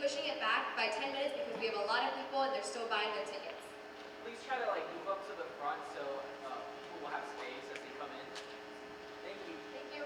pushing it back by 10 minutes because we have a lot of people and they're still buying their tickets. Please try to move up to the front so people will have space as they come in. Thank you. Thank you.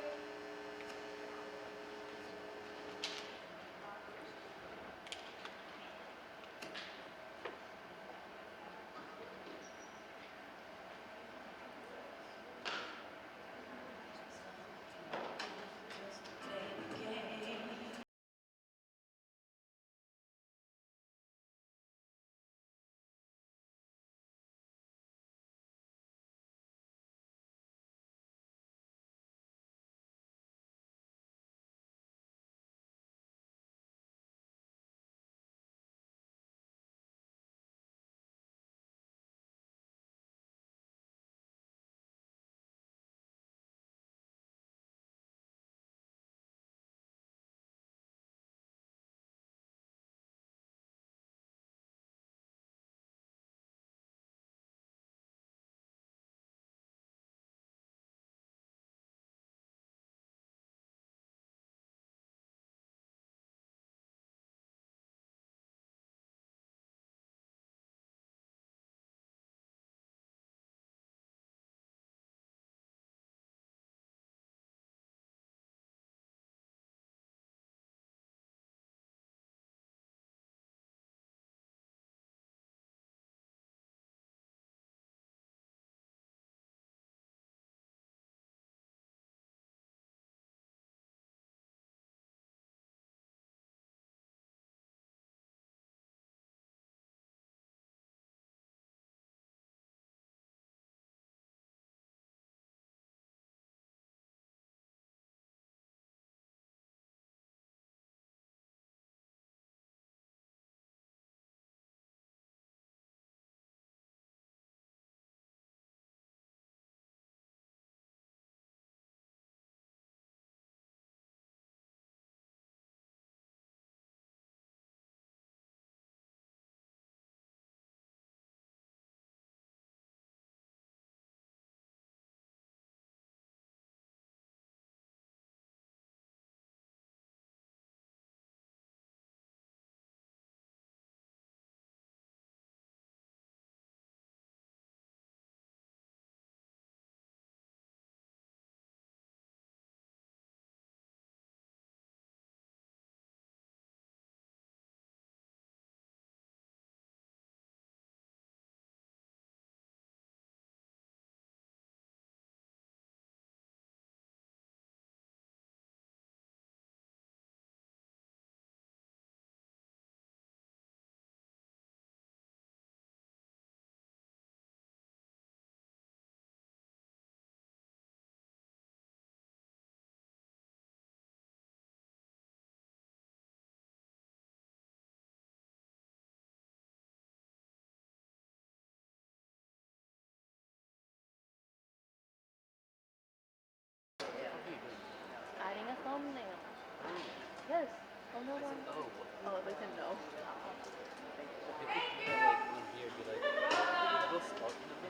Adding a thumbnail. Yes. Oh no one. Oh, they said no. We'll start in a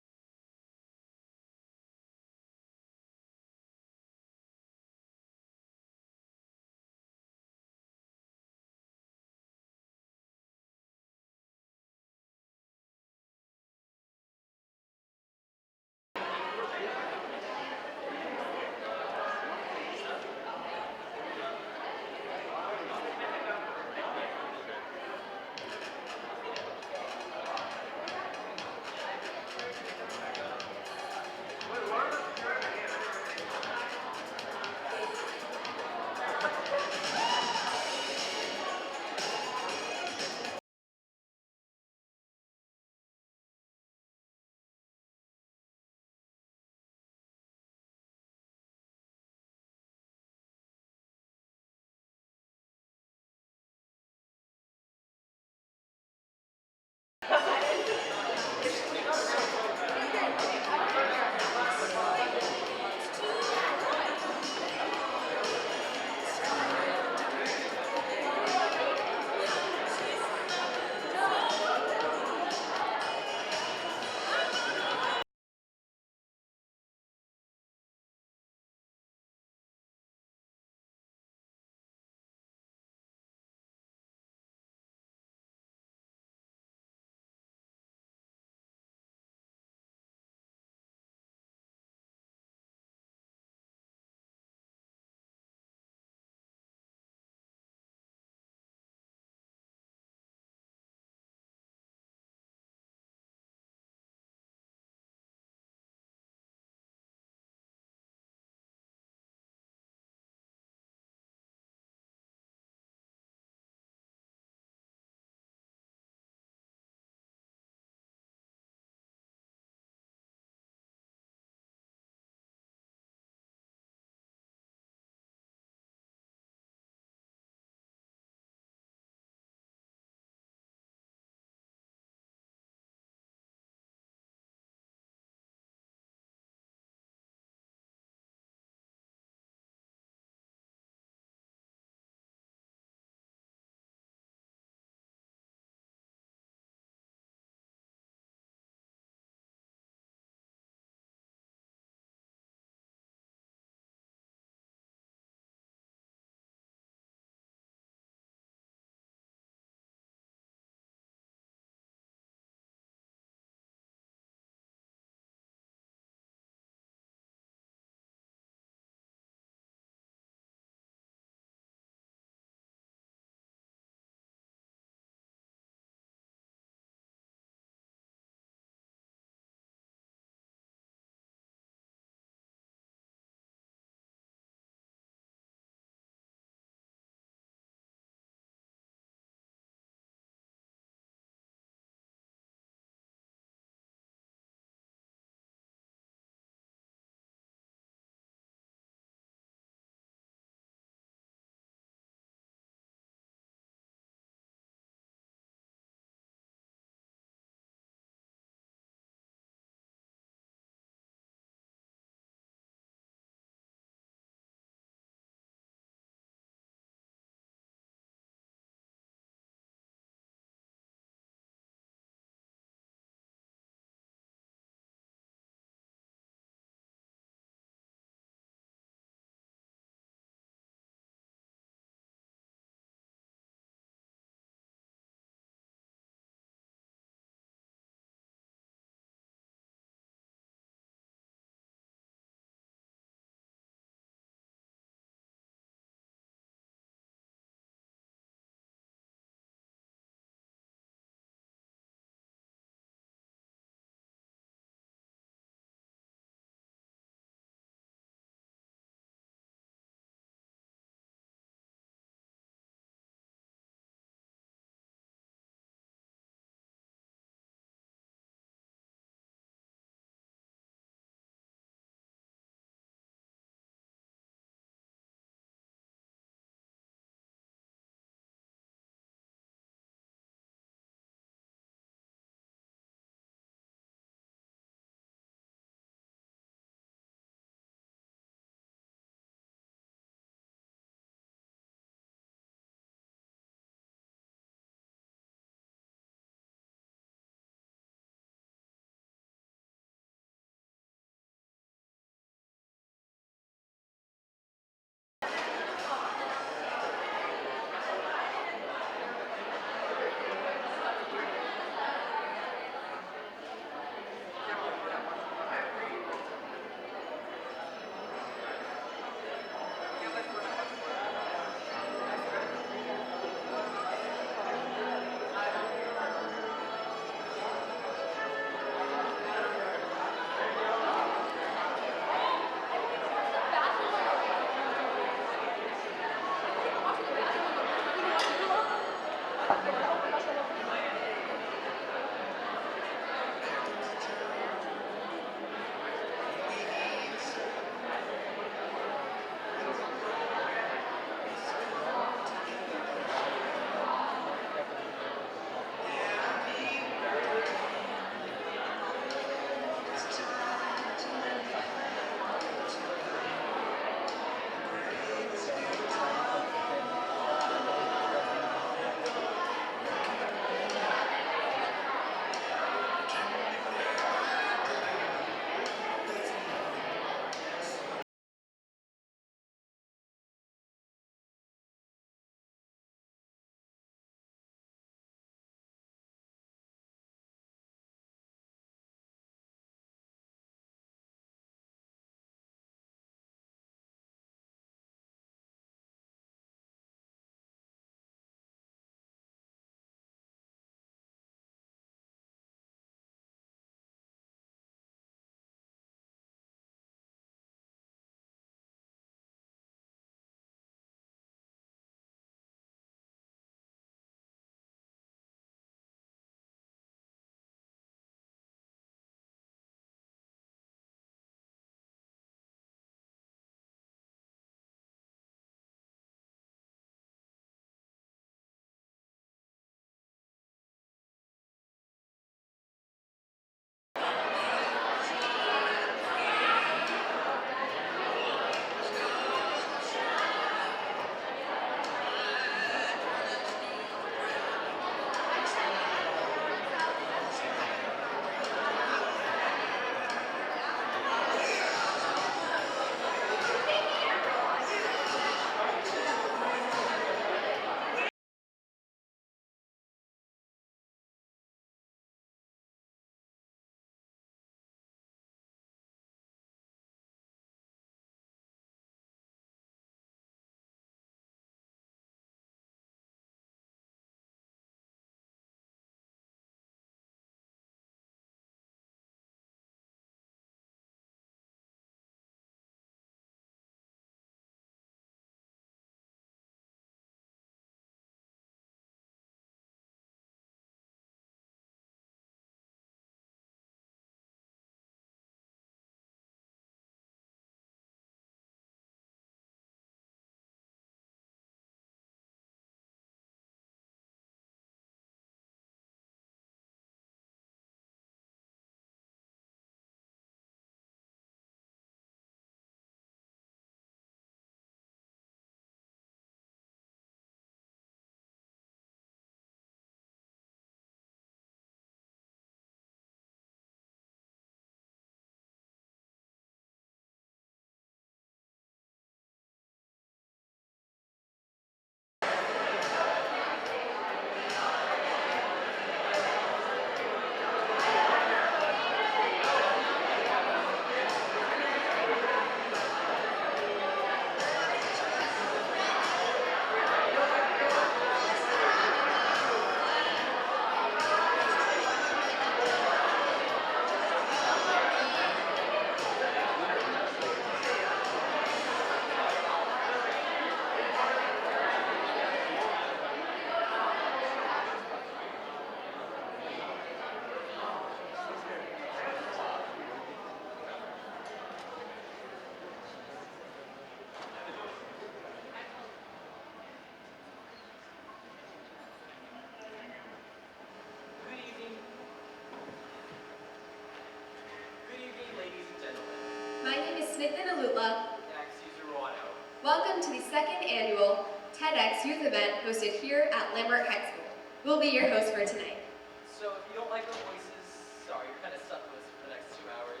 Welcome to the second annual TEDx youth event hosted here at Lambert High School. We'll be your host for tonight. So if you don't like our voices, sorry, you're kind of stuck with us for the next 2 hours.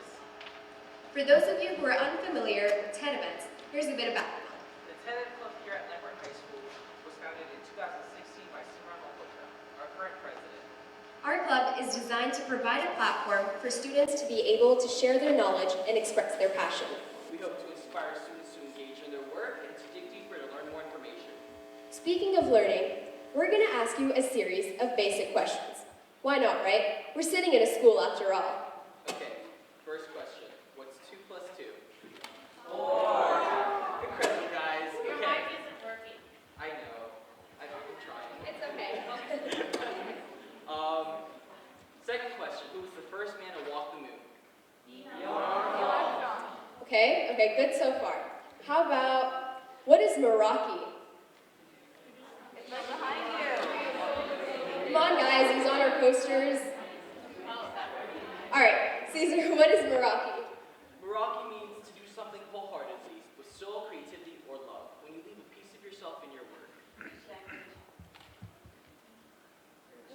For those of you who are unfamiliar with TED events, here's a bit of background. The TED Club here at Lambert High School was founded in 2016 by Simran Malhotra, our current president. Our club is designed to provide a platform for students to be able to share their knowledge and express their passion. We hope to inspire students to engage in their work and to dig deeper to learn more information. Speaking of learning, we're going to ask you a series of basic questions. Why not, right? We're sitting in a school after all. Okay, first question. What's 2 plus 2? 4. Incredible, guys. Your Okay. mic isn't working. I know. I'm trying. It's okay. Second question. Who was the first man to walk the moon? Okay, good so far. How about, what is Meraki? It's right behind you. Come on, guys, these on our posters. All right, Caesar, what is Meraki? Meraki means to do something wholeheartedly, with soul, creativity, or love, when you leave a piece of yourself in your work.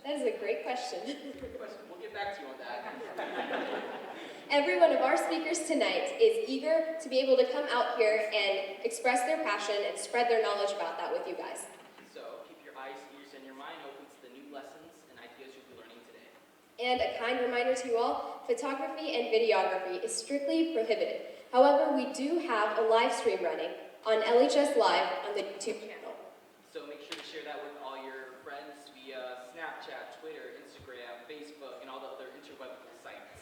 That is a great question. Good question. We'll get back to you on that. Every one of our speakers tonight is eager to be able to come out here and express their passion and spread their knowledge about that with you guys. So keep your eyes, ears, and your mind open to the new lessons and ideas you'll be learning today. And a kind reminder to you all, photography and videography is strictly prohibited. However, we do have a live stream running on LHS Live on the YouTube channel. So make sure to share that with all your friends via Snapchat, Twitter, Instagram, Facebook, and all the other interweb sites.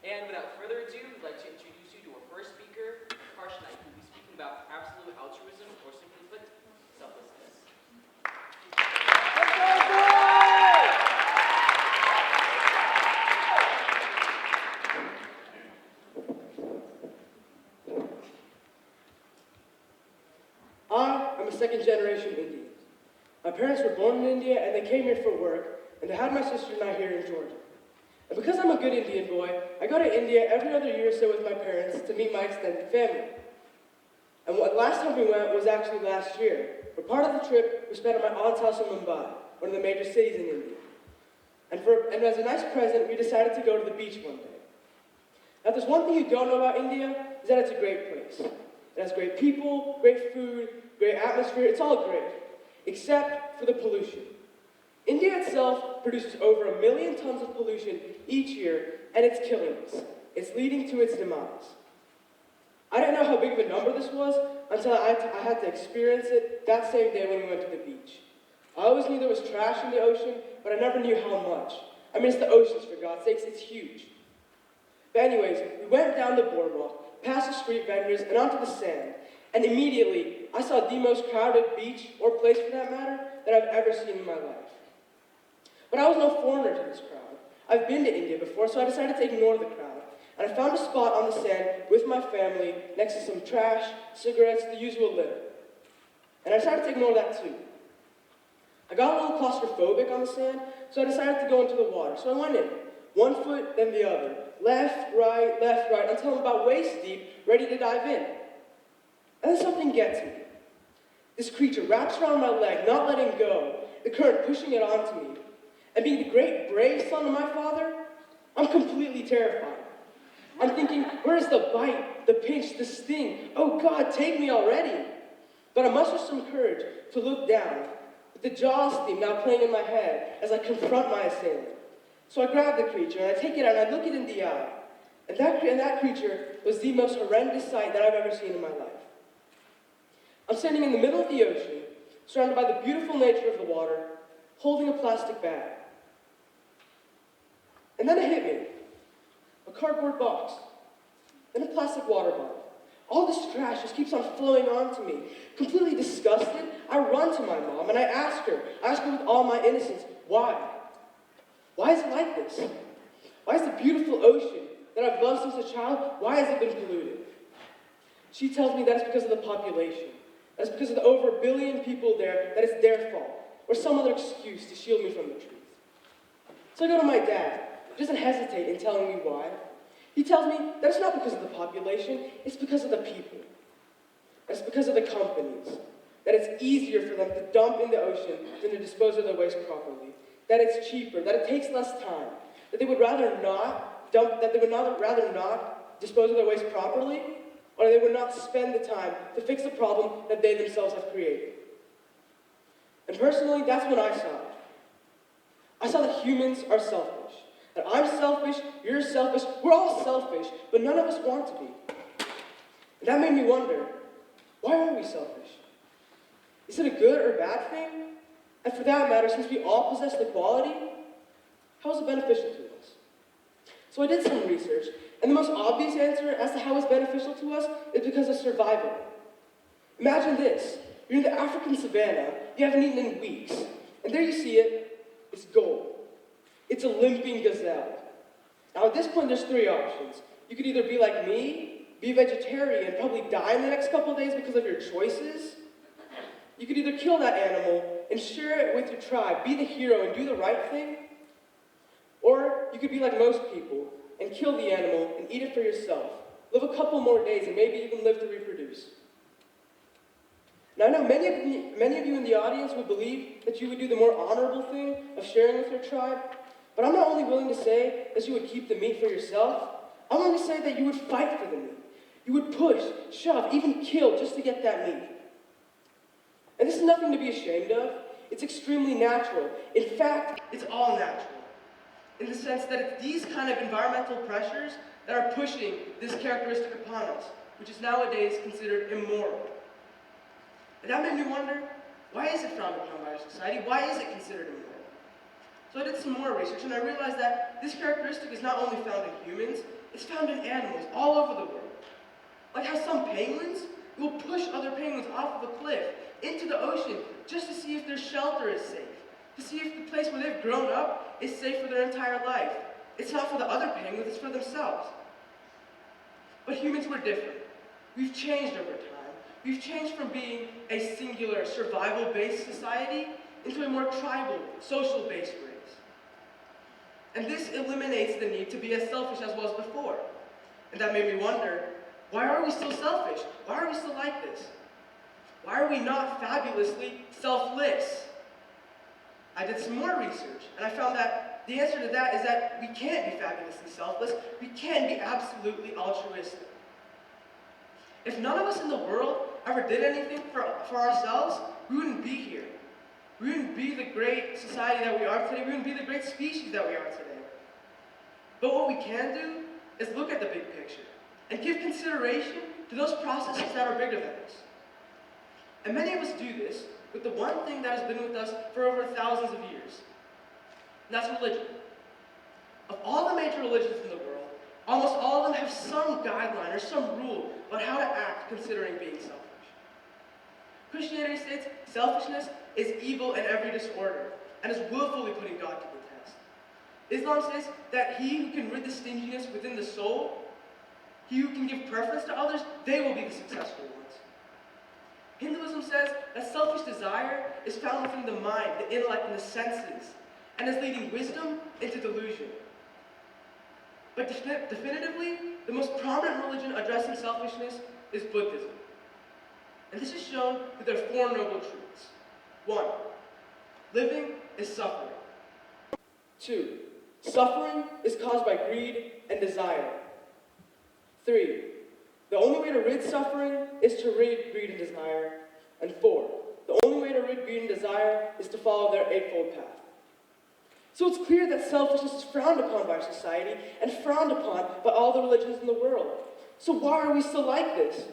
And without further ado, we'd like to introduce you to our first speaker, Harsh Knight, who will be speaking about absolute altruism, or simply put, selflessness. I'm a second-generation Indian. My parents were born in India, and they came here for work, and they had my sister and I here in Georgia. And because I'm a good Indian boy, I go to India every other year or so with my parents to meet my extended family. And the last time we went was actually last year, where part of the trip was spent at my aunt's house in Mumbai, one of the major cities in India. And as a nice present, we decided to go to the beach one day. Now, if there's one thing you don't know about India, is that it's a great place. It has great people, great food, great atmosphere, it's all great, except for the pollution. India itself produces over 1 million tons of pollution each year, and it's killing us. It's leading to its demise. I didn't know how big of a number this was until I had to experience it that same day when we went to the beach. I always knew there was trash in the ocean, but I never knew how much. I mean, it's the oceans, for God's sakes, it's huge. But anyways, we went down the boardwalk, past the street vendors, and onto the sand, and immediately I saw the most crowded beach, or place for that matter, that I've ever seen in my life. But I was no foreigner to this crowd. I've been to India before, so I decided to ignore the crowd. And I found a spot on the sand with my family next to some trash, cigarettes, the usual litter. And I decided to ignore that too. I got a little claustrophobic on the sand, so I decided to go into the water. So I went in, one foot, then the other, left, right, until I'm about waist deep, ready to dive in. And then something gets me. This creature wraps around my leg, not letting go, the current pushing it onto me. And being the great, brave son of my father, I'm completely terrified. I'm thinking, where's the bite, the pinch, the sting? Oh God, take me already. But I muster some courage to look down, with the Jaws theme now playing in my head as I confront my assailant. So I grab the creature, and I take it out, and I look it in the eye. And that creature was the most horrendous sight that I've ever seen in my life. I'm standing in the middle of the ocean, surrounded by the beautiful nature of the water, holding a plastic bag. And then it hit me. A cardboard box. Then a plastic water bottle. All this trash just keeps on flowing onto me. Completely disgusted, I run to my mom and I ask her with all my innocence, why? Why is it like this? Why is the beautiful ocean that I've loved since a child, why has it been polluted? She tells me that it's because of the population. That's because of the over 1 billion people there, that it's their fault, or some other excuse to shield me from the truth. So I go to my dad. He doesn't hesitate in telling me why. He tells me that it's not because of the population, it's because of the people. It's because of the companies. That it's easier for them to dump in the ocean than to dispose of their waste properly. That it's cheaper, that it takes less time. That they would rather not dispose of their waste properly, or they would not spend the time to fix the problem that they themselves have created. And personally, that's when I saw it. I saw that humans are selfish. That I'm selfish, you're selfish, we're all selfish, but none of us want to be. And that made me wonder, why are we selfish? Is it a good or bad thing? And for that matter, since we all possess the quality, how is it beneficial to us? So I did some research, and the most obvious answer as to how it's beneficial to us is because of survival. Imagine this. You're in the African savannah, you haven't eaten in weeks, and there you see it, it's gold. It's a limping gazelle. Now at this point, there's three options. You could either be like me, be a vegetarian, and probably die in the next couple of days because of your choices. You could either kill that animal and share it with your tribe, be the hero and do the right thing. Or you could be like most people and kill the animal and eat it for yourself. Live a couple more days and maybe even live to reproduce. Now I know many of you in the audience would believe that you would do the more honorable thing of sharing with your tribe, but I'm not only willing to say that you would keep the meat for yourself, I'm willing to say that you would fight for the meat. You would push, shove, even kill just to get that meat. And this is nothing to be ashamed of. It's extremely natural. In fact, it's all natural. In the sense that it's these kind of environmental pressures that are pushing this characteristic upon us, which is nowadays considered immoral. And that made me wonder, why is it frowned upon by our society? Why is it considered immoral? So I did some more research, and I realized that this characteristic is not only found in humans, it's found in animals all over the world. Like how some penguins will push other penguins off of a cliff into the ocean just to see if their shelter is safe, to see if the place where they've grown up is safe for their entire life. It's not for the other penguins, it's for themselves. But humans were different. We've changed over time. We've changed from being a singular, survival-based society into a more tribal, social-based race. And this eliminates the need to be as selfish as was before. And that made me wonder, why are we still selfish? Why are we still like this? Why are we not fabulously selfless? I did some more research, and I found that the answer to that is that we can't be fabulously selfless. We can be absolutely altruistic. If none of us in the world ever did anything for ourselves, we wouldn't be here. We wouldn't be the great society that we are today. We wouldn't be the great species that we are today. But what we can do is look at the big picture and give consideration to those processes that are bigger than us. And many of us do this with the one thing that has been with us for over thousands of years. And that's religion. Of all the major religions in the world, almost all of them have some guideline or some rule about how to act considering being selfish. Christianity states selfishness is evil and every disorder, and is willfully putting God to the test. Islam says that he who can rid the stinginess within the soul, he who can give preference to others, they will be the successful ones. Hinduism says that selfish desire is found within the mind, the intellect, and the senses, and is leading wisdom into delusion. But definitively, the most prominent religion addressing selfishness is Buddhism. And this is shown through their four noble truths. 1. Living is suffering. 2. Suffering is caused by greed and desire. 3. The only way to rid suffering is to rid greed and desire. And 4. The only way to rid greed and desire is to follow their eightfold path. So it's clear that selfishness is frowned upon by society and frowned upon by all the religions in the world. So why are we still like this?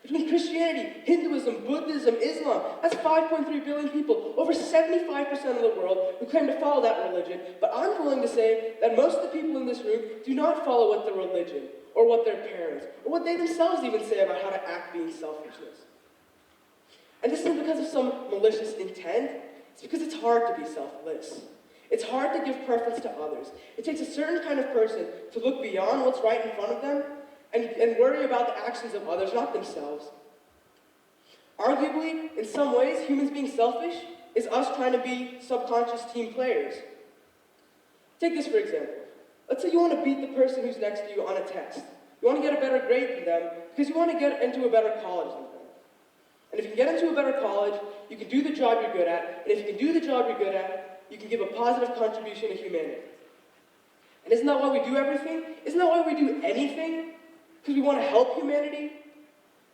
Between Christianity, Hinduism, Buddhism, Islam, that's 5.3 billion people, over 75% of the world who claim to follow that religion. But I'm willing to say that most of the people in this room do not follow what their religion, or what their parents, or what they themselves even say about how to act being selfishness. And this isn't because of some malicious intent, it's because it's hard to be selfless. It's hard to give preference to others. It takes a certain kind of person to look beyond what's right in front of them and worry about the actions of others, not themselves. Arguably, in some ways, humans being selfish is us trying to be subconscious team players. Take this for example. Let's say you want to beat the person who's next to you on a test. You want to get a better grade than them because you want to get into a better college than them. And if you can get into a better college, you can do the job you're good at, and if you can do the job you're good at, you can give a positive contribution to humanity. And isn't that why we do everything? Isn't that why we do anything? Because we want to help humanity?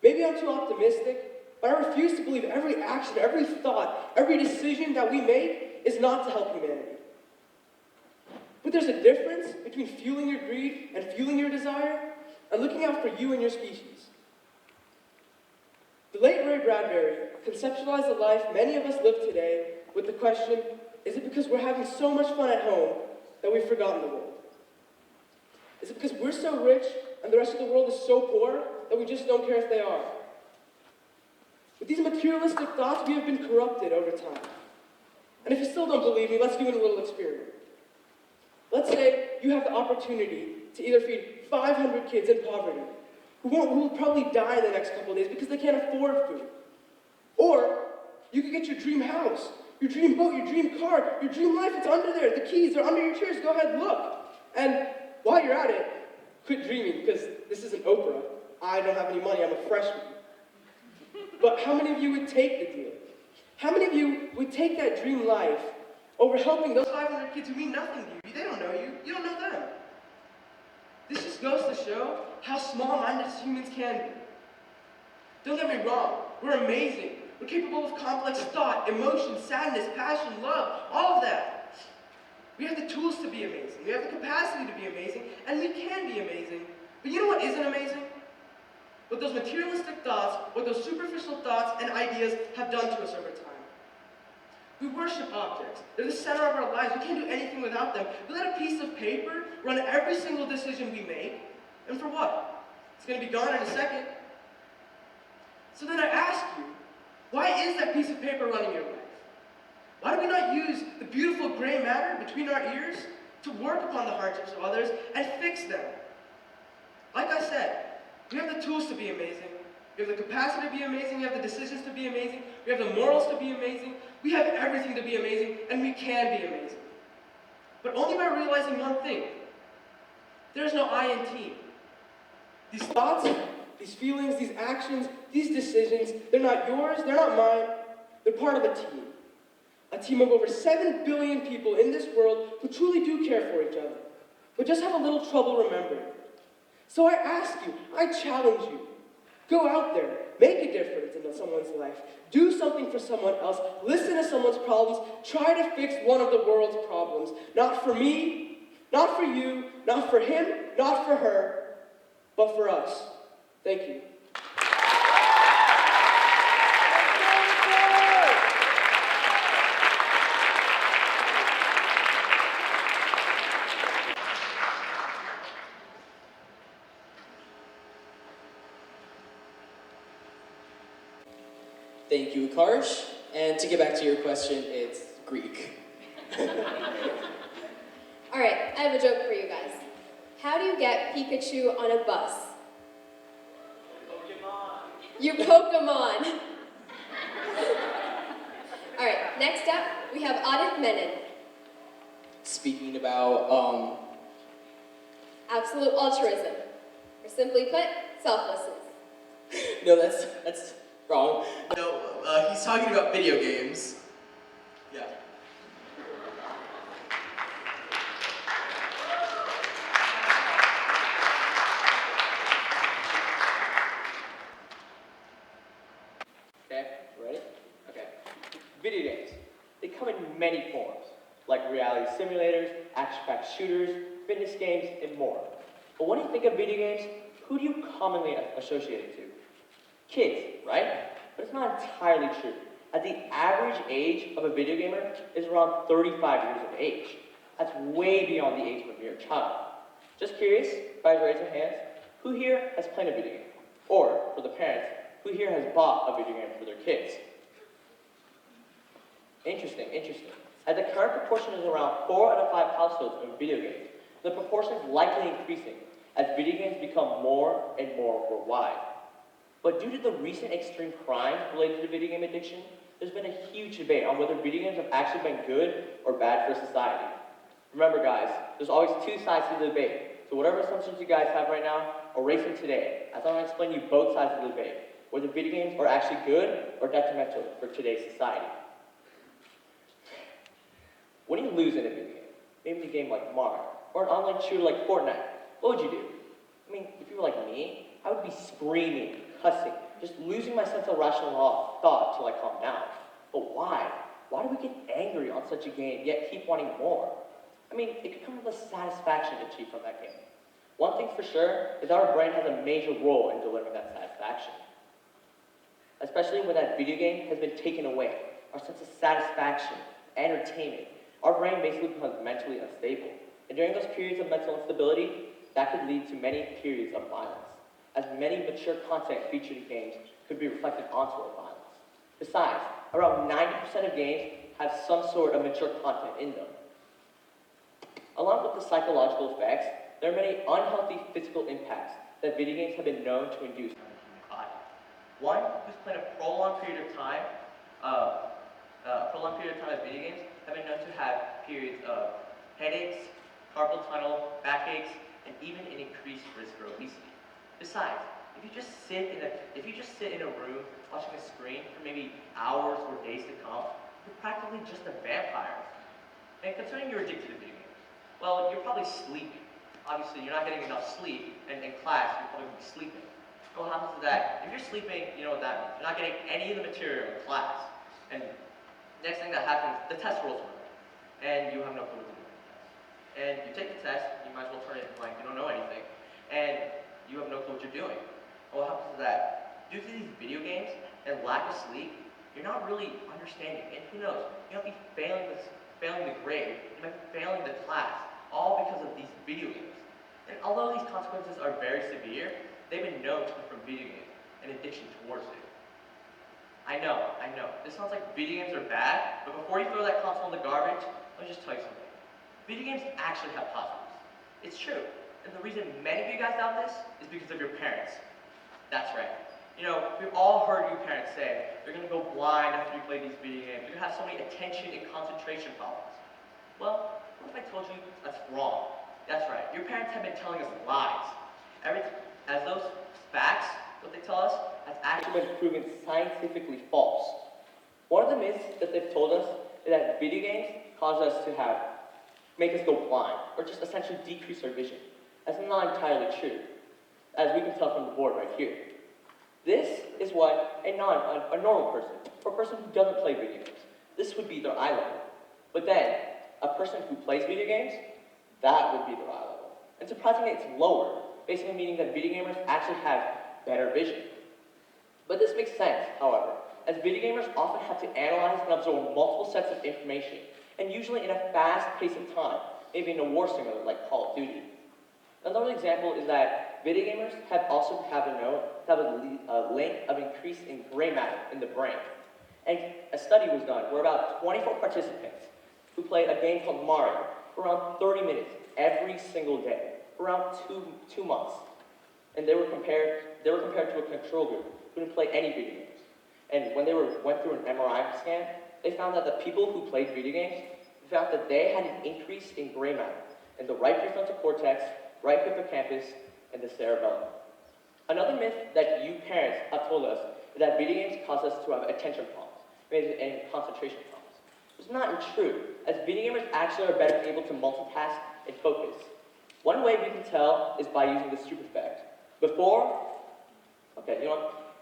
Maybe I'm too optimistic, but I refuse to believe every action, every thought, every decision that we make is not to help humanity. But there's a difference between fueling your greed and fueling your desire and looking out for you and your species. The late Ray Bradbury conceptualized the life many of us live today with the question, is it because we're having so much fun at home that we've forgotten the world? Is it because we're so rich and the rest of the world is so poor that we just don't care if they are? With these materialistic thoughts, we have been corrupted over time. And if you still don't believe me, let's do a little experiment. Let's say you have the opportunity to either feed 500 kids in poverty who will probably die in the next couple of days because they can't afford food. Or you could get your dream house, your dream boat, your dream car, your dream life. It's under there. The keys are under your chairs. Go ahead, look. And while you're at it, quit dreaming because this isn't Oprah. I don't have any money. I'm a freshman. But how many of you would take the deal? How many of you would take that dream life over helping those 500 kids who mean nothing to you? They don't know you. You don't know them. This just goes to show how small-minded humans can be. Don't get me wrong. We're amazing. We're capable of complex thought, emotion, sadness, passion, love, all of that. We have the tools to be amazing. We have the capacity to be amazing, and we can be amazing. But you know what isn't amazing? What those materialistic thoughts, what those superficial thoughts and ideas have done to us over time. We worship objects. They're the center of our lives. We can't do anything without them. We let a piece of paper run every single decision we make. And for what? It's going to be gone in a second. So then I ask you, why is that piece of paper running your life? Why do we not use the beautiful gray matter between our ears to work upon the hardships of others and fix them? Like I said, we have the tools to be amazing. We have the capacity to be amazing. We have the decisions to be amazing. We have the morals to be amazing. We have everything to be amazing, and we can be amazing. But only by realizing one thing. There's no I in team. These thoughts, these feelings, these actions, these decisions, they're not yours, they're not mine. They're part of a team. A team of over 7 billion people in this world who truly do care for each other, but just have a little trouble remembering. So I ask you, I challenge you, go out there, make a difference in someone's life, do something for someone else, listen to someone's problems, try to fix one of the world's problems. Not for me, not for you, not for him, not for her, but for us. Thank you. Thank you, Akarsh. And to get back to your question, it's Greek. All right, I have a joke for you guys. How do you get Pikachu on a bus? Pokemon. You Pokemon. All right, next up, we have Adith Menon. Speaking about, Absolute altruism. Or simply put, selflessness. no, that's wrong. No, he's talking about video games. Yeah. Okay, ready? Okay. Video games. They come in many forms, like reality simulators, action-packed shooters, fitness games, and more. But when you think of video games, who do you commonly associate it to? Kids, right? But it's not entirely true. As the average age of a video gamer is around 35 years of age. That's way beyond the age of a mere child. Just curious, guys, raise your hands. Who here has played a video game? Or, for the parents, who here has bought a video game for their kids? Interesting. As the current proportion is around 4 out of 5 households in video games, the proportion is likely increasing as video games become more and more worldwide. But due to the recent extreme crimes related to video game addiction, there's been a huge debate on whether video games have actually been good or bad for society. Remember guys, there's always two sides to the debate. So whatever assumptions you guys have right now, erase them today, as I'm going to explain to you both sides of the debate, whether video games are actually good or detrimental for today's society. When you lose in a video game, maybe a game like Mario, or an online shooter like Fortnite, what would you do? I mean, if you were like me, I would be screaming, cussing, just losing my sense of rational thought till I calm down. But why? Why do we get angry on such a game, yet keep wanting more? I mean, it could come with the satisfaction achieved from that game. One thing for sure is our brain has a major role in delivering that satisfaction. Especially when that video game has been taken away. Our sense of satisfaction, entertainment, our brain basically becomes mentally unstable. And during those periods of mental instability, that could lead to many periods of violence, as many mature content featured in games could be reflected onto our violence. Besides, around 90% of games have some sort of mature content in them. Along with the psychological effects, there are many unhealthy physical impacts that video games have been known to induce on the human body. One who's played a prolonged period of time of video games have been known to have periods of headaches, carpal tunnel, backaches, and even an increased risk for obesity. Besides, if you just sit in a room watching a screen for maybe hours or days to come, you're practically just a vampire. And considering you're addicted to video games, well, you're probably sleeping. Obviously, you're not getting enough sleep, and in class, you're probably going to be sleeping. So what happens to that? If you're sleeping, you know what that means. You're not getting any of the material in class. And next thing that happens, the test rolls around, and you have no clue what to do. And you take the test, you might as well turn it in blank, you don't know anything, and you have no clue what you're doing. And what happens to that? Due to these video games and lack of sleep, you're not really understanding, and who knows, you might be failing the grade, you might be failing the class, all because of these video games. And although these consequences are very severe, they've been known to come from video games and addiction towards it. I know, this sounds like video games are bad, but before you throw that console in the garbage, let me just tell you something. Video games actually have positives. It's true. And the reason many of you guys doubt this is because of your parents. That's right. You know, we've all heard your parents say, you're going to go blind after you play these video games. You're going to have so many attention and concentration problems. Well, what if I told you that's wrong? That's right. Your parents have been telling us lies. As those facts, what they tell us, has actually been proven scientifically false. One of the myths that they've told us is that video games cause us to make us go blind, or just essentially decrease our vision. That's not entirely true, as we can tell from the board right here. This is what a normal person, or a person who doesn't play video games, this would be their eye level. But then, a person who plays video games, that would be their eye level. And surprisingly, it's lower, basically meaning that video gamers actually have better vision. But this makes sense, however, as video gamers often have to analyze and absorb multiple sets of information, and usually in a fast pace of time, maybe in a war simulator like Call of Duty. Another example is that video gamers have also have a link of increase in gray matter in the brain. And a study was done where about 24 participants who played a game called Mario for around 30 minutes every single day for around two months. And they were compared to a control group who didn't play any video games. And when they went through an MRI scan, they found that the people who played video games found that they had an increase in gray matter in the right prefrontal cortex, right hippocampus, and the cerebellum. Another myth that you parents have told us is that video games cause us to have attention problems and concentration problems. It's not true, as video gamers actually are better able to multitask and focus. One way we can tell is by using the soup effect.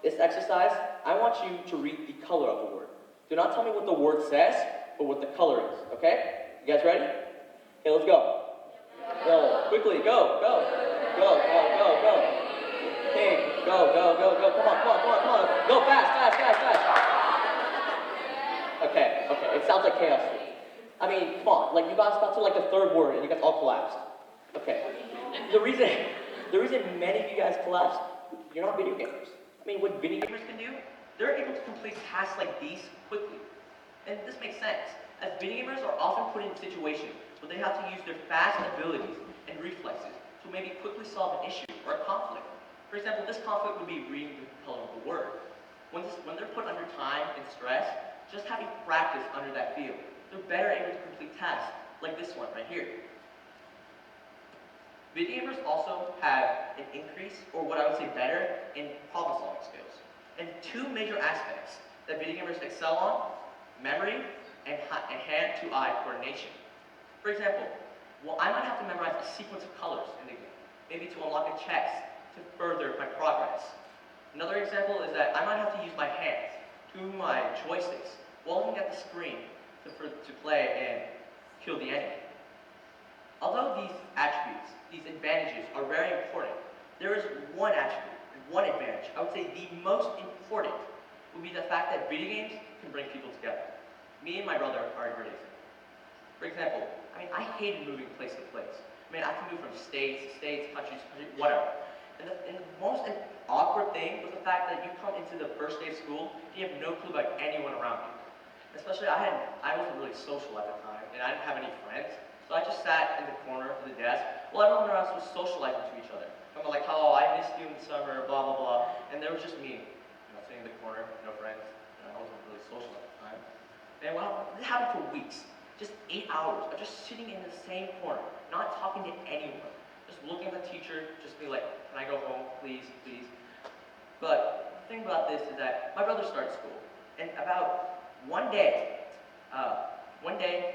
This exercise, I want you to read the color of the word. Do not tell me what the word says, but what the color is, okay? You guys ready? Okay, let's go. Go, quickly, go. Pink, go. Come on. Go fast. Okay, it sounds like chaos to me. I mean, come on, like you guys got to like the third word and you guys all collapsed. Okay. The reason many of you guys collapsed, you're not video gamers. I mean, what video gamers can do, they're able to complete tasks like these quickly. And this makes sense, as video gamers are often put in situations where they have to use their fast abilities and reflexes to maybe quickly solve an issue or a conflict. For example, this conflict would be reading the color of the word. When they're put under time and stress, just having practice under that field, they're better able to complete tasks like this one right here. Video gamers also have an increase, or what I would say better, in problem-solving skills. And two major aspects that video gamers excel on: memory and hand-to-eye coordination. For example, well, I might have to memorize a sequence of colors in the game, maybe to unlock a chest, to further my progress. Another example is that I might have to use my hands, to move my joysticks, while looking at the screen to play and kill the enemy. Although these attributes, these advantages are very important, there is one attribute, one advantage, I would say the most important, would be the fact that video games can bring people together. Me and my brother are a great example. For example, I hated moving place to place. I have to move from states to states, countries to countries, whatever. And the most awkward thing was the fact that you come into the first day of school and you have no clue about anyone around you. Especially I wasn't really social at the time, and I didn't have any friends. So I just sat in the corner of the desk while everyone around was socializing to each other. I'm like, oh, I missed you in the summer, blah, blah, blah. And there was just me, sitting in the corner, no friends. I wasn't really social at the time. And well, this happened for weeks. Just 8 hours of just sitting in the same corner, not talking to anyone. Just looking at the teacher, just be like, can I go home, please, please? But the thing about this is that my brother started school. And about one day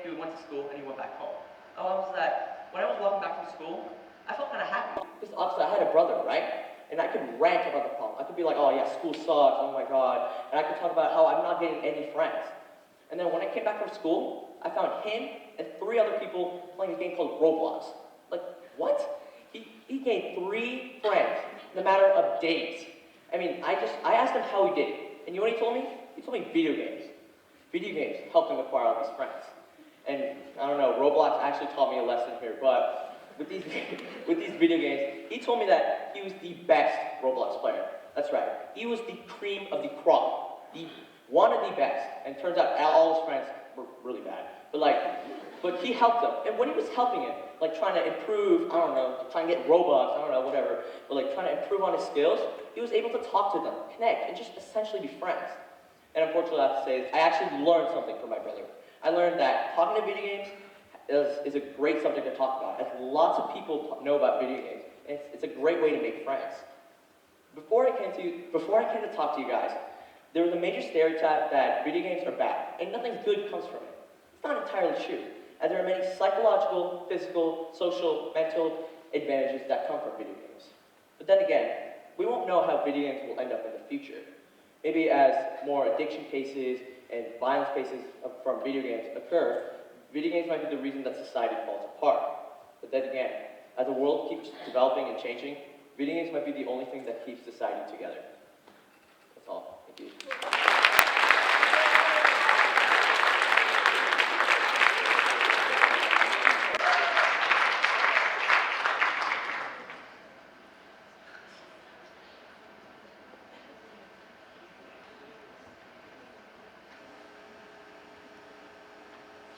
he went to school and he went back home. Was that when I was walking back from school, I felt kind of happy. Because obviously I had a brother, right? And I could rant about the problem. I could be like, oh yeah, school sucks, oh my god. And I could talk about how I'm not getting any friends. And then when I came back from school, I found him and 3 other people playing a game called Roblox. Like, what? He gained 3 friends in a matter of days. I asked him how he did it. And you know what he told me? He told me video games. Video games helped him acquire all these friends. And I don't know, Roblox actually taught me a lesson here, but with these video games, he told me that he was the best Roblox player. That's right. He was the cream of the crop. One of the best. And it turns out all his friends were really bad. But he helped them. And when he was helping him, trying to improve, trying to get Robux, whatever, but trying to improve on his skills, he was able to talk to them, connect, and just essentially be friends. And unfortunately, I have to say, I actually learned something from my brother. I learned that talking to video games is a great subject to talk about, as lots of people know about video games, and it's a great way to make friends. Before I came to talk to you guys, there was a major stereotype that video games are bad, and nothing good comes from it. It's not entirely true, as there are many psychological, physical, social, mental advantages that come from video games. But then again, we won't know how video games will end up in the future. Maybe as more addiction cases and violence cases from video games occur, video games might be the reason that society falls apart. But then again, as the world keeps developing and changing, video games might be the only thing that keeps society together. That's all. Thank you.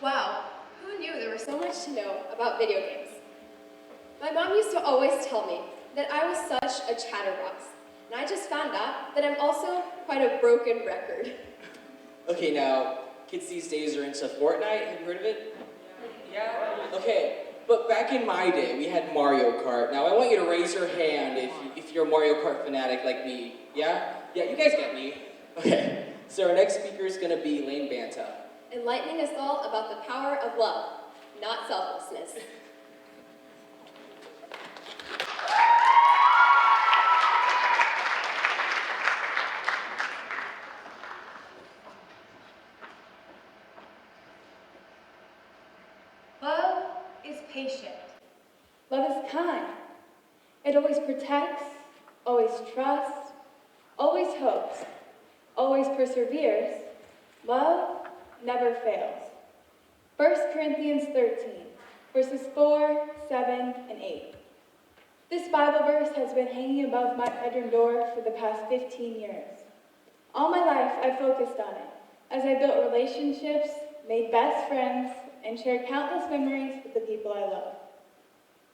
Wow, who knew there was so much to know about video games? My mom used to always tell me that I was such a chatterbox, and I just found out that I'm also quite a broken record. Okay, now, kids these days are into Fortnite. Have you heard of it? Yeah? Okay, but back in my day, we had Mario Kart. Now, I want you to raise your hand if you're a Mario Kart fanatic like me. Yeah? Yeah, you guys get me. Okay, so our next speaker is going to be Lambert, enlightening us all about the power of love, not selflessness. Love is patient. Love is kind. It always protects, always trusts, always hopes, always perseveres. Love never fails. 1 Corinthians 13, verses 4, 7, and 8. This Bible verse has been hanging above my bedroom door for the past 15 years. All my life, I've focused on it as I built relationships, made best friends, and shared countless memories with the people I love.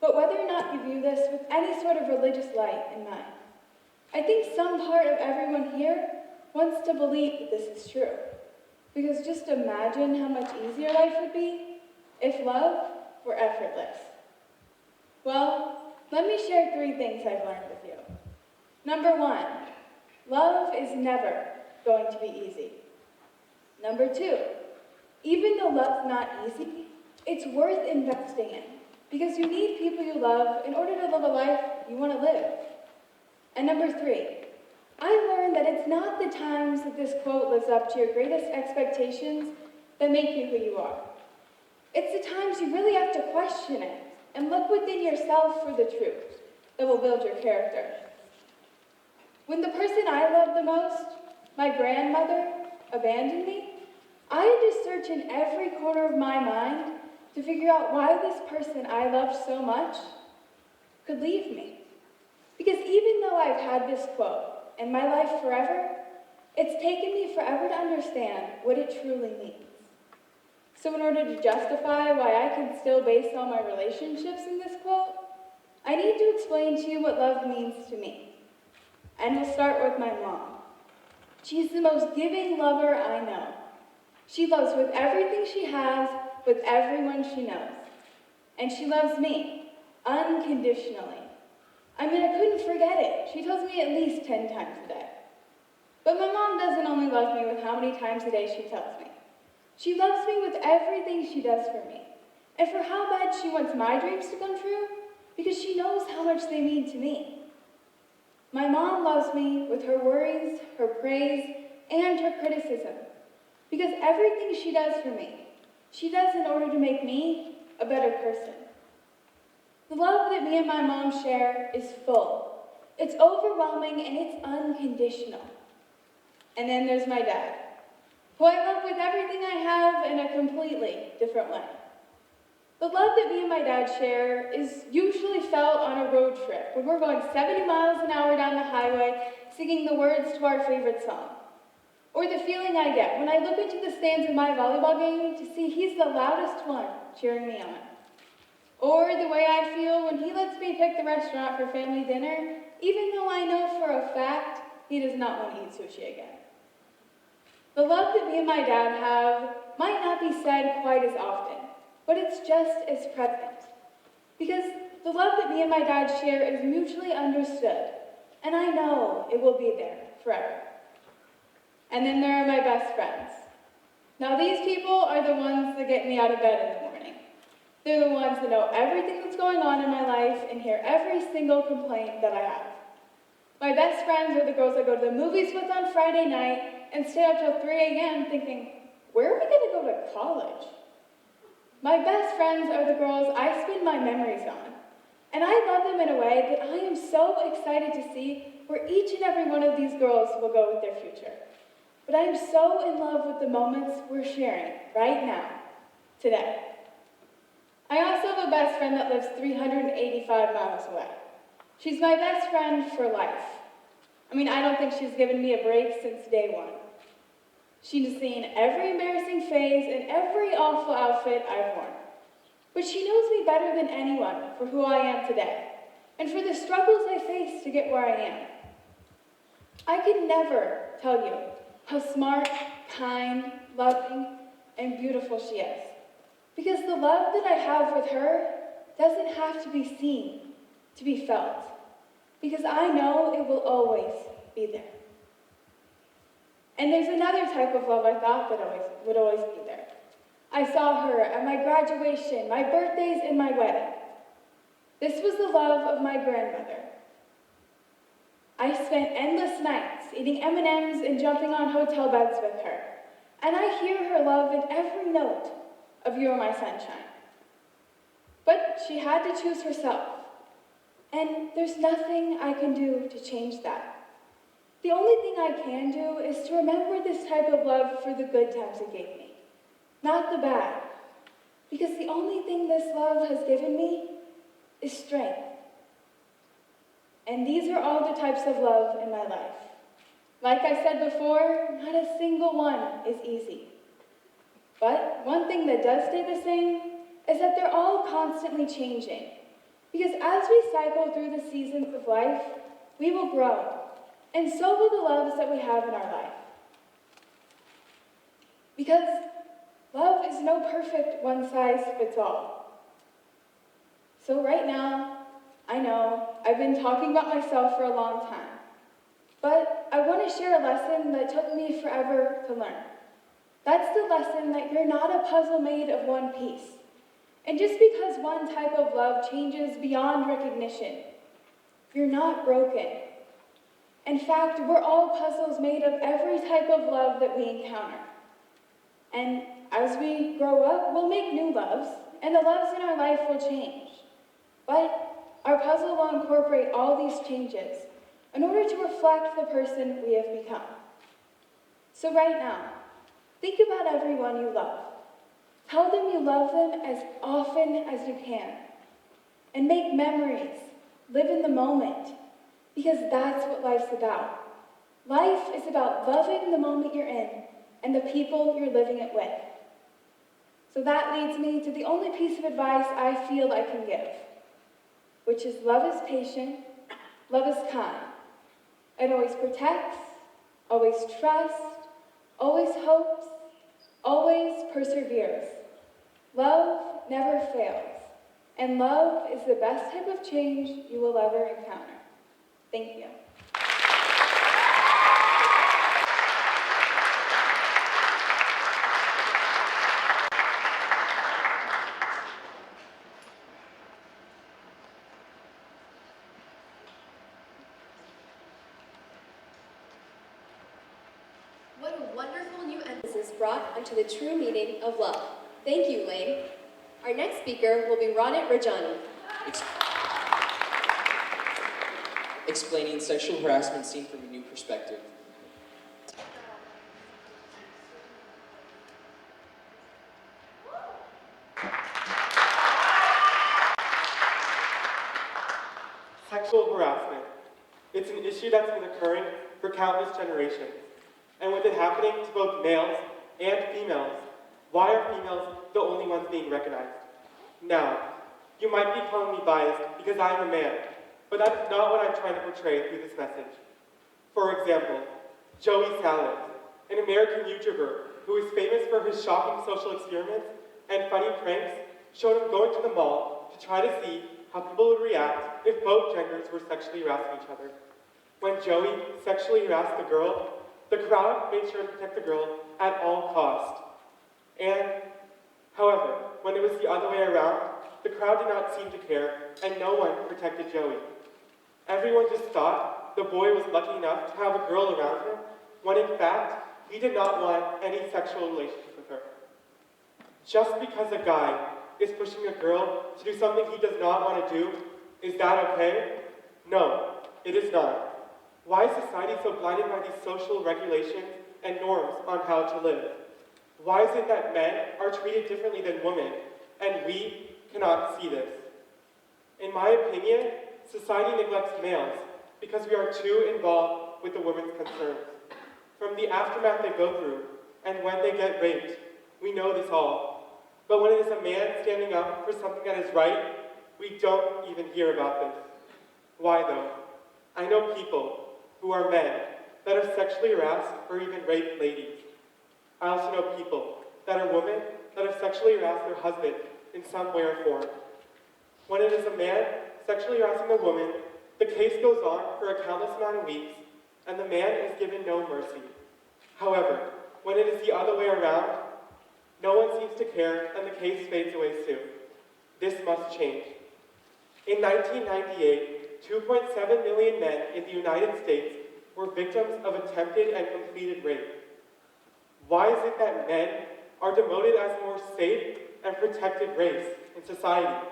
But whether or not you view this with any sort of religious light in mind, I think some part of everyone here wants to believe that this is true. Because just imagine how much easier life would be if love were effortless? Well, let me share 3 things I've learned with you. Number 1, love is never going to be easy. Number 2, even though love's not easy, it's worth investing in because you need people you love in order to live a life you want to live. And number 3, I learned that it's not the times that this quote lives up to your greatest expectations that make you who you are. It's the times you really have to question it and look within yourself for the truth that will build your character. When the person I love the most, my grandmother, abandoned me, I had to search in every corner of my mind to figure out why this person I loved so much could leave me. Because even though I've had this quote in my life forever, it's taken me forever to understand what it truly means. So in order to justify why I can still base all my relationships in this quote, I need to explain to you what love means to me. And we'll start with my mom. She's the most giving lover I know. She loves with everything she has, with everyone she knows. And she loves me, unconditionally. I mean, I couldn't forget it. She tells me at least 10 times a day. But my mom doesn't only love me with how many times a day she tells me. She loves me with everything she does for me. And for how bad she wants my dreams to come true, because she knows how much they mean to me. My mom loves me with her worries, her praise, and her criticism. Because everything she does for me, she does in order to make me a better person. The love that me and my mom share is full. It's overwhelming and it's unconditional. And then there's my dad, who I love with everything I have in a completely different way. The love that me and my dad share is usually felt on a road trip when we're going 70 miles an hour down the highway singing the words to our favorite song. Or the feeling I get when I look into the stands of my volleyball game to see he's the loudest one cheering me on. Or the way I feel when he lets me pick the restaurant for family dinner, even though I know for a fact he does not want to eat sushi again. The love that me and my dad have might not be said quite as often, but it's just as present. Because the love that me and my dad share is mutually understood, and I know it will be there forever. And then there are my best friends. Now these people are the ones that get me out of bed in the morning. They're the ones that know everything that's going on in my life and hear every single complaint that I have. My best friends are the girls I go to the movies with on Friday night and stay up till 3 a.m. thinking, where are we going to go to college? My best friends are the girls I spend my memories on. And I love them in a way that I am so excited to see where each and every one of these girls will go with their future. But I am so in love with the moments we're sharing right now, today. I also have a best friend that lives 385 miles away. She's my best friend for life. I mean, I don't think she's given me a break since day one. She's seen every embarrassing phase and every awful outfit I've worn. But she knows me better than anyone for who I am today, and for the struggles I faced to get where I am. I could never tell you how smart, kind, loving, and beautiful she is. Because the love that I have with her doesn't have to be seen to be felt. Because I know it will always be there. And there's another type of love I thought that would always be there. I saw her at my graduation, my birthdays, and my wedding. This was the love of my grandmother. I spent endless nights eating M&Ms and jumping on hotel beds with her. And I hear her love in every note of You Are My Sunshine. But she had to choose herself. And there's nothing I can do to change that. The only thing I can do is to remember this type of love for the good times it gave me, not the bad. Because the only thing this love has given me is strength. And these are all the types of love in my life. Like I said before, not a single one is easy. But one thing that does stay the same is that they're all constantly changing. Because as we cycle through the seasons of life, we will grow. And so will the loves that we have in our life. Because love love is no perfect one-size-fits-all. So right now, I know I've been talking about myself for a long time, but I want to share a lesson that took me forever to learn. That's the lesson that you're not a puzzle made of one piece. And just because one type of love changes beyond recognition, you're not broken. In fact, we're all puzzles made of every type of love that we encounter. And as we grow up, we'll make new loves, and the loves in our life will change. But our puzzle will incorporate all these changes in order to reflect the person we have become. So right now, think about everyone you love. Tell them you love them as often as you can. And make memories. Live in the moment. Because that's what life's about. Life is about loving the moment you're in and the people you're living it with. So that leads me to the only piece of advice I feel I can give, which is love is patient, love is kind. It always protects, always trusts, always hopes, always perseveres. Love never fails, and love is the best type of change you will ever encounter. Thank you. What a wonderful new emphasis brought onto the true meaning of love. Thank you, Lane. Our next speaker will be Ronit Rajani. Explaining sexual harassment seen from a new perspective. Sexual harassment. It's an issue that's been occurring for countless generations. And with it happening to both males and females, why are females the only ones being recognized? Now, you might be calling me biased because I am a man, but that's not what I'm trying to portray through this message. For example, Joey Salads, an American YouTuber who is famous for his shocking social experiments and funny pranks, showed him going to the mall to try to see how people would react if both genders were sexually harassing each other. When Joey sexually harassed the girl, the crowd made sure to protect the girl at all costs. And, however, when it was the other way around, the crowd did not seem to care, and no one protected Joey. Everyone just thought the boy was lucky enough to have a girl around him, when in fact, he did not want any sexual relationship with her. Just because a guy is pushing a girl to do something he does not want to do, is that okay? No, it is not. Why is society so blinded by these social regulations and norms on how to live? Why is it that men are treated differently than women, and we cannot see this? In my opinion, society neglects males because we are too involved with the women's concerns. From the aftermath they go through, and when they get raped, we know this all. But when it is a man standing up for something that is right, we don't even hear about this. Why though? I know people who are men that are sexually harassed or even raped ladies. I also know people that are women that have sexually harassed their husband in some way or form. When it is a man sexually harassing a woman, the case goes on for a countless amount of weeks, and the man is given no mercy. However, when it is the other way around, no one seems to care and the case fades away soon. This must change. In 1998, 2.7 million men in the United States were victims of attempted and completed rape. Why is it that men are demoted as a more safe and protected race in society?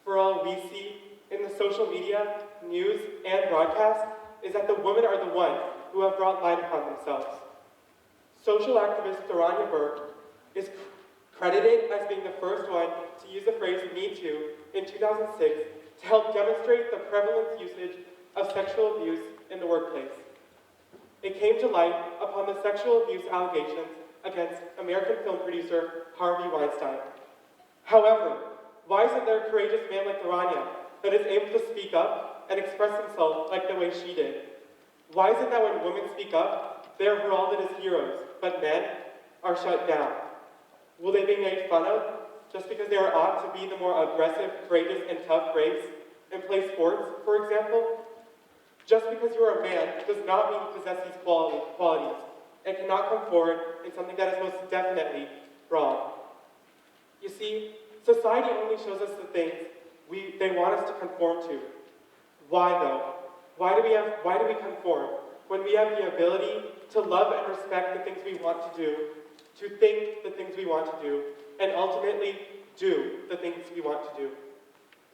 For all we see in the social media, news, and broadcast is that the women are the ones who have brought light upon themselves. Social activist Dorania Burke is credited as being the first one to use the phrase Me Too in 2006 to help demonstrate the prevalent usage of sexual abuse in the workplace. It came to light upon the sexual abuse allegations against American film producer Harvey Weinstein. However, why isn't there a courageous man like Dorania that is able to speak up and express himself like the way she did? Why is it that when women speak up, they are heralded as heroes, but men are shut down? Will they be made fun of just because they are ought to be the more aggressive, courageous, and tough race and play sports, for example? Just because you are a man does not mean you possess these qualities and cannot come forward in something that is most definitely wrong. You see, society only shows us the things they want us to conform to. Why though? Why do we conform when we have the ability to love and respect the things we want to do, to think the things we want to do, and ultimately do the things we want to do?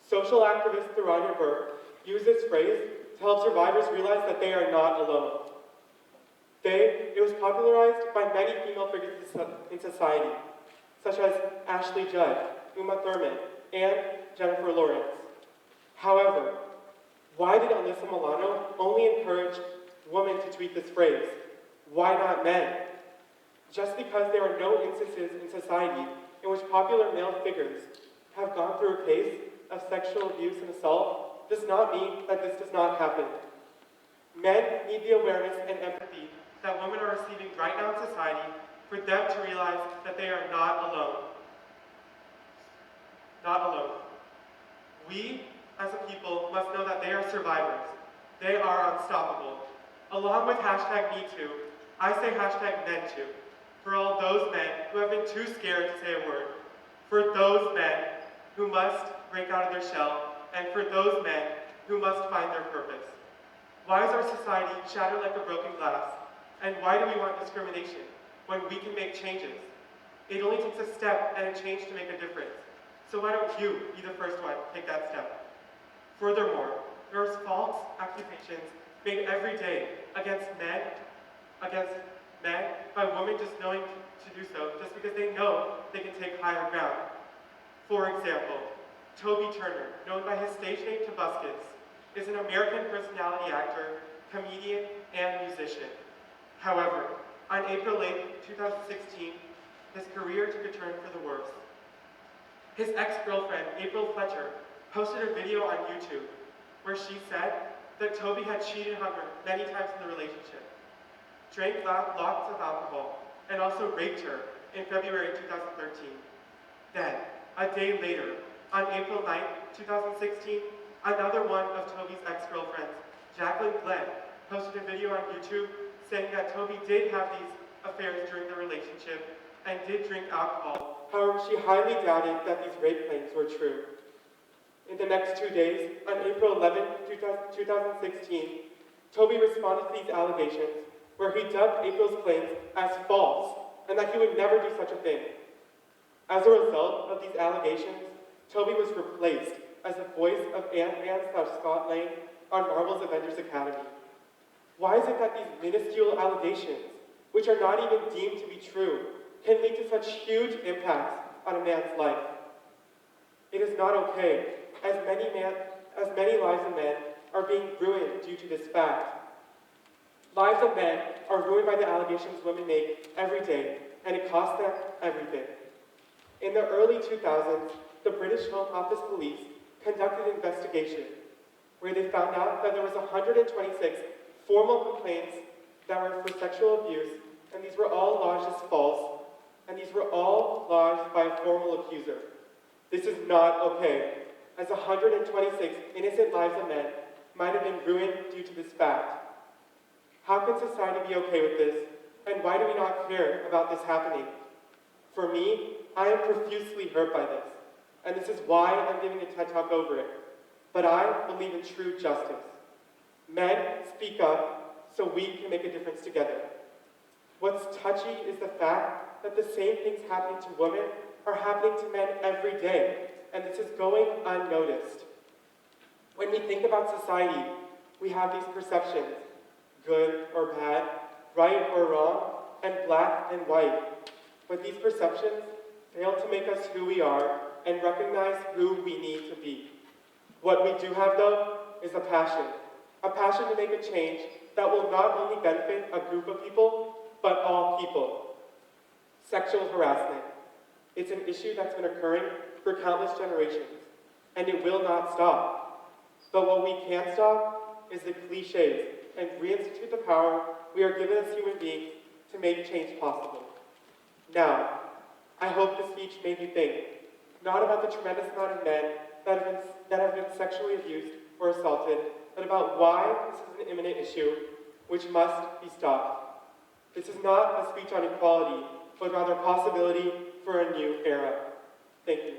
Social activist Tharanya Burke used this phrase to help survivors realize that they are not alone. It was popularized by many female figures in society, such as Ashley Judd, Uma Thurman, and Jennifer Lawrence. However, why did Alyssa Milano only encourage women to tweet this phrase? Why not men? Just because there are no instances in society in which popular male figures have gone through a case of sexual abuse and assault does not mean that this does not happen. Men need the awareness and empathy that women are receiving right now in society for them to realize that they are not alone. Not alone. We, as a people, must know that they are survivors. They are unstoppable. Along with #MeToo, I say #MenToo, for all those men who have been too scared to say a word, for those men who must break out of their shell, and for those men who must find their purpose. Why is our society shattered like a broken glass? And why do we want discrimination when we can make changes? It only takes a step and a change to make a difference. So why don't you be the first one to take that step? Furthermore, there are false accusations made every day against men by women just knowing to do so just because they know they can take higher ground. For example, Toby Turner, known by his stage name Tobuscus, is an American personality actor, comedian, and musician. However, on April 8, 2016, his career took a turn for the worse. His ex-girlfriend, April Fletcher, posted a video on YouTube where she said that Toby had cheated on her many times in the relationship, drank lots of alcohol, and also raped her in February 2013. Then, a day later, on April 9, 2016, another one of Toby's ex-girlfriends, Jacqueline Glenn, posted a video on YouTube saying that Toby did have these affairs during the relationship and did drink alcohol. However, she highly doubted that these rape claims were true. In the next 2 days, on April 11, 2016, Toby responded to these allegations where he dubbed April's claims as false and that he would never do such a thing. As a result of these allegations, Toby was replaced as the voice of Ant-Man/Scott Lang on Marvel's Avengers Academy. Why is it that these minuscule allegations, which are not even deemed to be true, can lead to such huge impacts on a man's life? It is not okay, as many lives of men are being ruined due to this fact. Lives of men are ruined by the allegations women make every day, and it costs them everything. In the early 2000s, the British Home Office Police conducted an investigation where they found out that there was 126 formal complaints that were for sexual abuse, and these were all lodged as false, and these were all lodged by a formal accuser. This is not okay, as 126 innocent lives of men might have been ruined due to this fact. How can society be okay with this, and why do we not care about this happening? For me, I am profusely hurt by this, and this is why I'm giving a TED Talk over it. But I believe in true justice. Men, speak up so we can make a difference together. What's touchy is the fact that the same things happening to women are happening to men every day, and this is going unnoticed. When we think about society, we have these perceptions, good or bad, right or wrong, and black and white. But these perceptions fail to make us who we are and recognize who we need to be. What we do have, though, is a passion to make a change that will not only benefit a group of people, but all people. Sexual harassment. It's an issue that's been occurring for countless generations, and it will not stop. But what we can stop is the cliches and reinstitute the power we are given as human beings to make change possible. Now, I hope this speech made you think, not about the tremendous amount of men that have been sexually abused or assaulted, but about why this is an imminent issue which must be stopped. This is not a speech on equality, but rather a possibility for a new era. Thank you.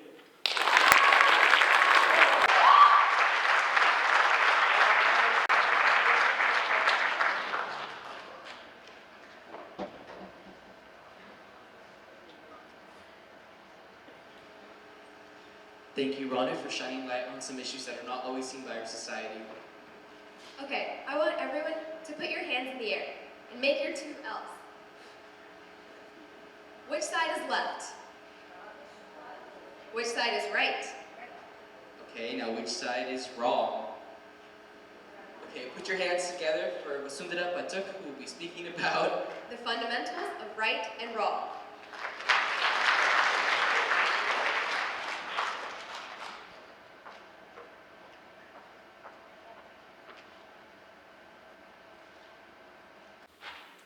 Thank you, Rhonda, for shining light on some issues that are not always seen by our society. Okay, I want everyone to put your hands in the air and make your two L's. Which side is left? Which side is right? Okay, now which side is wrong? Okay, put your hands together for Vasundhara Pathak, who will be speaking about The fundamentals of right and wrong.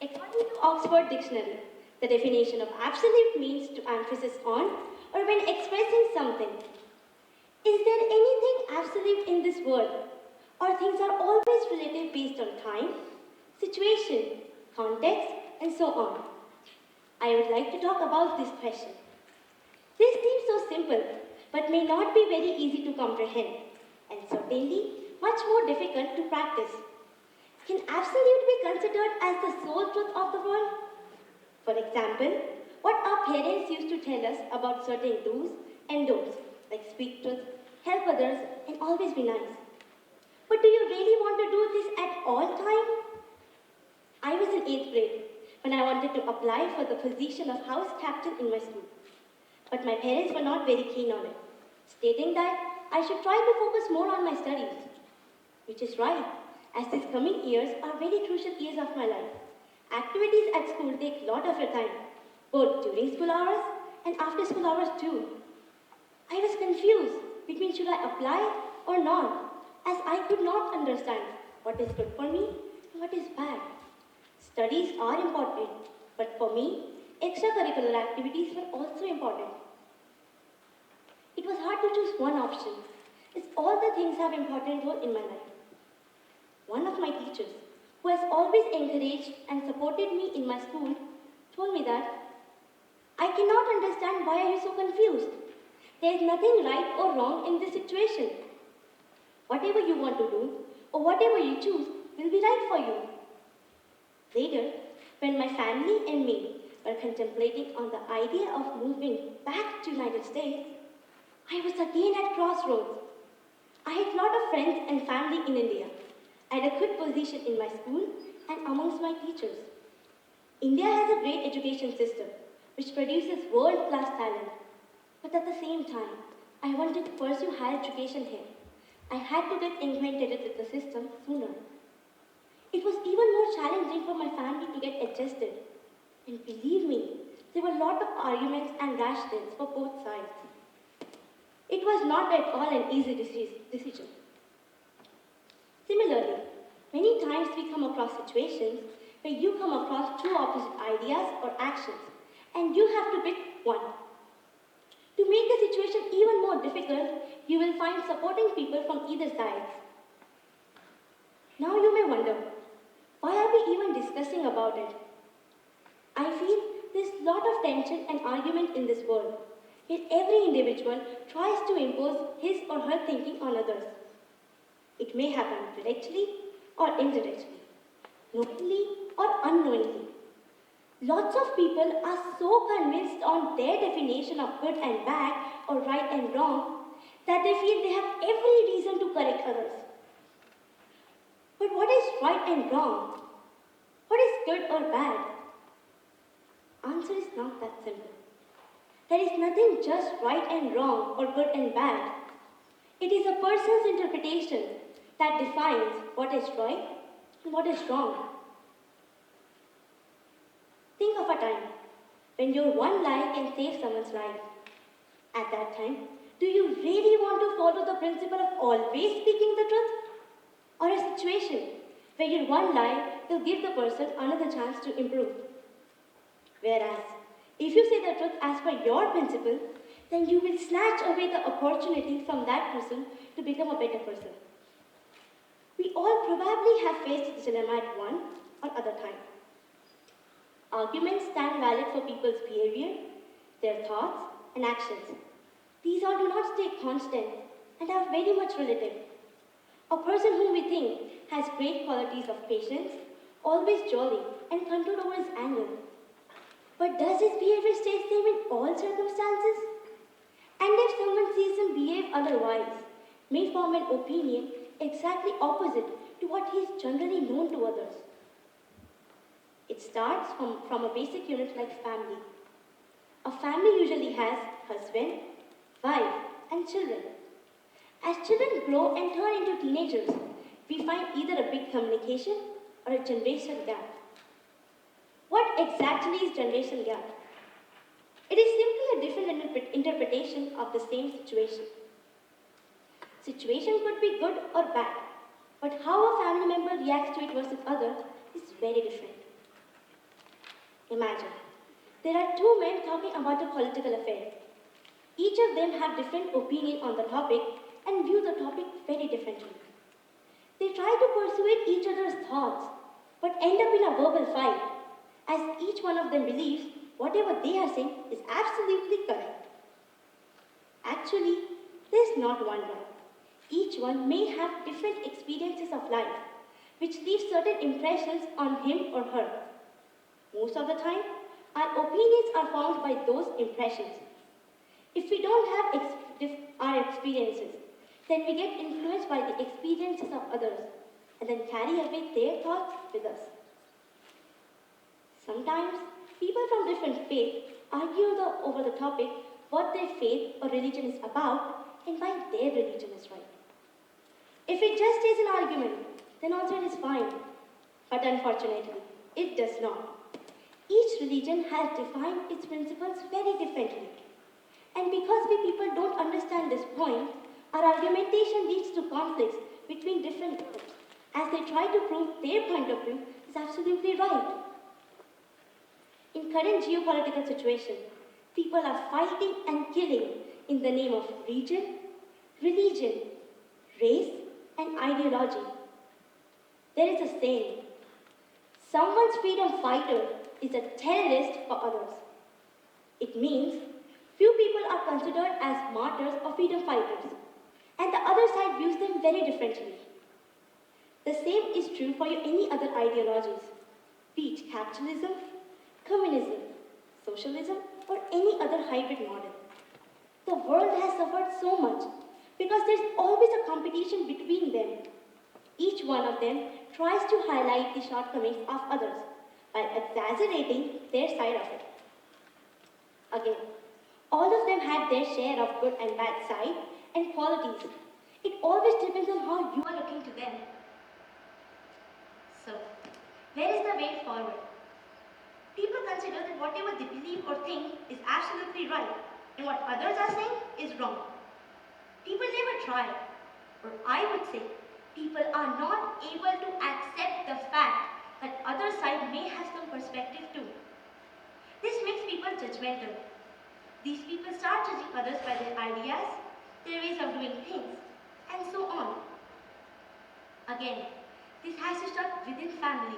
According to Oxford Dictionary, the definition of absolute means to emphasis on or when expressing something. Is there anything absolute in this world? Or things are always relative based on time, situation, context, and so on? I would like to talk about this question. This seems so simple, but may not be very easy to comprehend, and certainly much more difficult to practice. Can absolute be considered as the sole truth of the world? For example, what our parents used to tell us about certain do's and don'ts, like speak truth, help others, and always be nice. But do you really want to do this at all time? I was in 8th grade when I wanted to apply for the position of house captain in my school. But my parents were not very keen on it, stating that I should try to focus more on my studies. Which is right, as these coming years are very crucial years of my life. Activities at school take a lot of your time, both during school hours and after school hours too. I was confused between should I apply or not, as I could not understand what is good for me and what is bad. Studies are important, but for me, extracurricular activities were also important. It was hard to choose one option, as all the things have important role in my life. One of my teachers, who has always encouraged and supported me in my school, told me that I cannot understand why are you so confused. There is nothing right or wrong in this situation. Whatever you want to do or whatever you choose will be right for you. Later, when my family and me were contemplating on the idea of moving back to United States, I was again at crossroads. I had a lot of friends and family in India. I had a good position in my school and amongst my teachers. India has a great education system which produces world-class talent. But at the same time, I wanted to pursue higher education here. I had to get acquainted with the system sooner. It was even more challenging for my family to get adjusted. And believe me, there were a lot of arguments and rationales for both sides. It was not at all an easy decision. Similarly, many times we come across situations where you come across two opposite ideas or actions, and you have to pick one. To make the situation even more difficult, you will find supporting people from either side. Now you may wonder, why are we even discussing about it? I feel there's a lot of tension and argument in this world, yet every individual tries to impose his or her thinking on others. It may happen directly or indirectly, knowingly or unknowingly. Lots of people are so convinced on their definition of good and bad or right and wrong that they feel they have every reason to correct others. But what is right and wrong? What is good or bad? Answer is not that simple. There is nothing just right and wrong or good and bad. It is a person's interpretation that defines what is right and what is wrong. Think of a time when your one lie can save someone's life. At that time, do you really want to follow the principle of always speaking the truth? Or a situation where your one lie will give the person another chance to improve? Whereas, If you say the truth as per your principle, then you will snatch away the opportunity from that person to become a better person. We all probably have faced this dilemma at one or other time. Arguments stand valid for people's behavior, their thoughts, and actions. These all do not stay constant and are very much relative. A person whom we think has great qualities of patience, always jolly, and control over his anger. But does his behavior stay same in all circumstances? And if someone sees him behave otherwise, may form an opinion exactly opposite to what he is generally known to others. It starts from a basic unit like family. A family usually has husband, wife, and children. As children grow and turn into teenagers, we find either a big communication or a generation gap. What exactly is generation gap? It is simply a different interpretation of the same situation. Situation could be good or bad, but how a family member reacts to it versus others is very different. Imagine, there are two men talking about a political affair. Each of them have different opinion on the topic and view the topic very differently. They try to persuade each other's thoughts, but end up in a verbal fight, as each one of them believes whatever they are saying is absolutely correct. Actually, there's not one right. Each one may have different experiences of life, which leave certain impressions on him or her. Most of the time, our opinions are formed by those impressions. If we don't have our experiences, then we get influenced by the experiences of others and then carry away their thoughts with us. Sometimes, people from different faiths argue over the topic what their faith or religion is about and why their religion is right. If it just is an argument, then also it is fine. But unfortunately, it does not. Each religion has defined its principles very differently. And because we people don't understand this point, our argumentation leads to conflicts between different groups as they try to prove their point of view is absolutely right. In current geopolitical situation, people are fighting and killing in the name of region, religion, race, and ideology. There is a saying, someone's freedom fighter is a terrorist for others. It means few people are considered as martyrs or freedom fighters, and the other side views them very differently. The same is true for any other ideologies, be it capitalism, communism, socialism, or any other hybrid model. The world has suffered so much because there's always a competition between them. Each one of them tries to highlight the shortcomings of others while exaggerating their side of it. Again, all of them had their share of good and bad side and qualities. It always depends on how you are looking to them. So, where is the way forward? People consider that whatever they believe or think is absolutely right, and what others are saying is wrong. People never try, or I would say, people are not able to accept the fact that other side may have some perspective too. This makes people judgmental. These people start judging others by their ideas, their ways of doing things, and so on. Again, this has to start within family,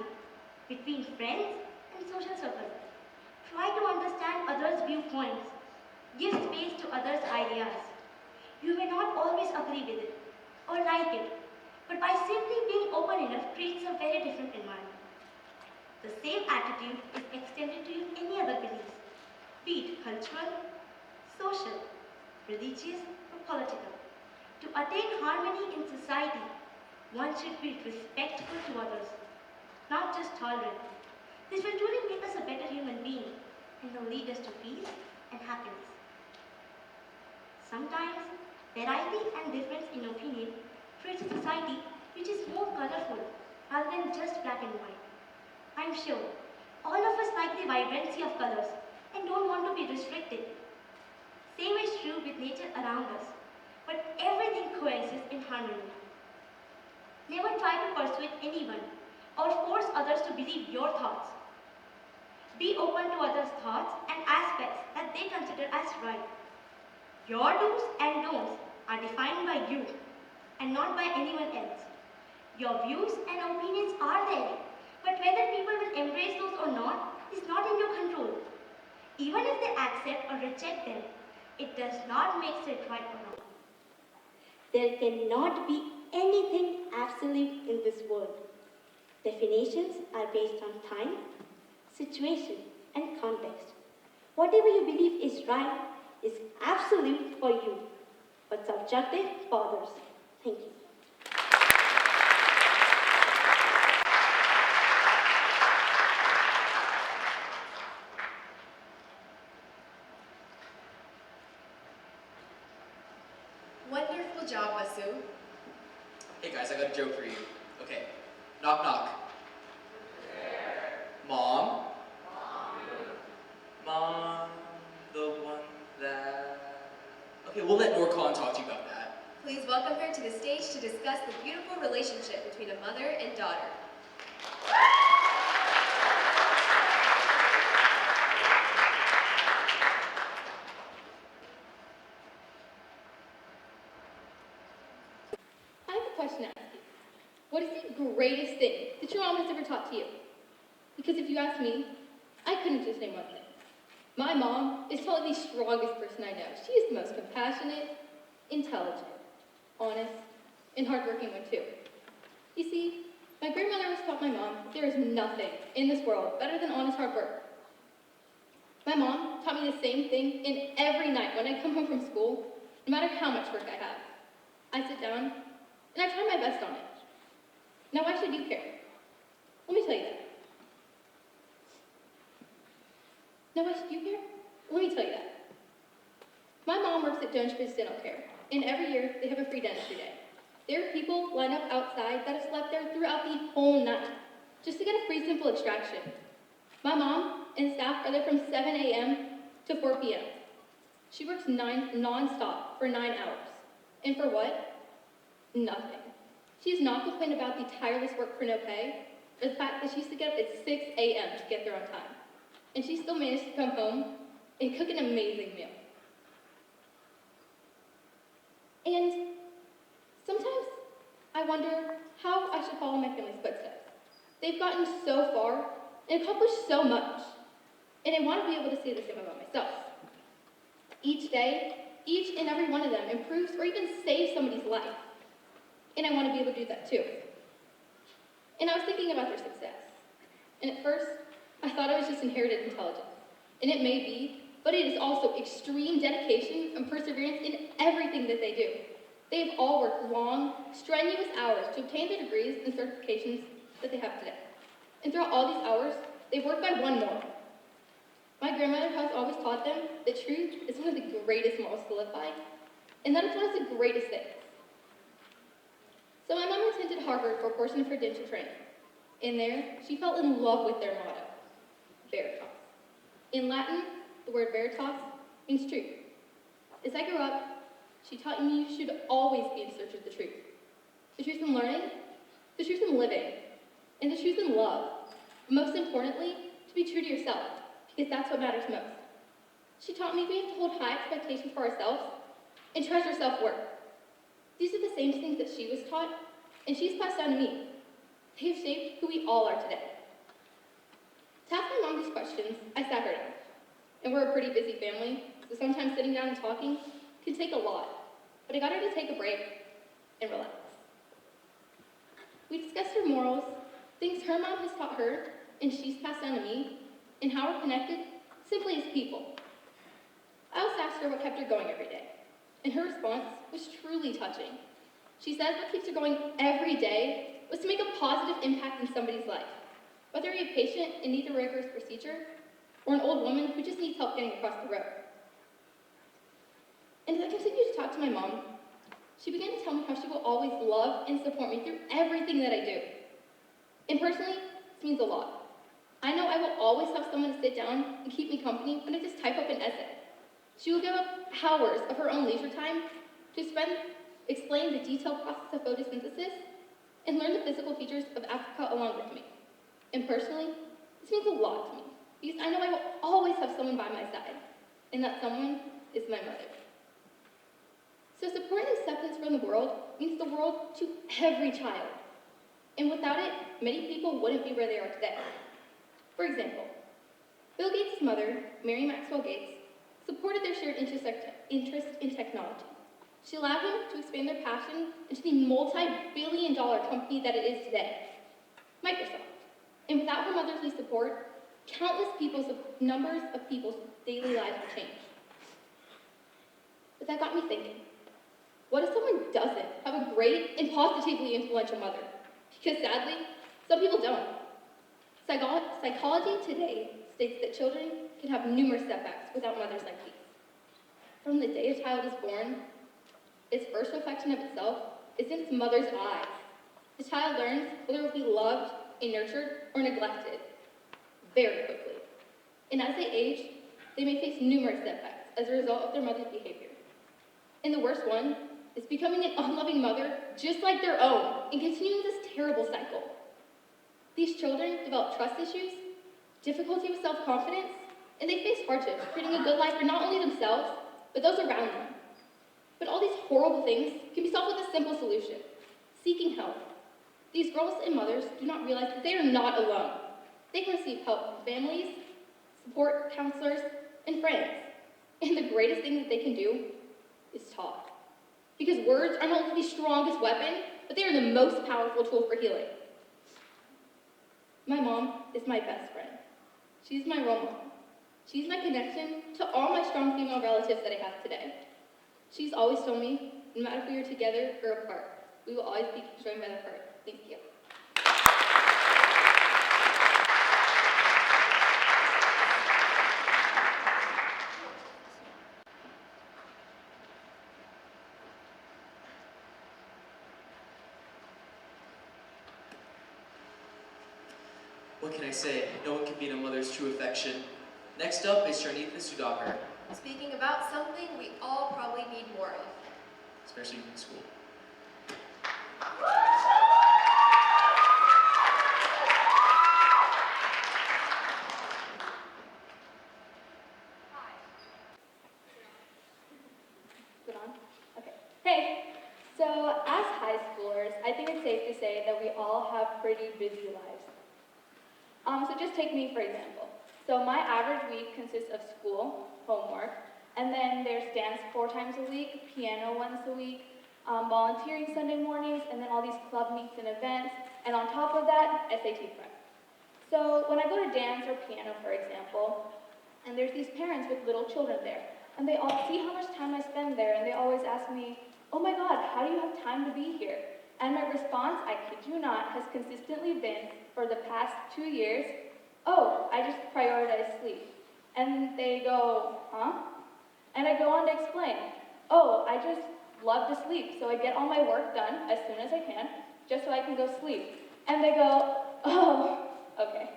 between friends and social circle. Try to understand others' viewpoints. Give space to others' ideas. You may not always agree with it or like it, but by simply being open enough creates a very different environment. The same attitude is extended to any other beliefs, be it cultural, social, religious, or political. To attain harmony in society, one should be respectful to others, not just tolerant. This will truly make us a better human being and will lead us to peace and happiness. Sometimes, variety and difference in opinion creates a society which is more colorful rather than just black and white. I'm sure all of us like the vibrancy of colors and don't want to be restricted. Same is true with nature around us, but everything coexists in harmony. Never try to persuade anyone or force others to believe your thoughts. Be open to others' thoughts and aspects that they consider as right. Your do's and don'ts are defined by you and not by anyone else. Your views and opinions are there, but whether people will embrace those or not is not in your control. Even if they accept or reject them, it does not make it right or wrong. There cannot be anything absolute in this world. Definitions are based on time, situation, and context. Whatever you believe is right is absolute for you, but subjective for others. Thank you. Wonderful job, Vasu. Hey guys, I got a joke for you. Okay, knock knock. Mom? Mom, the one that... Okay, we'll let Norcon talk to you about that. Please welcome her to the stage to discuss the beautiful relationship between a mother and daughter. I have a question to ask you. What is the greatest thing that your mom has ever taught to you? Because if you ask me, I couldn't just name one thing. My mom is probably the strongest person I know. She is the most compassionate, intelligent, honest, and hardworking one too. You see, my grandmother was taught my mom that there is nothing in this world better than honest hard work. My mom taught me the same thing, and every night when I come home from school, no matter how much work I have, I sit down and I try my best on it. Now why should you care? Let me tell you that. Now why should you care? Let me tell you that. My mom works at Dunshbridge Dental Care, and every year they have a free dentistry day. There are people lined up outside that have slept there throughout the whole night just to get a free simple extraction. My mom and staff are there from 7 a.m. to 4 p.m. She works non-stop for 9 hours. And for what? Nothing. She has not complained about the tireless work for no pay, or the fact that she used to get up at 6 a.m. to get there on time. And she still managed to come home and cook an amazing meal. And sometimes I wonder how I should follow my family's footsteps. They've gotten so far and accomplished so much, and I want to be able to say the same about myself. Each day, each and every one of them improves or even saves somebody's life, and I want to be able to do that too. And I was thinking about their success, and at first, I thought it was just inherited intelligence, and it may be, but it is also extreme dedication and perseverance in everything that they do. They have all worked long, strenuous hours to obtain the degrees and certifications that they have today. And throughout all these hours, they've worked by one moral. My grandmother has always taught them that truth is one of the greatest morals to live by, and that is one of the greatest things. So my mom attended Harvard for a portion of her dental training. In there, she fell in love with their motto, Veritas. In Latin, the word veritas means truth. As I grew up, she taught me you should always be in search of the truth. The truth in learning, the truth in living, and the truth in love. But most importantly, to be true to yourself, because that's what matters most. She taught me we have to hold high expectations for ourselves and treasure self-worth. These are the same things that she was taught, and she's passed down to me. They have shaped who we all are today. To ask my mom these questions, I sat her down. And we're a pretty busy family, so sometimes sitting down and talking can take a lot. But I got her to take a break and relax. We discussed her morals, things her mom has taught her, and she's passed down to me, and how we're connected simply as people. I also asked her what kept her going every day, and her response was truly touching. She said what keeps her going every day was to make a positive impact in somebody's life, whether you're a patient in need of a rigorous procedure, or an old woman who just needs help getting across the road. And as I continued to talk to my mom, she began to tell me how she will always love and support me through everything that I do. And personally, this means a lot. I know I will always have someone to sit down and keep me company when I just type up an essay. She will give up hours of her own leisure time to explain the detailed process of photosynthesis and learn the physical features of Africa along with me. And personally, this means a lot to me, because I know I will always have someone by my side, and that someone is my mother. So support and acceptance from the world means the world to every child. And without it, many people wouldn't be where they are today. For example, Bill Gates' mother, Mary Maxwell Gates, supported their shared interest in technology. She allowed him to expand their passion into the multi-billion-dollar company that it is today, Microsoft. And without her motherly support, numbers of people's daily lives would change. But that got me thinking, what if someone doesn't have a great and positively influential mother? Because sadly, some people don't. Psychology today states that children can have numerous setbacks without mothers like these. From the day a child is born, its first reflection of itself is in its mother's eyes. The child learns whether it will be loved and nurtured or neglected very quickly. And as they age, they may face numerous setbacks as a result of their mother's behavior. And the worst one is becoming an unloving mother just like their own and continuing this terrible cycle. These children develop trust issues, difficulty with self-confidence, and they face hardships, creating a good life for not only themselves, but those around them. But all these horrible things can be solved with a simple solution: seeking help. These girls and mothers do not realize that they are not alone. They can receive help from families, support counselors, and friends. And the greatest thing that they can do is talk. Because words are not only the strongest weapon, but they are the most powerful tool for healing. My mom is my best friend. She's my role model. She's my connection to all my strong female relatives that I have today. She's always told me, no matter if we are together or apart, we will always be joined by the heart. Thank you. What can I say? No one can beat a mother's true affection. Next up is Sharnitha Sudhakar, Speaking about something we all probably need more of. especially in school. Is it on? Okay. Hey, so as high schoolers, I think it's safe to say that we all have pretty busy lives. So just take me for example. So my average week consists of school, homework, and then there's dance 4 times a week, piano once a week, volunteering Sunday mornings, and then all these club meets and events, and on top of that, SAT prep. So when I go to dance or piano, for example, and there's these parents with little children there, and they all see how much time I spend there, and they always ask me, "Oh my God, how do you have time to be here?" And my response, I kid you not, has consistently been, for the past 2 years, "Oh, I just prioritize sleep." And they go, "Huh?" And I go on to explain, "Oh, I just love to sleep, so I get all my work done as soon as I can, just so I can go sleep." And they go, "Oh, okay."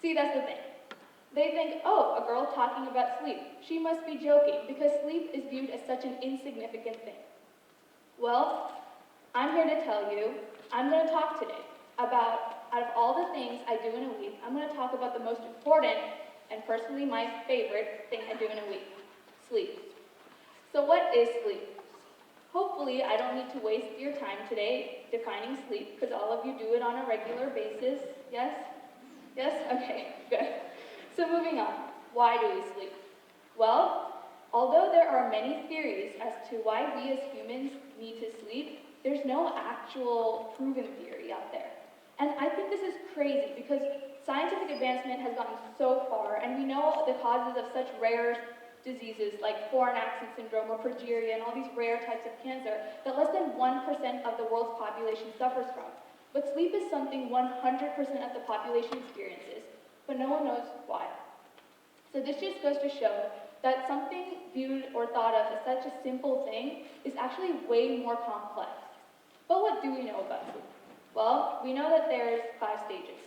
See, that's the thing. They think, "Oh, a girl talking about sleep. She must be joking, because sleep is viewed as such an insignificant thing." Well, I'm here to tell you, I'm going to talk today about, out of all the things I do in a week, I'm going to talk about the most important, and personally my favorite thing I do in a week: sleep. So what is sleep? Hopefully I don't need to waste your time today defining sleep, because all of you do it on a regular basis. Yes? Yes? Okay, good. So moving on, why do we sleep? Well, although there are many theories as to why we as humans need to sleep, there's no actual proven theory out there. And I think this is crazy because scientific advancement has gotten so far, and we know the causes of such rare diseases like foreign accent syndrome or progeria and all these rare types of cancer that less than 1% of the world's population suffers from. But sleep is something 100% of the population experiences, but no one knows why. So this just goes to show that something viewed or thought of as such a simple thing is actually way more complex. But what do we know about sleep? Well, we know that there's 5 stages.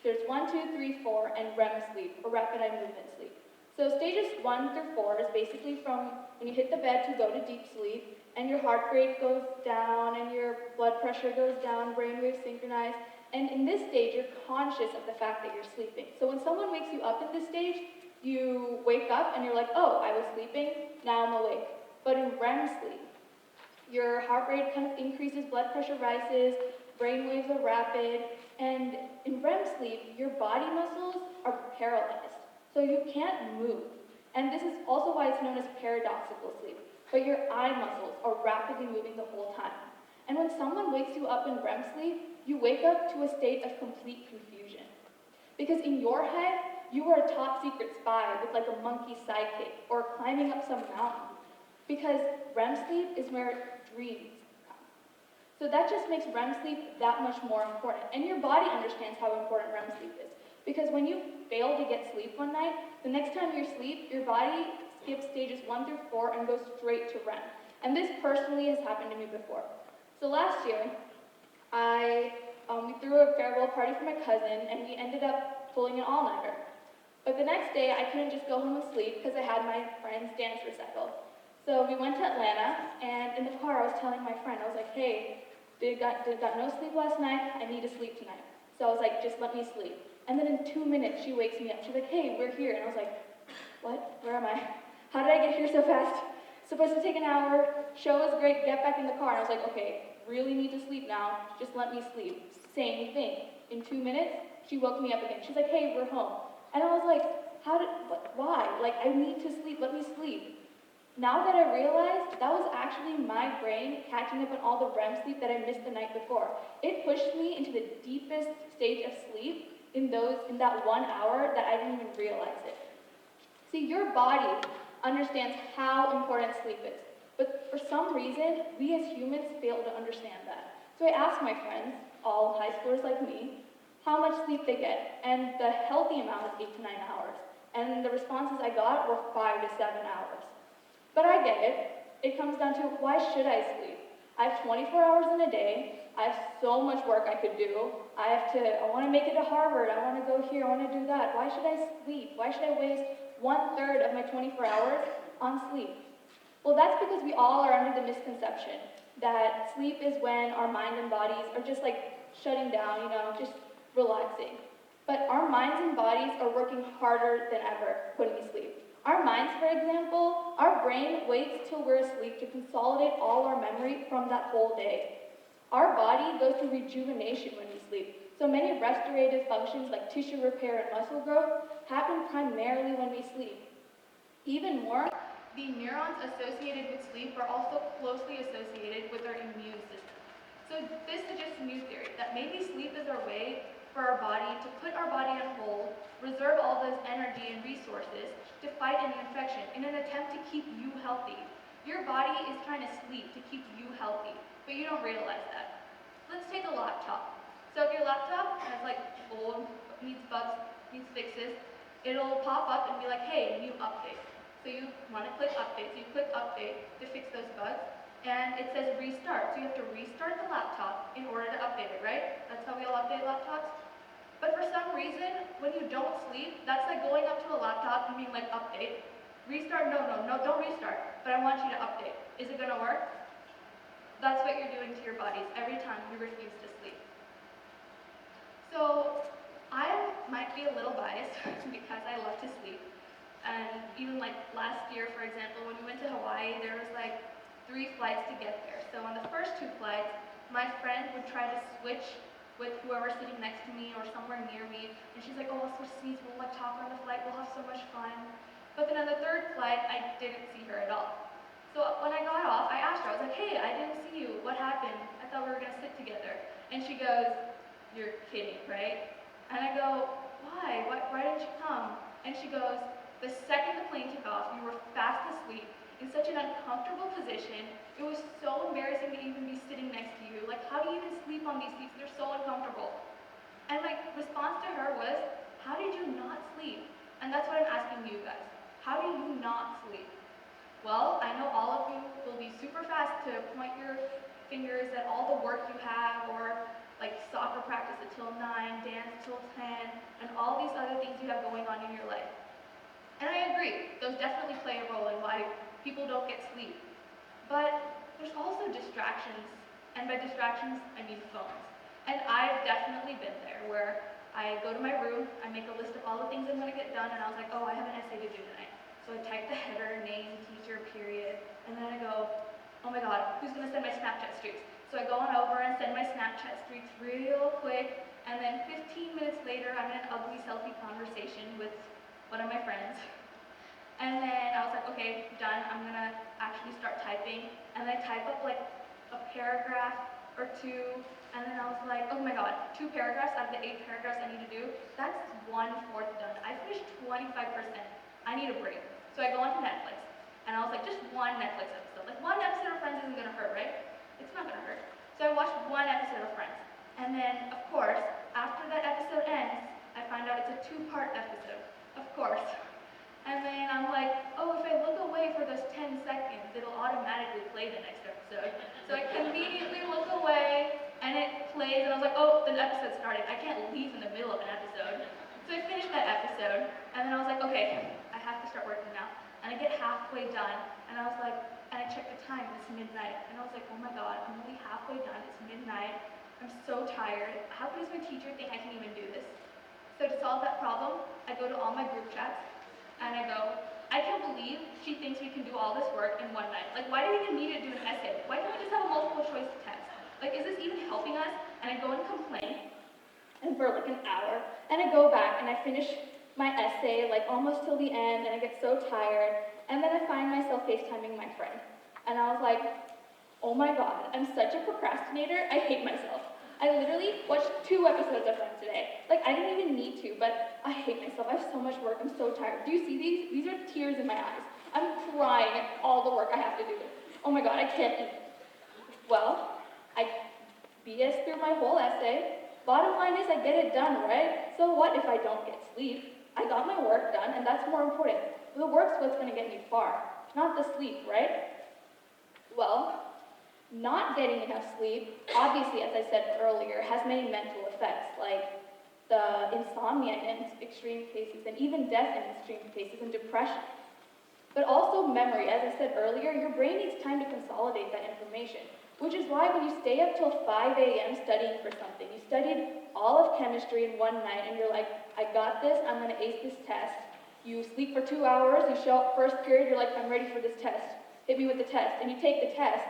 There's 1, 2, 3, 4, and REM sleep, or rapid eye movement sleep. So stages 1 through 4 is basically from when you hit the bed to go to deep sleep, and your heart rate goes down, and your blood pressure goes down, brainwaves synchronize, And in this stage, you're conscious of the fact that you're sleeping. So when someone wakes you up in this stage, you wake up and you're like, oh, I was sleeping, now I'm awake. But in REM sleep, your heart rate kind of increases, blood pressure rises, brain waves are rapid, and in REM sleep, your body muscles are paralyzed, so you can't move. And this is also why it's known as paradoxical sleep, but your eye muscles are rapidly moving the whole time. And when someone wakes you up in REM sleep, you wake up to a state of complete confusion. Because in your head, you are a top secret spy with like a monkey sidekick or climbing up some mountain. Because REM sleep is where dreams come. So that just makes REM sleep that much more important. And your body understands how important REM sleep is. Because when you fail to get sleep one night, the next time you sleep, your body skips stages 1 through 4 and goes straight to REM. And this personally has happened to me before. So last year, we threw a farewell party for my cousin, and we ended up pulling an all-nighter. But the next day, I couldn't just go home and sleep because I had my friend's dance recital. So we went to Atlanta, and in the car, I was telling my friend, I was like, hey, got no sleep last night, I need to sleep tonight. So I was like, just let me sleep. And then in 2 minutes, she wakes me up. She's like, hey, we're here. And I was like, what? Where am I? How did I get here so fast? Supposed to take an hour, show was great, get back in the car. And I was like, okay, really need to sleep now, just let me sleep. Same thing. In 2 minutes, she woke me up again. She's like, hey, we're home. And I was like, why? Like, I need to sleep, let me sleep. Now that I realized, that was actually my brain catching up on all the REM sleep that I missed the night before. It pushed me into the deepest stage of sleep in that 1 hour that I didn't even realize it. See, your body understands how important sleep is, but for some reason, we as humans fail to understand that. So I asked my friends, all high schoolers like me, how much sleep they get, and the healthy amount is 8 to 9 hours. And the responses I got were 5 to 7 hours. But I get it. It comes down to, why should I sleep? I have 24 hours in a day. I have so much work I could do. I want to make it to Harvard. I want to go here. I want to do that. Why should I sleep? Why should I waste 1/3 of my 24 hours on sleep? Well, that's because we all are under the misconception that sleep is when our mind and bodies are just like shutting down, just relaxing. But our minds and bodies are working harder than ever when we sleep. Our minds, for example, our brain waits till we're asleep to consolidate all our memory from that whole day. Our body goes through rejuvenation when we sleep. So many restorative functions like tissue repair and muscle growth happen primarily when we sleep. Even more, the neurons associated with sleep are also closely associated with our immune system. So this suggests a new theory, that maybe sleep is our way for our body to put our body on hold, reserve all those energy and resources to fight any infection in an attempt to keep you healthy. Your body is trying to sleep to keep you healthy, but you don't realize that. Let's take a laptop. So if your laptop has like old, needs bugs, needs fixes, it'll pop up and be like, hey, new update. So you want to click update, so you click update to fix those bugs, and it says restart. So you have to restart the laptop in order to update it, right? That's how we all update laptops. But for some reason, when you don't sleep, that's like going up to a laptop and being like, update. Restart, no, don't restart, but I want you to update. Is it gonna work? That's what you're doing to your bodies every time you refuse to sleep. So I might be a little biased because I love to sleep. And even like last year, for example, when we went to Hawaii, there was like 3 flights to get there. So on the first 2 flights, my friend would try to switch with whoever's sitting next to me or somewhere near me, and she's like, oh, let's switch seats, we'll like talk on the flight, we'll have so much fun. But then on the 3rd flight, I didn't see her at all. So when I got off, I asked her, I was like, hey, I didn't see you, what happened? I thought we were gonna sit together. And she goes, you're kidding, right? And I go, why didn't you come? And she goes, the second the plane took off, you were fast asleep, in such an uncomfortable position. It was so embarrassing to even be sitting next to you. Like, how do you even sleep on these seats? They're so uncomfortable. And my response to her was, how did you not sleep? And that's what I'm asking you guys. How do you not sleep? Well, I know all of you will be super fast to point your fingers at all the work you have, or like soccer practice until 9, dance till 10, and all these other things you have going on in your life. And I agree, those definitely play a role in why people don't get sleep. But there's also distractions, and by distractions, I mean phones. And I've definitely been there where I go to my room, I make a list of all the things I'm going to get done, and I was like, oh, I have an essay to do tonight. So I type the header, name, teacher, period, and then I go, oh my god, who's going to send my Snapchat streaks? So I go on over and send my Snapchat streaks real quick, and then 15 minutes later, I'm in an ugly selfie conversation with one of my friends. And then I was like, okay, done, I'm going to actually start typing. And then I type up like a paragraph or two, and then I was like, oh my god, 2 paragraphs out of the 8 paragraphs I need to do, that's 1/4 done. I finished 25%. I need a break. So I go onto Netflix, and I was like, just one Netflix episode. Like, one episode of Friends isn't gonna hurt, right? It's not gonna hurt. So I watched one episode of Friends. And then, of course, after that episode ends, I find out it's a 2-part episode. Of course. And then I'm like, oh, if I look away for those 10 seconds, it'll automatically play the next episode. So I conveniently look away, and it plays, and I was like, oh, the episode started. I can't leave in the middle of an episode. So I finished that episode, and then I was like, okay, I have to start working now. And I get halfway done, and I was like, and I checked the time, and it's midnight. And I was like, oh my god, I'm only halfway done, it's midnight. I'm so tired. How does my teacher think I can even do this? So to solve that problem, I go to all my group chats, and I go, I can't believe she thinks we can do all this work in one night. Like, why do we even need to do an essay? Why can't we just have a multiple choice test? Like, is this even helping us? And I go and complain, and for like an hour, and I go back and I finish my essay like almost till the end, and I get so tired, and then I find myself FaceTiming my friend. And I was like, oh my god, I'm such a procrastinator, I hate myself. I literally watched 2 episodes of Friends today. Like, I didn't even need to, but I hate myself. I have so much work. I'm so tired. Do you see these? These are tears in my eyes. I'm crying at all the work I have to do. Oh my god, I can't. Well, I BS through my whole essay. Bottom line is I get it done, right? So what if I don't get sleep? I got my work done, and that's more important. The work's what's going to get me far, not the sleep, right? Well, not getting enough sleep, obviously, as I said earlier, has many mental effects, like the insomnia in extreme cases, and even death in extreme cases, and depression. But also memory, as I said earlier, your brain needs time to consolidate that information, which is why when you stay up till 5 a.m. studying for something, you studied all of chemistry in one night, and you're like, I got this, I'm gonna ace this test. You sleep for 2 hours, you show up first period, you're like, I'm ready for this test. Hit me with the test, and you take the test,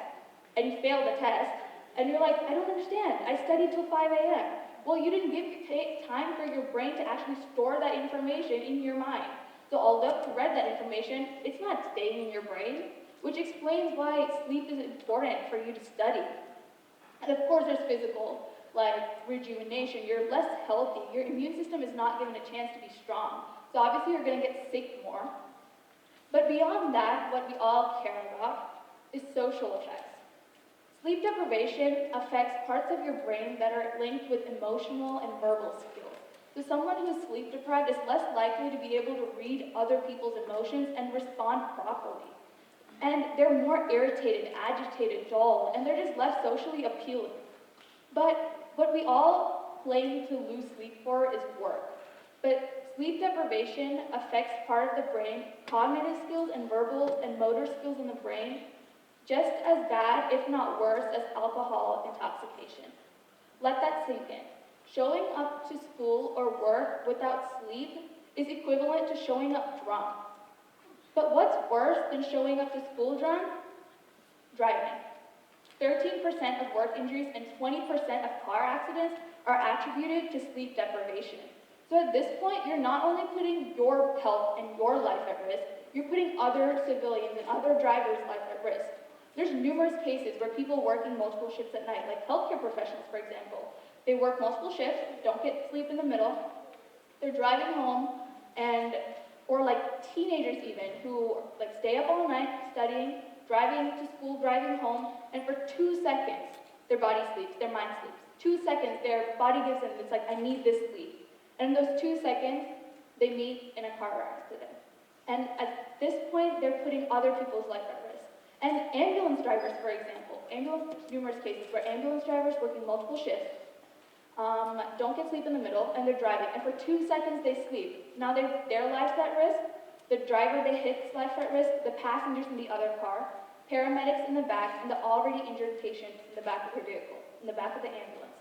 and you fail the test, and you're like, I don't understand, I studied till 5 a.m. Well, you didn't give time for your brain to actually store that information in your mind. So although you read that information, it's not staying in your brain, which explains why sleep is important for you to study. And of course, there's physical, like rejuvenation. You're less healthy. Your immune system is not given a chance to be strong. So obviously, you're going to get sick more. But beyond that, what we all care about is social effects. Sleep deprivation affects parts of your brain that are linked with emotional and verbal skills. So someone who is sleep deprived is less likely to be able to read other people's emotions and respond properly. And they're more irritated, agitated, dull, and they're just less socially appealing. But what we all claim to lose sleep for is work. But sleep deprivation affects part of the brain, cognitive skills and verbal and motor skills in the brain, just as bad, if not worse, as alcohol intoxication. Let that sink in. Showing up to school or work without sleep is equivalent to showing up drunk. But what's worse than showing up to school drunk? Driving. 13% of work injuries and 20% of car accidents are attributed to sleep deprivation. So at this point, you're not only putting your health and your life at risk, you're putting other civilians and other drivers' life at risk. There's numerous cases where people working multiple shifts at night, like healthcare professionals, for example. They work multiple shifts, don't get sleep in the middle, they're driving home, or like teenagers even, who like stay up all night studying, driving to school, driving home, and for 2 seconds, their body sleeps, their mind sleeps. 2 seconds, their body gives in, it's like, I need this sleep. And in those 2 seconds, they meet in a car accident. And at this point, they're putting other people's life at risk. And ambulance drivers, for example, numerous cases where ambulance drivers working multiple shifts don't get sleep in the middle, and they're driving, and for 2 seconds they sleep. Now their life's at risk, the driver they hit's life at risk, the passengers in the other car, paramedics in the back, and the already injured patient in the back of the vehicle, in the back of the ambulance.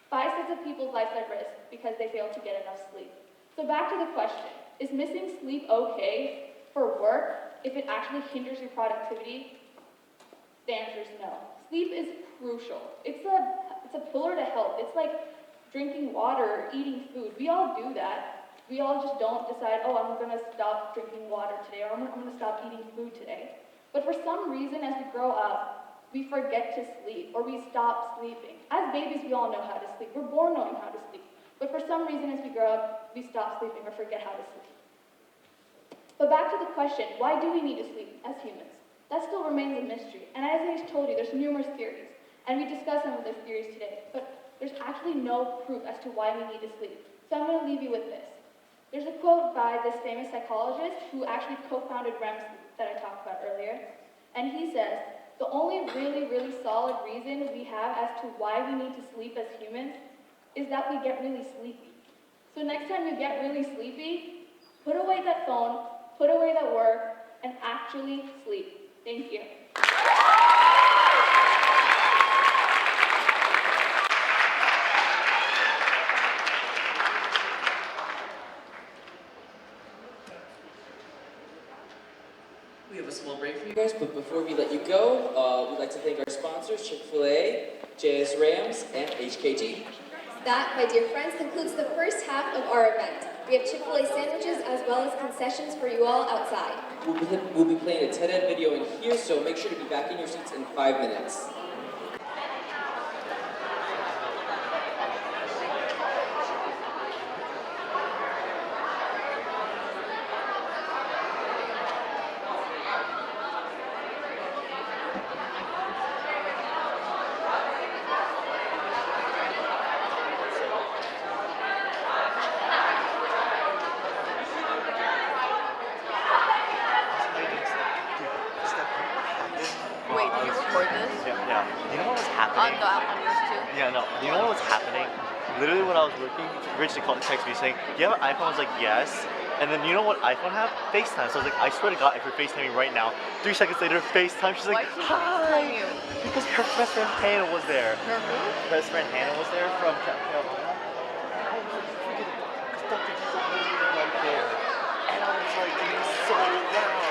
5 sets of people's lives at risk because they fail to get enough sleep. So back to the question, is missing sleep okay for work if it actually hinders your productivity? The answer is no. Sleep is crucial. It's a pillar to health. It's like drinking water or eating food. We all do that. We all just don't decide, oh, I'm going to stop drinking water today, or I'm going to stop eating food today. But for some reason, as we grow up, we forget to sleep, or we stop sleeping. As babies, we all know how to sleep. We're born knowing how to sleep. But for some reason, as we grow up, we stop sleeping or forget how to sleep. But back to the question, why do we need to sleep as humans? That still remains a mystery. And as I just told you, there's numerous theories. And we discussed some of those theories today. But there's actually no proof as to why we need to sleep. So I'm going to leave you with this. There's a quote by this famous psychologist who actually co-founded REM sleep that I talked about earlier. And he says, the only really solid reason we have as to why we need to sleep as humans is that we get really sleepy. So next time you get really sleepy, put away that phone, put away that work, and actually sleep. Thank you. We have a small break for you guys, but before we let you go, we'd like to thank our sponsors, Chick-fil-A, JS Rams, and HKG. That, my dear friends, concludes the first half of our event. We have Chick-fil-A sandwiches as well as concessions for you all outside. We'll be playing a TED video in here, so make sure to be back in your seats in 5 minutes. Wait, did you record this? Yeah. You know what was happening? On yours too? Yeah, no. You know what was happening? Literally when I was working, Rich texted me saying, do you have an iPhone? I was like, yes. And then you know what iPhone have? FaceTime. So I was like, I swear to God, if you're FaceTiming right now, 3 seconds later, FaceTime. She's like, hi! Because her best friend Hannah was there. Her who? Best friend Hannah was there from Carolina. Because Dr. G's right there. And I was like, it was so loud.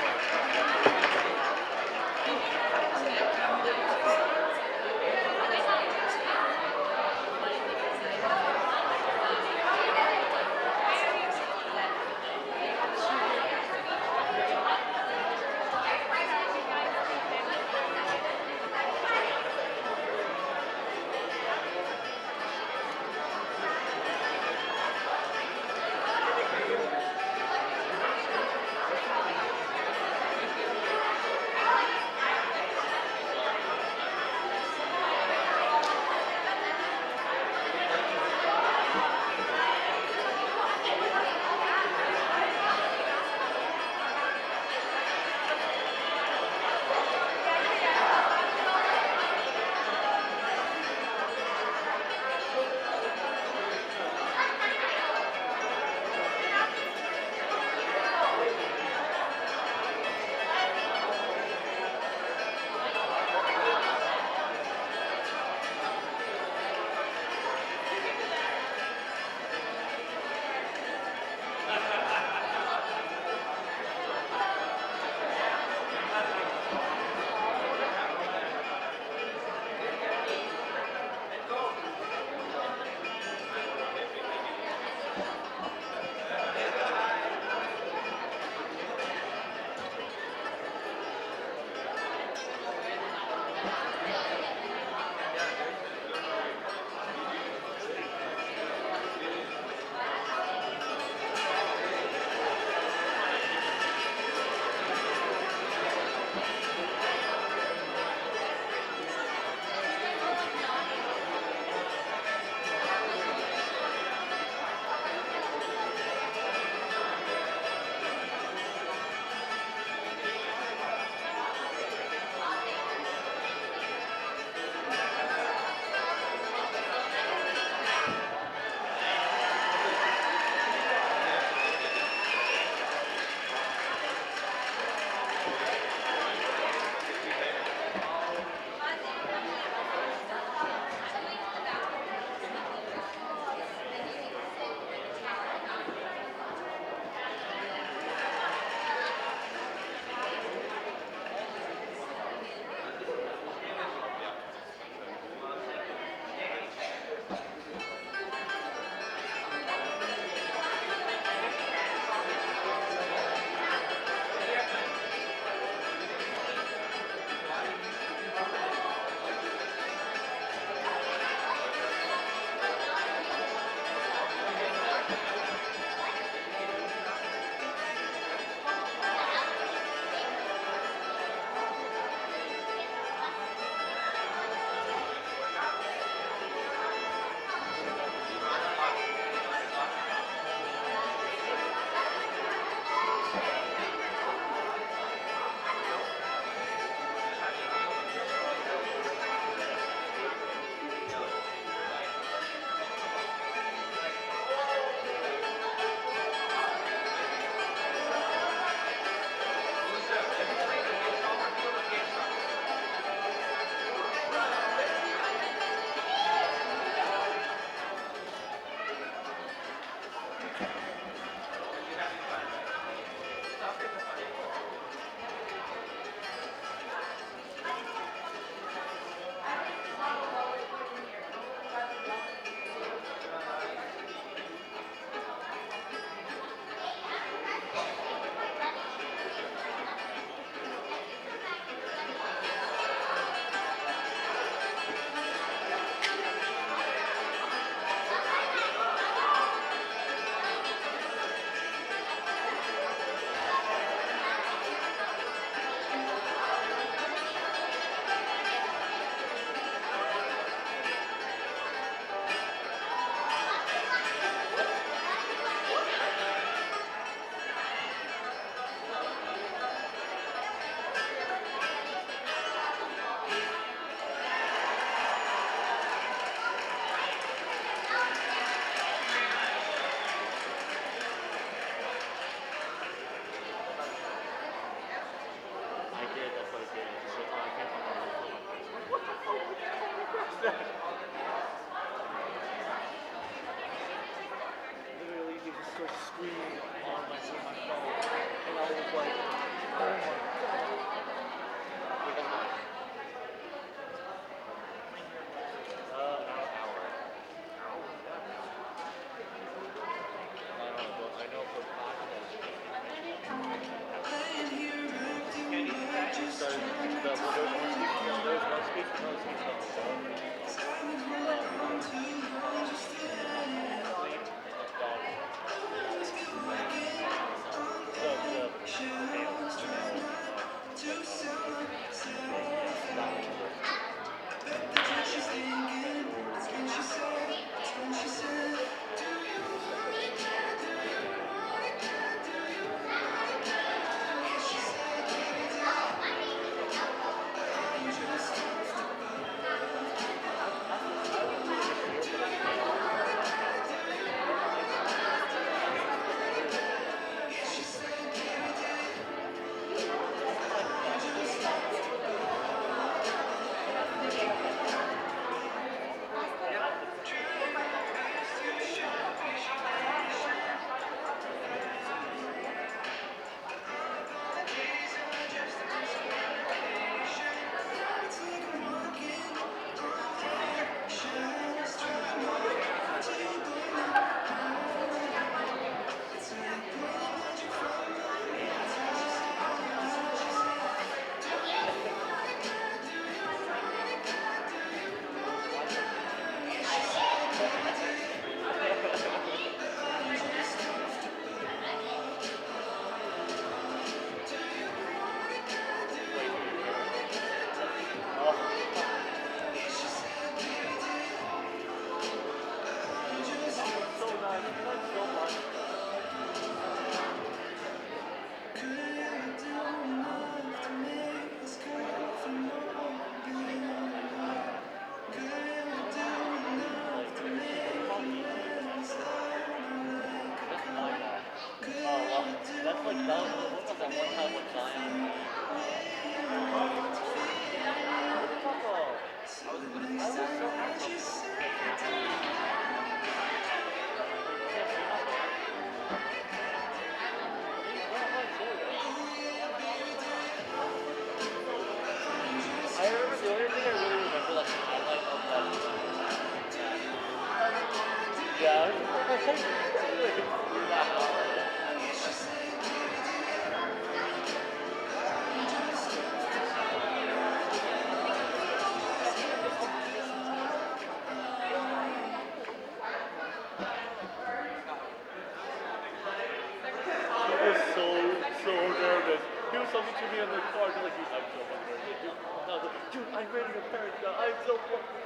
was so nervous. He was talking to me on the car, he's like, I'm so fucking nervous, dude. And I was like, dude, I'm ready to parent now. I'm so fucking.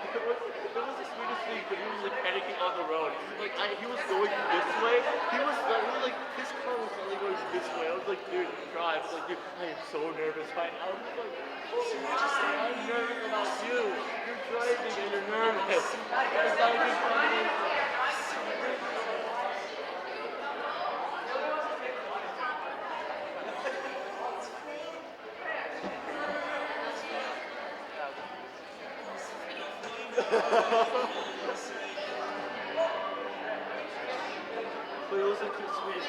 It was the sweetest thing, but he was like panicking on the road. Like he was going this way. He was like his car was suddenly going this way. I was like, dude, drive. I was like, dude, I am so nervous right now. I was like, I'm nervous about you. You're driving and you're nervous. It's not a good combination. But it wasn't too sweet.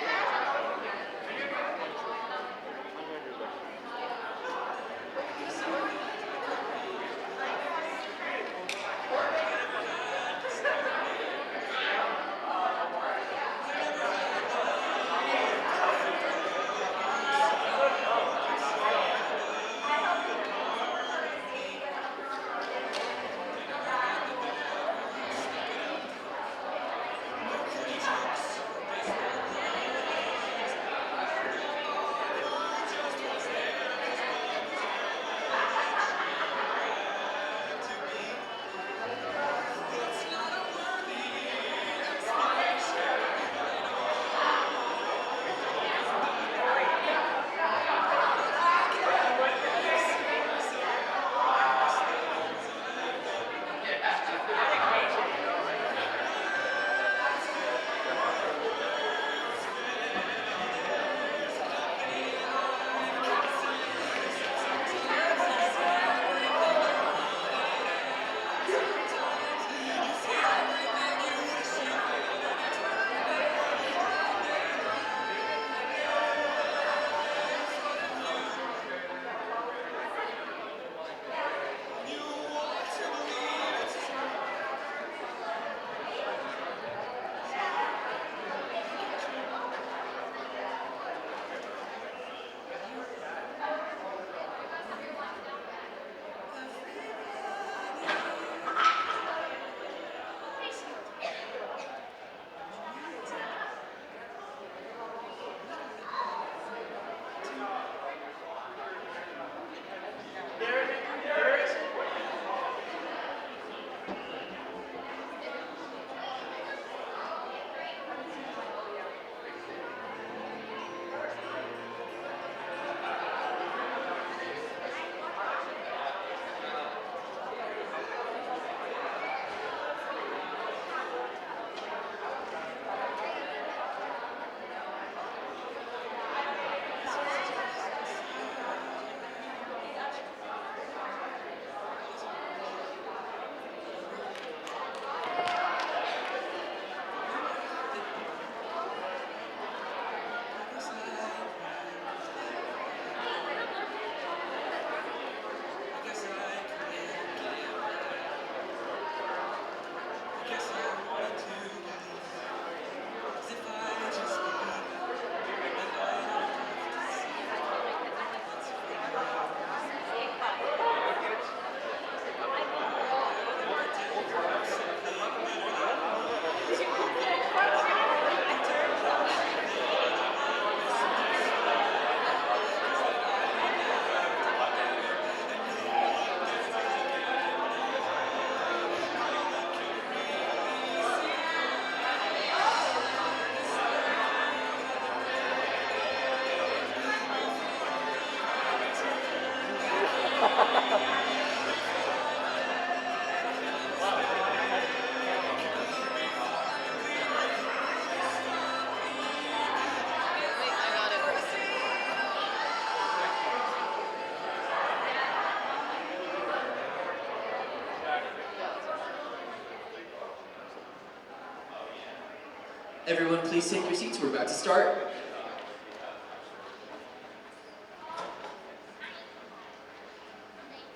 Everyone, please take your seats. We're about to start.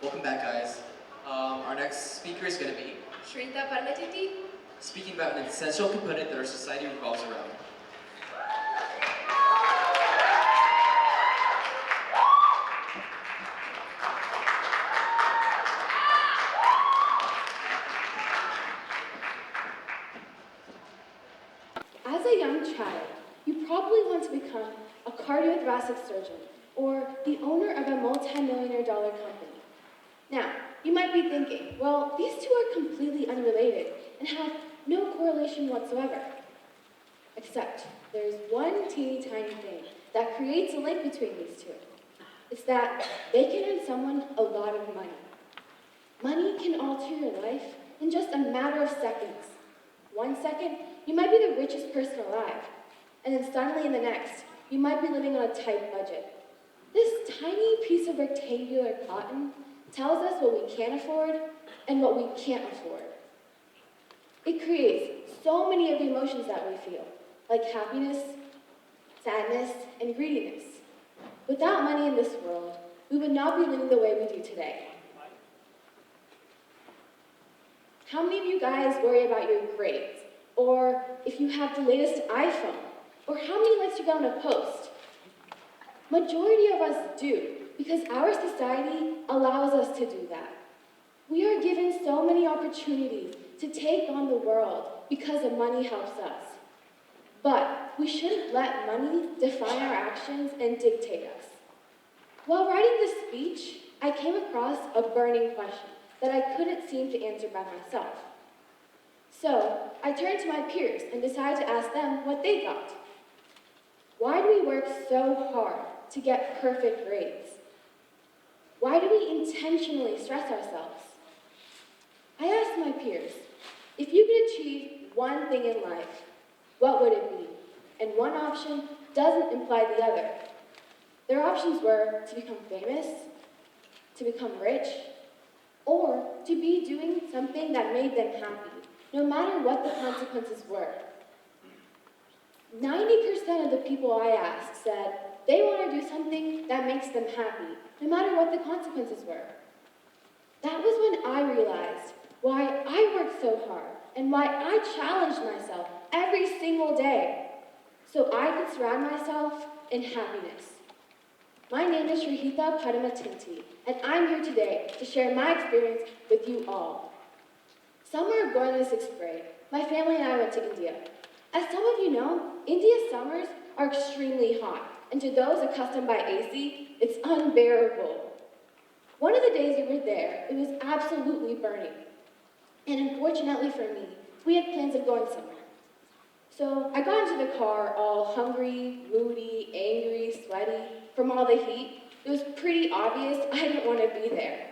Welcome back, guys. Our next speaker is going to be Shrita Parmatiti. speaking about an essential component that our society revolves around. As a young child, you probably want to become a cardiothoracic surgeon or the owner of a multi-millionaire dollar company. Now, you might be thinking, well, these two are completely unrelated and have no correlation whatsoever. Except there's one teeny tiny thing that creates a link between these two. It's that they can earn someone a lot of money. Money can alter your life in just a matter of seconds. 1 second, you might be the richest person alive, and then suddenly in the next, you might be living on a tight budget. This tiny piece of rectangular cotton tells us what we can afford and what we can't afford. It creates so many of the emotions that we feel, like happiness, sadness, and greediness. Without money in this world, we would not be living the way we do today. How many of you guys worry about your grades? Or if you have the latest iPhone? Or how many likes you get on a post? Majority of us do, because our society allows us to do that. We are given so many opportunities to take on the world because the money helps us. But we shouldn't let money define our actions and dictate us. While writing this speech, I came across a burning question that I couldn't seem to answer by myself. So I turned to my peers and decided to ask them what they thought. Why do we work so hard to get perfect grades? Why do we intentionally stress ourselves? I asked my peers, if you could achieve one thing in life, what would it be? And one option doesn't imply the other. Their options were to become famous, to become rich, or to be doing something that made them happy, no matter what the consequences were. 90% of the people I asked said they want to do something that makes them happy, no matter what the consequences were. That was when I realized why I worked so hard and why I challenged myself every single day, so I could surround myself in happiness. My name is Shrihita Padamatinti, and I'm here today to share my experience with you all. Summer of going to 6th grade, my family and I went to India. As some of you know, India's summers are extremely hot, and to those accustomed by AC, it's unbearable. One of the days we were there, it was absolutely burning. And unfortunately for me, we had plans of going somewhere. So I got into the car all hungry, moody, angry, sweaty from all the heat. It was pretty obvious I didn't want to be there.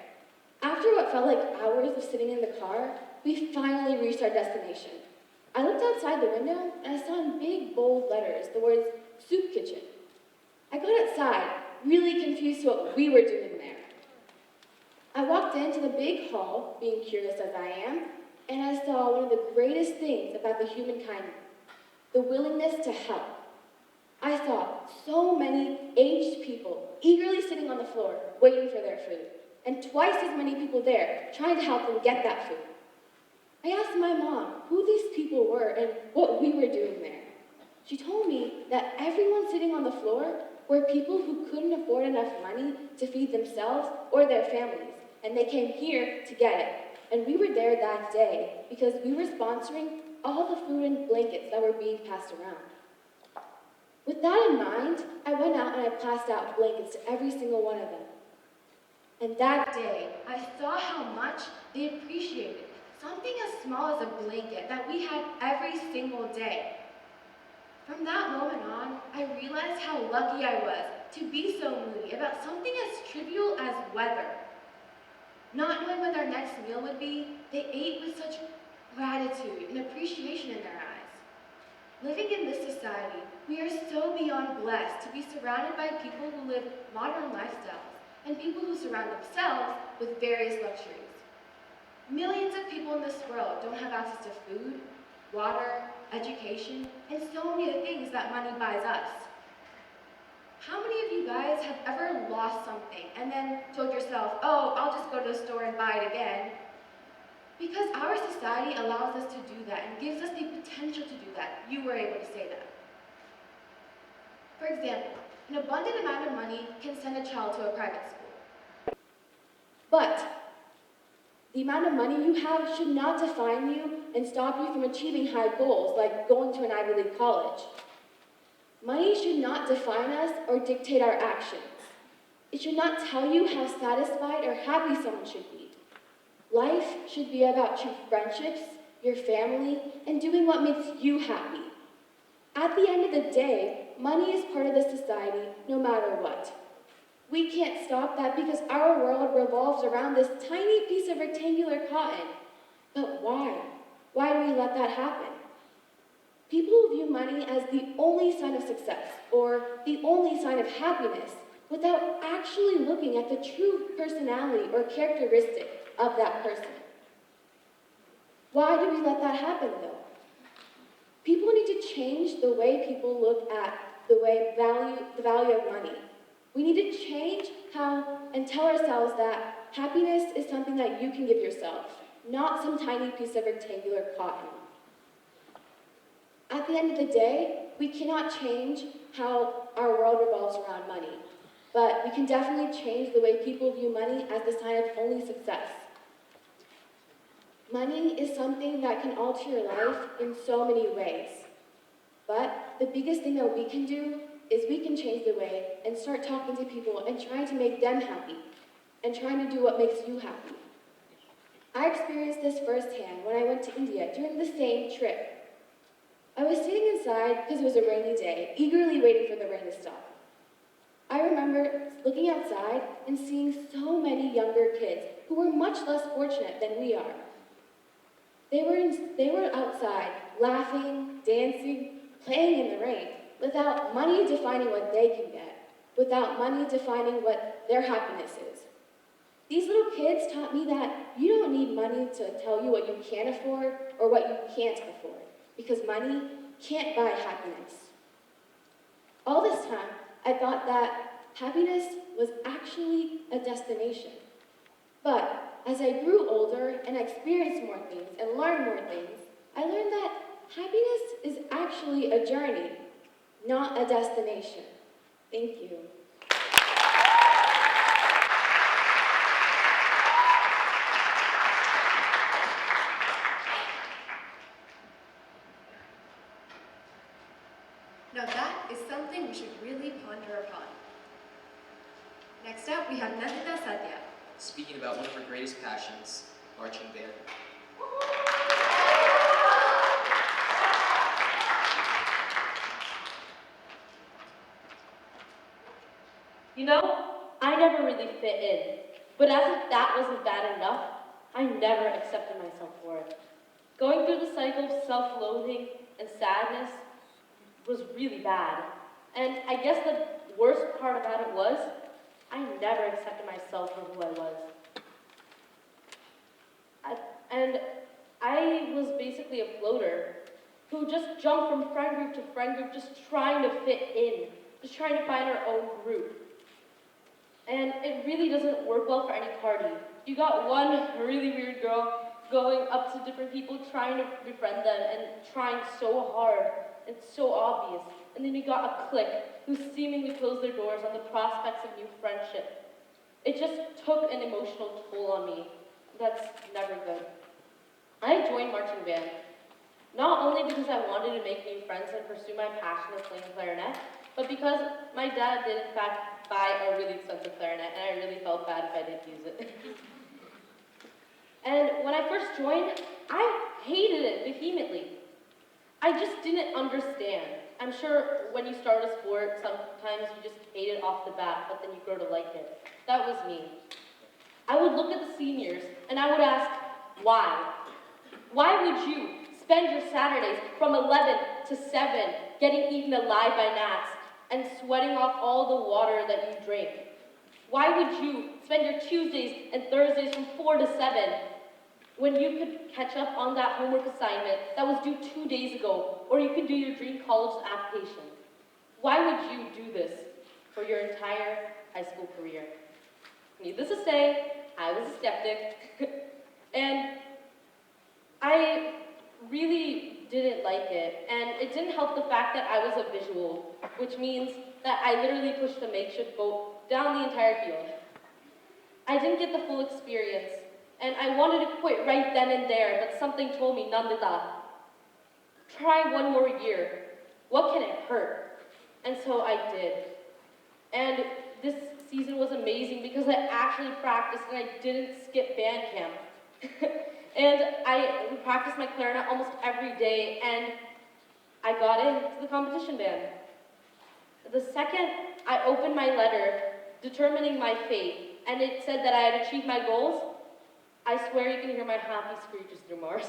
After what felt like hours of sitting in the car, we finally reached our destination. I looked outside the window and I saw in big, bold letters the words, Soup Kitchen. I got outside, really confused to what we were doing there. I walked into the big hall, being curious as I am, and I saw one of the greatest things about the humankind, the willingness to help. I saw so many aged people eagerly sitting on the floor, waiting for their food, and twice as many people there trying to help them get that food. I asked my mom who these people were and what we were doing there. She told me that everyone sitting on the floor were people who couldn't afford enough money to feed themselves or their families, and they came here to get it. And we were there that day because we were sponsoring all the food and blankets that were being passed around. With that in mind, I went out and I passed out blankets to every single one of them. And that day, I saw how much they appreciated something as small as a blanket that we had every single day. From that moment on, I realized how lucky I was to be so moody about something as trivial as weather. Not knowing what their next meal would be, they ate with such gratitude and appreciation in their eyes. Living in this society, we are so beyond blessed to be surrounded by people who live modern lifestyles and people who surround themselves with various luxuries. Millions of people in this world don't have access to food, water, education, and so many of the things that money buys us. How many of you guys have ever lost something and then told yourself, oh, I'll just go to the store and buy it again? Because our society allows us to do that and gives us the potential to do that. You were able to say that. For example, an abundant amount of money can send a child to a private school. But the amount of money you have should not define you and stop you from achieving high goals like going to an Ivy League college. Money should not define us or dictate our actions. It should not tell you how satisfied or happy someone should be. Life should be about true friendships, your family, and doing what makes you happy. At the end of the day, money is part of the society no matter what. We can't stop that because our world revolves around this tiny piece of rectangular cotton. But why? Why do we let that happen? People view money as the only sign of success or the only sign of happiness without actually looking at the true personality or characteristic of that person. Why do we let that happen though? People need to change the way people look at the value of money. We need to change how and tell ourselves that happiness is something that you can give yourself, not some tiny piece of rectangular cotton. At the end of the day, we cannot change how our world revolves around money, but we can definitely change the way people view money as the sign of only success. Money is something that can alter your life in so many ways, but the biggest thing that we can do is we can change the way and start talking to people and trying to make them happy and trying to do what makes you happy. I experienced this firsthand when I went to India during the same trip. I was sitting inside because it was a rainy day, eagerly waiting for the rain to stop. I remember looking outside and seeing so many younger kids who were much less fortunate than we are. They were outside, laughing, dancing, playing in the rain, without money defining what they can get, without money defining what their happiness is. These little kids taught me that you don't need money to tell you what you can afford or what you can't afford, because money can't buy happiness. All this time, I thought that happiness was actually a destination. But as I grew older and experienced more things and learned more things, I learned that happiness is actually a journey, not a destination. Thank you. Now that is something we should really ponder upon. Next up, we have Nandita Satya. Speaking about one of her greatest passions, marching band. You know, I never really fit in. But as if that wasn't bad enough, I never accepted myself for it. Going through the cycle of self-loathing and sadness was really bad. And I guess the worst part about it was, I never accepted myself for who I was. And I was basically a floater who just jumped from friend group to friend group, just trying to fit in, just trying to find our own group. And it really doesn't work well for any party. You got one really weird girl going up to different people, trying to befriend them and trying so hard. It's so obvious. And then you got a clique who seemingly closed their doors on the prospects of new friendship. It just took an emotional toll on me. That's never good. I joined marching band, not only because I wanted to make new friends and pursue my passion of playing clarinet, but because my dad did in fact buy a really expensive clarinet, and I really felt bad if I didn't use it. And when I first joined, I hated it vehemently. I just didn't understand. I'm sure when you start a sport, sometimes you just hate it off the bat, but then you grow to like it. That was me. I would look at the seniors, and I would ask, why? Why would you spend your Saturdays from 11 to 7 getting eaten alive by gnats and sweating off all the water that you drink? Why would you spend your Tuesdays and Thursdays from 4 to 7 when you could catch up on that homework assignment that was due 2 days ago, or you could do your dream college application? Why would you do this for your entire high school career? Needless to say, I was a skeptic, and I really didn't like it, and it didn't help the fact that I was a visual, which means that I literally pushed a makeshift boat down the entire field. I didn't get the full experience, and I wanted to quit right then and there, but something told me, Nandita, try one more year. What can it hurt? And so I did. And this season was amazing because I actually practiced and I didn't skip band camp. And I practiced my clarinet almost every day, and I got into the competition band. The second I opened my letter determining my fate, and it said that I had achieved my goals, I swear you can hear my happy screeches through Mars.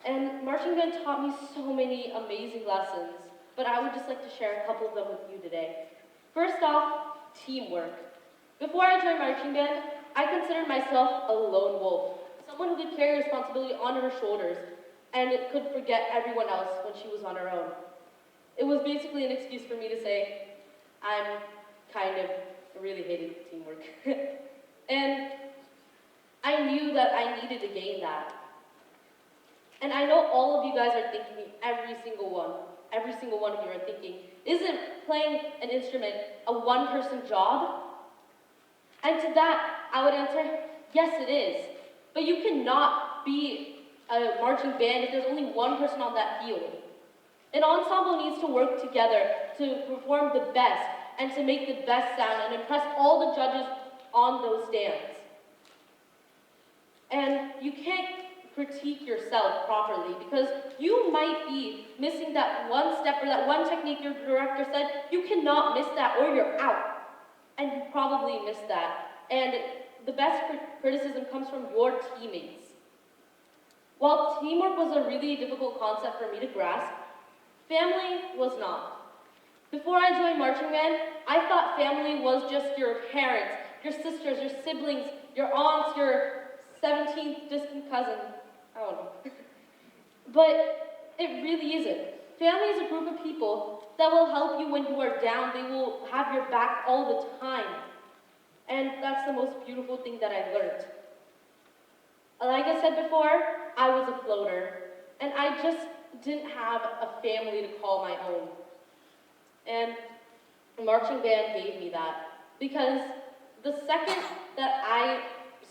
And marching band taught me so many amazing lessons, but I would just like to share a couple of them with you today. First off, teamwork. Before I joined marching band, I considered myself a lone wolf, someone who could carry responsibility on her shoulders and could forget everyone else when she was on her own. It was basically an excuse for me to say, I really hated teamwork. And I knew that I needed to gain that. And I know all of you guys are thinking, every single one of you are thinking, isn't playing an instrument a one-person job? And to that, I would answer, yes it is. But you cannot be a marching band if there's only one person on that field. An ensemble needs to work together to perform the best and to make the best sound and impress all the judges on those stands. And you can't critique yourself properly because you might be missing that one step or that one technique your director said. You cannot miss that or you're out. And you probably missed that. And the best criticism comes from your teammates. While teamwork was a really difficult concept for me to grasp, family was not. Before I joined marching band, I thought family was just your parents, your sisters, your siblings, your aunts, your 17th distant cousin. I don't know. But it really isn't. Family is a group of people that will help you when you are down. They will have your back all the time. And that's the most beautiful thing that I've learned. Like I said before, I was a floater, and I just didn't have a family to call my own. And marching band gave me that, because the second that I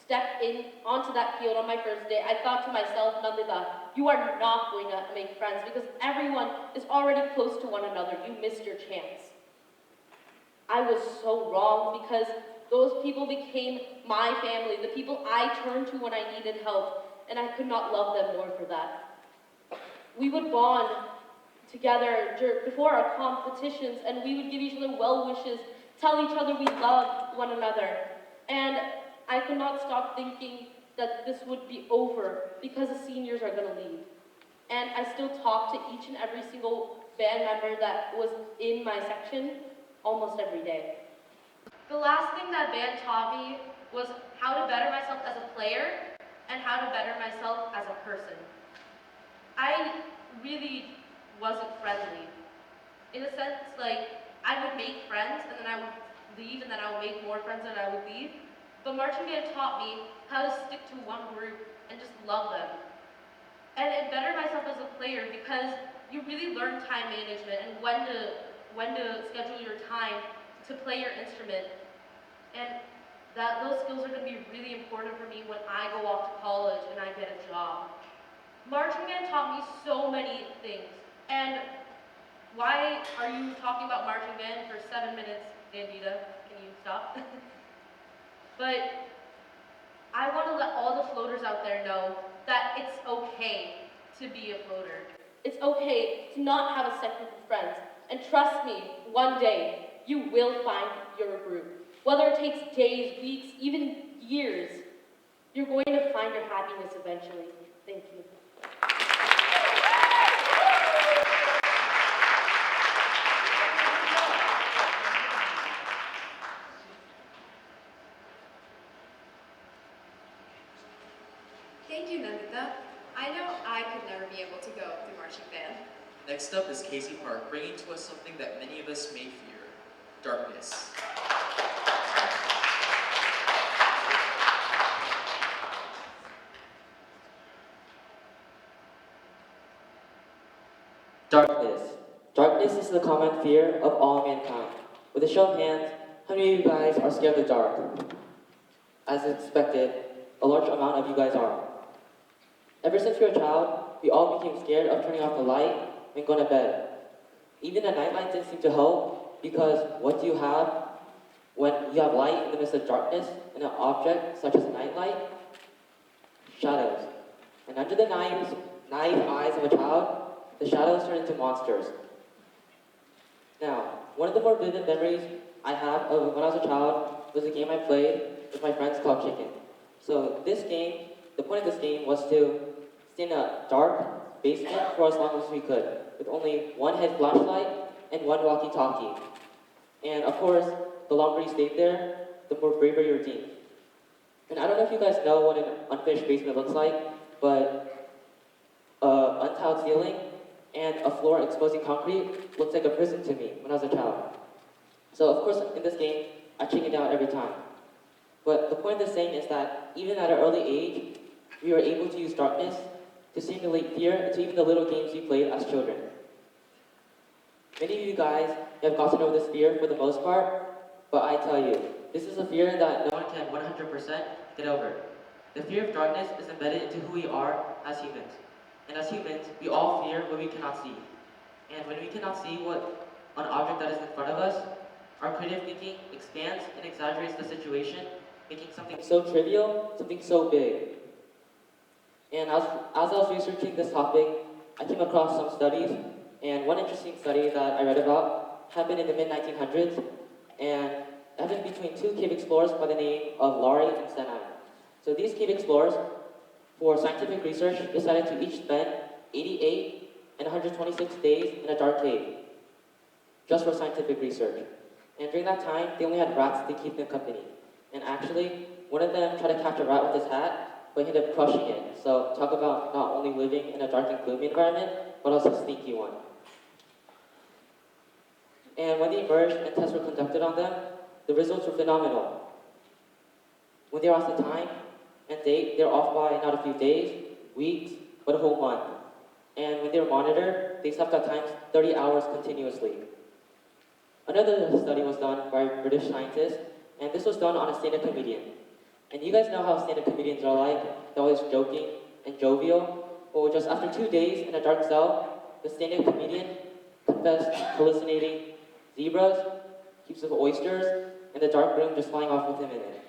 stepped in onto that field on my first day, I thought to myself, Nandita, you are not going to make friends because everyone is already close to one another. You missed your chance. I was so wrong because those people became my family, the people I turned to when I needed help, and I could not love them more for that. We would bond together before our competitions, and we would give each other well wishes, tell each other we love one another. And I could not stop thinking that this would be over because the seniors are going to leave. And I still talk to each and every single band member that was in my section almost every day. The last thing that band taught me was how to better myself as a player and how to better myself as a person. I really wasn't friendly. In a sense, like, I would make friends and then I would leave and then I would make more friends and I would leave. But marching band taught me how to stick to one group and just love them. And it bettered myself as a player because you really learn time management and when to schedule your time to play your instrument. And those skills are going to be really important for me when I go off to college and I get a job. Marching band taught me so many things. And why are you talking about marching band for 7 minutes, Nandita? Can you stop? But I want to let all the floaters out there know that it's okay to be a floater. It's okay to not have a set group of friends. And trust me, one day you will find your group. Whether it takes days, weeks, even years, you're going to find your happiness eventually. Thank you. Thank you, Nandita. I know I could never be able to go through marching band. Next up is Casey Park, bringing to us something that many of us may fear, darkness. Darkness. Darkness is the common fear of all mankind. With a show of hands, how many of you guys are scared of the dark? As expected, a large amount of you guys are. Ever since we were a child, we all became scared of turning off the light and going to bed. Even a nightlight didn't seem to help, because what do you have when you have light in the midst of darkness and an object such as a nightlight? Shadows. And under the naive eyes of a child, the shadows turn into monsters. Now, one of the more vivid memories I have of when I was a child was a game I played with my friends called Chicken. So this game, the point of this game was to stay in a dark basement for as long as we could, with only one head flashlight and one walkie-talkie. And of course, the longer you stayed there, the more braver you were deemed. And I don't know if you guys know what an unfinished basement looks like, but untiled ceiling and a floor exposing concrete looked like a prison to me when I was a child. So of course, in this game, I chickened out every time. But the point of this saying is that even at an early age, we were able to use darkness to simulate fear into even the little games we played as children. Many of you guys have gotten over this fear for the most part, but I tell you, this is a fear that no one can 100% get over. The fear of darkness is embedded into who we are as humans. And as humans, we all fear what we cannot see. And when we cannot see an object that is in front of us, our creative thinking expands and exaggerates the situation, making something so trivial, something so big. And as I was researching this topic, I came across some studies, and one interesting study that I read about happened in the mid-1900s, and it happened between two cave explorers by the name of Laurie and Senai. So these cave explorers, for scientific research, decided to each spend 88 and 126 days in a dark cave, just for scientific research. And during that time, they only had rats to keep them company. And actually, one of them tried to catch a rat with his hat, but he ended up crushing it. So talk about not only living in a dark and gloomy environment, but also a sneaky one. And when they emerged and tests were conducted on them, the results were phenomenal. When they were asked the time and date, they were off by not a few days, weeks, but a whole month. And when they were monitored, they slept at times 30 hours continuously. Another study was done by British scientists, and this was done on a stand-up comedian. And you guys know how stand-up comedians are like. They're always joking and jovial. Well, just after 2 days in a dark cell, the stand-up comedian confessed hallucinating zebras, heaps of oysters, and the dark room just flying off with him in it.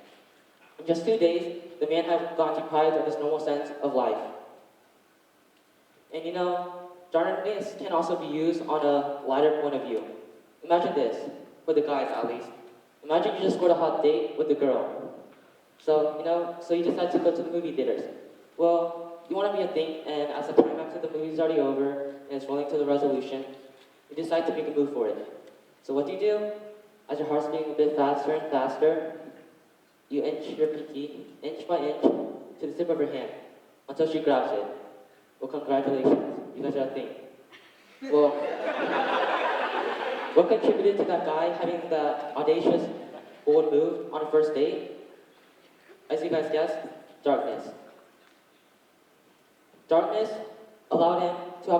In just 2 days, the man had gone deprived of his normal sense of life. And you know, darkness can also be used on a lighter point of view. Imagine this, for the guys at least. Imagine you just scored a hot date with a girl. So you decide to go to the movie theaters. Well, you want to be a thing, and as the climax of the movie is already over, and it's rolling to the resolution, you decide to make a move for it. So what do? As your heart's beating a bit faster and faster, you inch your pinky, inch by inch, to the tip of her hand, until she grabs it. Well, congratulations, you guys are a thing. Well, what contributed to that guy having that audacious, bold move on a first date? As you guys guessed, darkness. Darkness allowed him to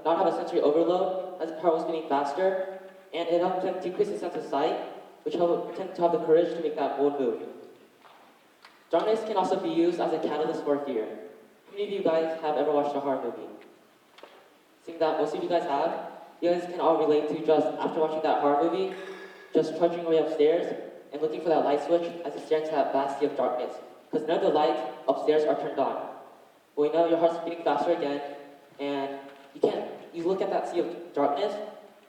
not have a sensory overload as his heart was beating faster, and it helped him decrease his sense of sight, which helped him to have the courage to make that bold move. Darkness can also be used as a catalyst for fear. How many of you guys have ever watched a horror movie? Seeing that most of you guys have, you guys can all relate to just after watching that horror movie, just trudging away upstairs and looking for that light switch as you stare into that vast sea of darkness, because none of the lights upstairs are turned on. Well, you know, your heart's beating faster again, and you look at that sea of darkness,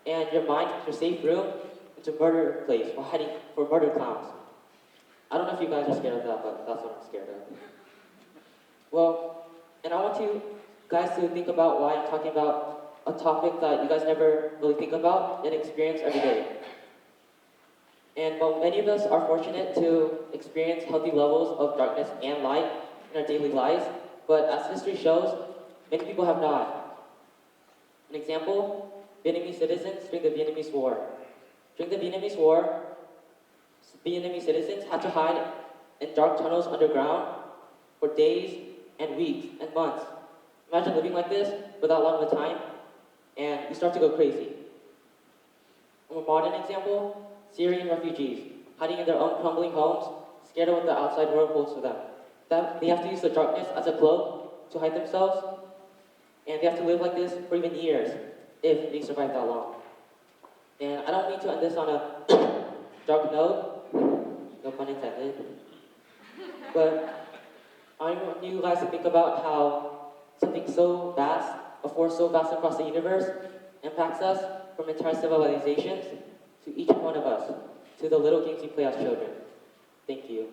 and your mind, your safe room, into a murder place or hiding for murder clowns. I don't know if you guys are scared of that, but that's what I'm scared of. Well, and I want you guys to think about why I'm talking about a topic that you guys never really think about and experience every day. And while many of us are fortunate to experience healthy levels of darkness and light in our daily lives, but as history shows, many people have not. An example, Vietnamese citizens during the Vietnamese War. During the Vietnamese War, Vietnamese citizens had to hide in dark tunnels underground for days and weeks and months. Imagine living like this for that long of a time. and you start to go crazy. A more modern example, Syrian refugees, hiding in their own crumbling homes, scared of what the outside world holds for them. They have to use the darkness as a cloak to hide themselves, and they have to live like this for even years, if they survive that long. And I don't mean to end this on a dark note, no pun intended, but I want you guys to think about how something so vast, a force so vast across the universe, impacts us from entire civilizations to each one of us, to the little games we play as children. Thank you.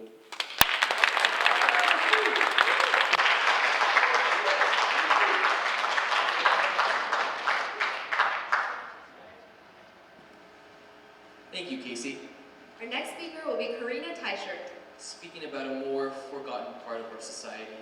Thank you, Casey. Our next speaker will be Karina Teicher. Speaking about a more forgotten part of our society.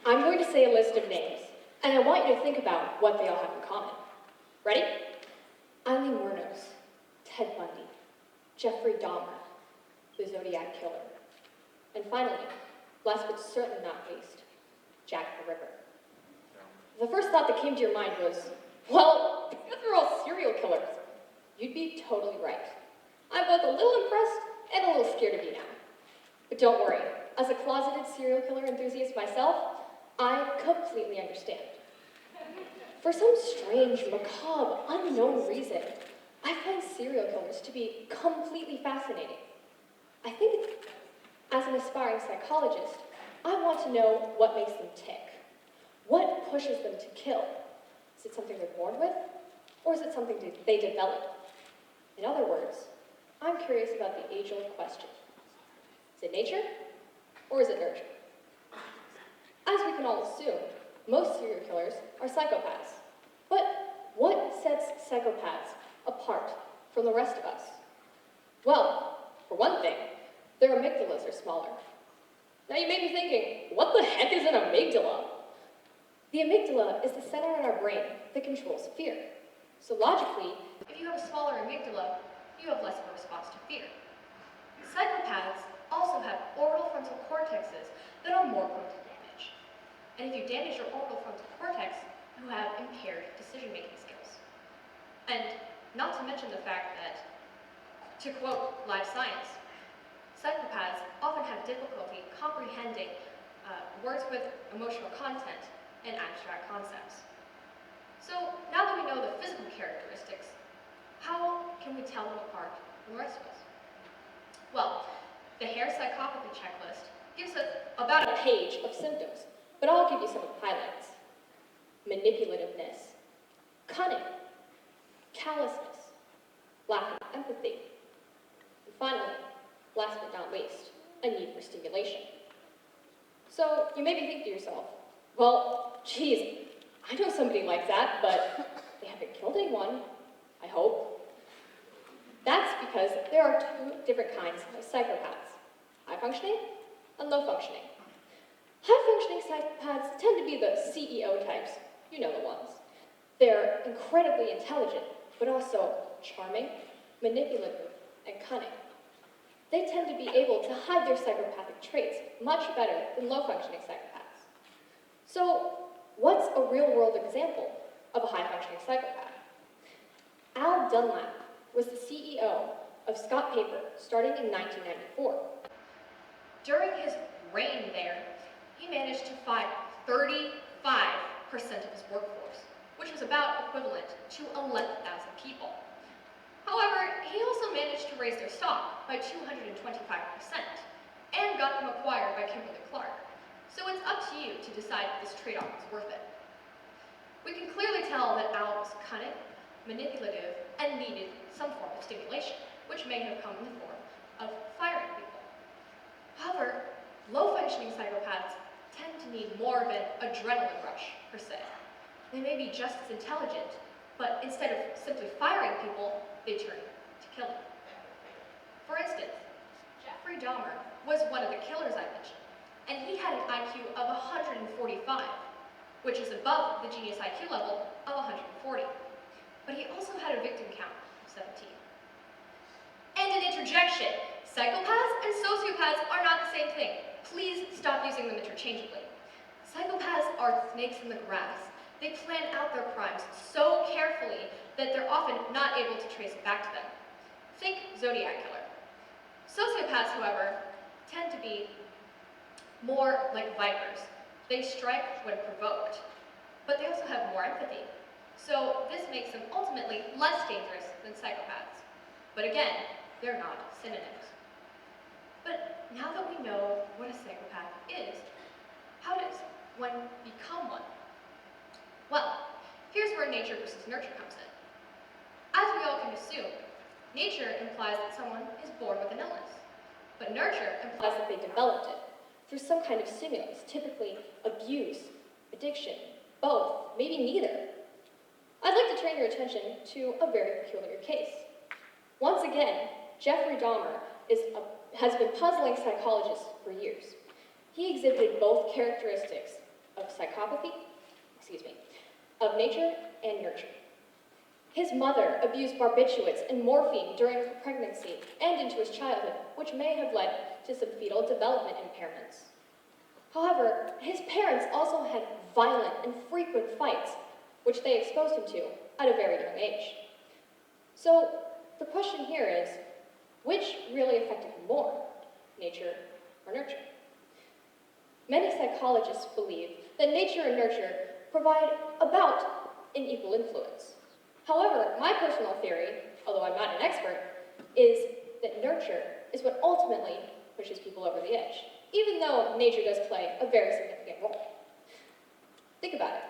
I'm going to say a list of names, and I want you to think about what they all have in common. Ready? Eileen Wuornos, Ted Bundy, Jeffrey Dahmer, the Zodiac Killer, and finally, last but certainly not least, Jack the Ripper. The first thought that came to your mind was, well, because they're all serial killers. You'd be totally right. I'm both a little impressed and a little scared of you now. But don't worry, as a closeted serial killer enthusiast myself, I completely understand. For some strange, macabre, unknown reason, I find serial killers to be completely fascinating. I think, as an aspiring psychologist, I want to know what makes them tick. What pushes them to kill? Is it something they're born with, or is it something they develop? In other words, I'm curious about the age-old question. Is it nature, or is it nurture? As we can all assume, most serial killers are psychopaths. But what sets psychopaths apart from the rest of us? Well, for one thing, their amygdalas are smaller. Now you may be thinking, what the heck is an amygdala? The amygdala is the center in our brain that controls fear. So logically, if you have a smaller amygdala, you have less of a response to fear. Psychopaths also have orbital frontal cortexes that are more prone to damage. And if you damage your orbital frontal cortex, you have impaired decision-making skills. And not to mention the fact that, to quote Live Science, psychopaths often have difficulty comprehending words with emotional content and abstract concepts. So now that we know the physical characteristics, how can we tell them apart from the rest of us? Well, the Hare Psychopathy Checklist gives us about a page of symptoms, but I'll give you some of the highlights. Manipulativeness, cunning, callousness, lack of empathy, and finally, last but not least, a need for stimulation. So you may be thinking to yourself, well, geez, I know somebody like that, but they haven't killed anyone, I hope. That's because there are two different kinds of psychopaths, high-functioning and low-functioning. High-functioning psychopaths tend to be the CEO types, you know the ones. They're incredibly intelligent, but also charming, manipulative, and cunning. They tend to be able to hide their psychopathic traits much better than low-functioning psychopaths. So, what's a real-world example of a high-functioning psychopath? Al Dunlap was the CEO of Scott Paper starting in 1994. During his reign there, he managed to fire 35% of his workforce, which was about equivalent to 11,000 people. However, he also managed to raise their stock by 225% and got them acquired by Kimberly-Clark. So it's up to you to decide if this trade-off is worth it. We can clearly tell that Al was cunning, manipulative, and needed some form of stimulation, which may have come in the form of firing people. However, low-functioning psychopaths tend to need more of an adrenaline rush, per se. They may be just as intelligent, but instead of simply firing people, they turn to killing. For instance, Jeffrey Dahmer was one of the killers I mentioned, and he had an IQ of 145, which is above the genius IQ level of 140. But he also had a victim count 17. And an interjection. Psychopaths and sociopaths are not the same thing. Please stop using them interchangeably. Psychopaths are snakes in the grass. They plan out their crimes so carefully that they're often not able to trace it back to them. Think Zodiac Killer. Sociopaths, however, tend to be more like vipers. They strike when provoked, but they also have more empathy. So this makes them ultimately less dangerous than psychopaths. But again, they're not synonyms. But now that we know what a psychopath is, how does one become one? Well, here's where nature versus nurture comes in. As we all can assume, nature implies that someone is born with an illness, but nurture implies that they developed it through some kind of stimulus, typically abuse, addiction, both, maybe neither. I'd like to turn your attention to a very peculiar case. Once again, Jeffrey Dahmer has been puzzling psychologists for years. He exhibited both characteristics of psychopathy, of nature and nurture. His mother abused barbiturates and morphine during her pregnancy and into his childhood, which may have led to some fetal development impairments. However, his parents also had violent and frequent fights, which they exposed him to at a very young age. So the question here is, which really affected him more, nature or nurture? Many psychologists believe that nature and nurture provide about an equal influence. However, my personal theory, although I'm not an expert, is that nurture is what ultimately pushes people over the edge, even though nature does play a very significant role. Think about it.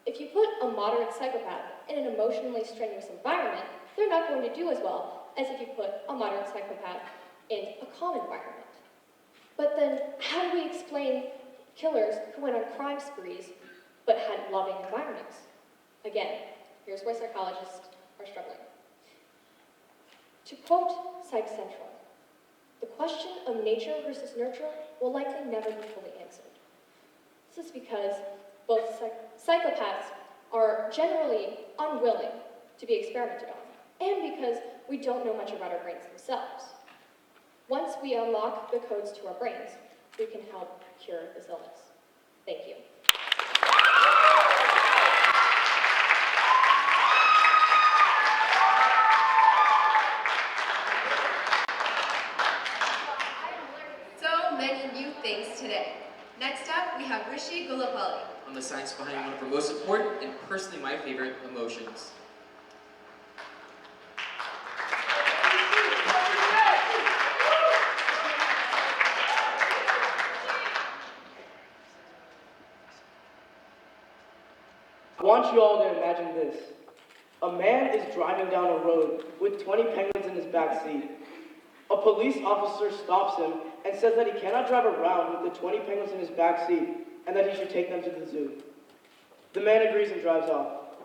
If you put a moderate psychopath in an emotionally strenuous environment, they're not going to do as well as if you put a moderate psychopath in a calm environment. But then, how do we explain killers who went on crime sprees but had loving environments? Again, here's where psychologists are struggling. To quote Psych Central, the question of nature versus nurture will likely never be fully answered. This is because both psychopaths are generally unwilling to be experimented on, and because we don't know much about our brains themselves. Once we unlock the codes to our brains, we can help cure this illness. Thank you. So many new things today. Next up, we have Rishi Gulapalli. On the science behind one of our most important and personally my favorite emotions. I want you all to imagine this. A man is driving down a road with 20 penguins in his back seat. A police officer stops him and says that he cannot drive around with the 20 penguins in his back seat and that he should take them to the zoo. The man agrees and drives off.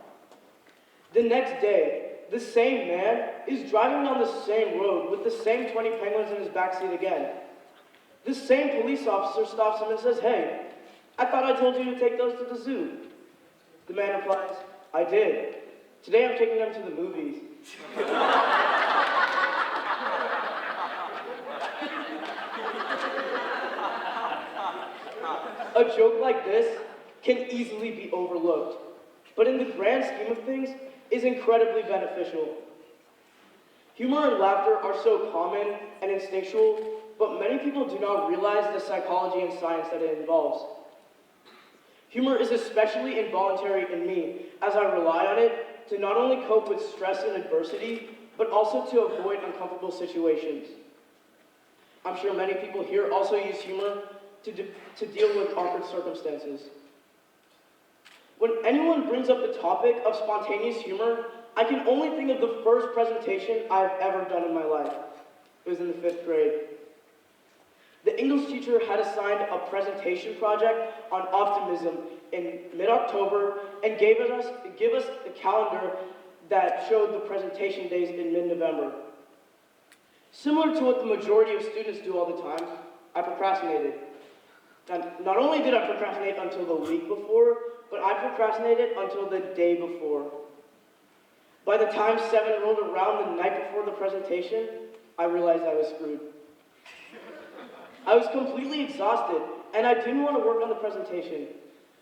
The next day, the same man is driving down the same road with the same 20 penguins in his back seat again. The same police officer stops him and says, "Hey, I thought I told you to take those to the zoo." The man replies, "I did. Today I'm taking them to the movies." A joke like this can easily be overlooked, but in the grand scheme of things, is incredibly beneficial. Humor and laughter are so common and instinctual, but many people do not realize the psychology and science that it involves. Humor is especially involuntary in me, as I rely on it to not only cope with stress and adversity, but also to avoid uncomfortable situations. I'm sure many people here also use humor to deal with awkward circumstances. When anyone brings up the topic of spontaneous humor, I can only think of the first presentation I've ever done in my life. It was in the 5th grade. The English teacher had assigned a presentation project on optimism in mid-October and gave us a calendar that showed the presentation days in mid-November. Similar to what the majority of students do all the time, I procrastinated. And not only did I procrastinate until the week before, but I procrastinated until the day before. By the time 7 rolled around the night before the presentation, I realized I was screwed. I was completely exhausted, and I didn't want to work on the presentation.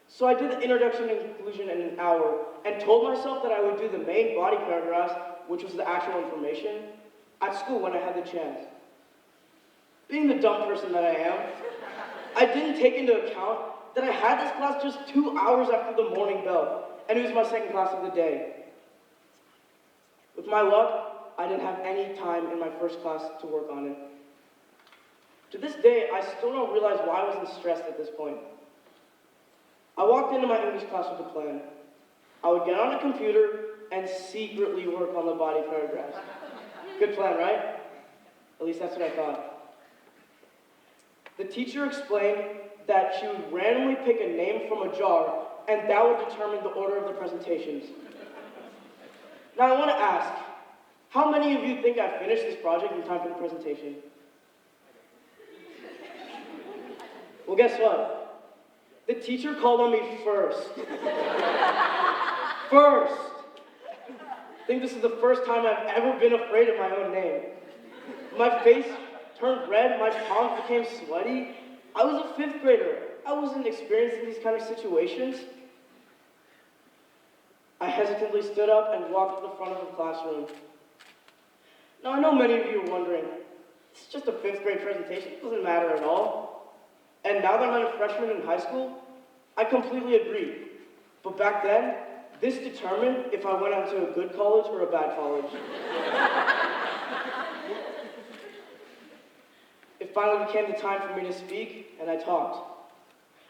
So I did the introduction and conclusion in an hour, and told myself that I would do the main body paragraphs, which was the actual information, at school when I had the chance. Being the dumb person that I am, I didn't take into account that I had this class just 2 hours after the morning bell, and it was my second class of the day. With my luck, I didn't have any time in my first class to work on it. To this day, I still don't realize why I wasn't stressed at this point. I walked into my English class with a plan. I would get on a computer and secretly work on the body paragraphs. Good plan, right? At least that's what I thought. The teacher explained that she would randomly pick a name from a jar, and that would determine the order of the presentations. Now I want to ask, how many of you think I finished this project in time for the presentation? Well, guess what? The teacher called on me first. First! I think this is the first time I've ever been afraid of my own name. My face turned red, my palms became sweaty. I was a 5th grader. I wasn't experienced in these kind of situations. I hesitantly stood up and walked to the front of the classroom. Now, I know many of you are wondering, it's just a 5th grade presentation, it doesn't matter at all. And now that I'm a freshman in high school, I completely agree. But back then, this determined if I went on to a good college or a bad college. It finally became the time for me to speak, and I talked.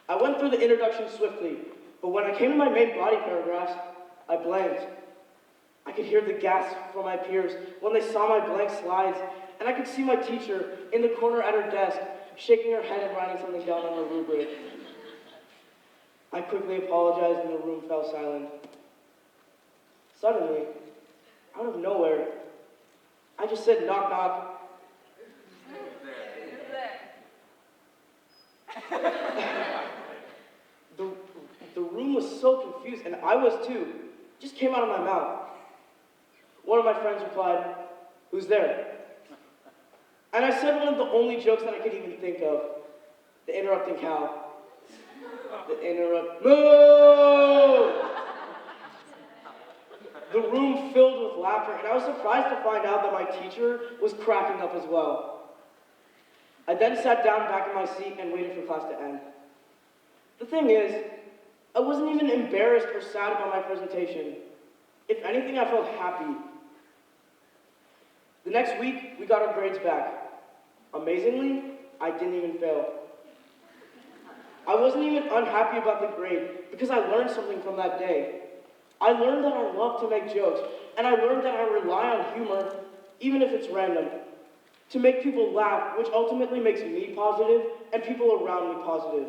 I went through the introduction swiftly, but when I came to my main body paragraphs, I blanked. I could hear the gasp from my peers when they saw my blank slides, and I could see my teacher in the corner at her desk, shaking her head and writing something down on the rubric. I quickly apologized and the room fell silent. Suddenly, out of nowhere, I just said knock knock. The room was so confused, and I was too. It just came out of my mouth. One of my friends replied, "Who's there?" And I said one of the only jokes that I could even think of. The interrupting cow. Moo! The room filled with laughter, and I was surprised to find out that my teacher was cracking up as well. I then sat down back in my seat and waited for class to end. The thing is, I wasn't even embarrassed or sad about my presentation. If anything, I felt happy. The next week, we got our grades back. Amazingly, I didn't even fail. I wasn't even unhappy about the grade because I learned something from that day. I learned that I love to make jokes, and I learned that I rely on humor, even if it's random, to make people laugh, which ultimately makes me positive and people around me positive.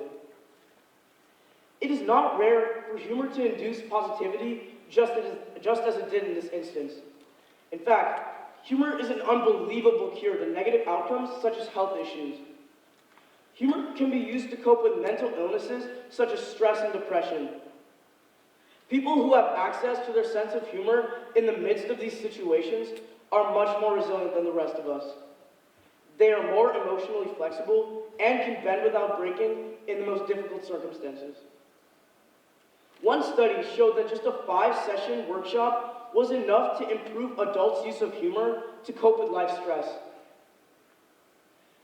It is not rare for humor to induce positivity just as it did in this instance. In fact, humor is an unbelievable cure to negative outcomes such as health issues. Humor can be used to cope with mental illnesses such as stress and depression. People who have access to their sense of humor in the midst of these situations are much more resilient than the rest of us. They are more emotionally flexible and can bend without breaking in the most difficult circumstances. One study showed that just a 5-session workshop was enough to improve adults' use of humor to cope with life stress.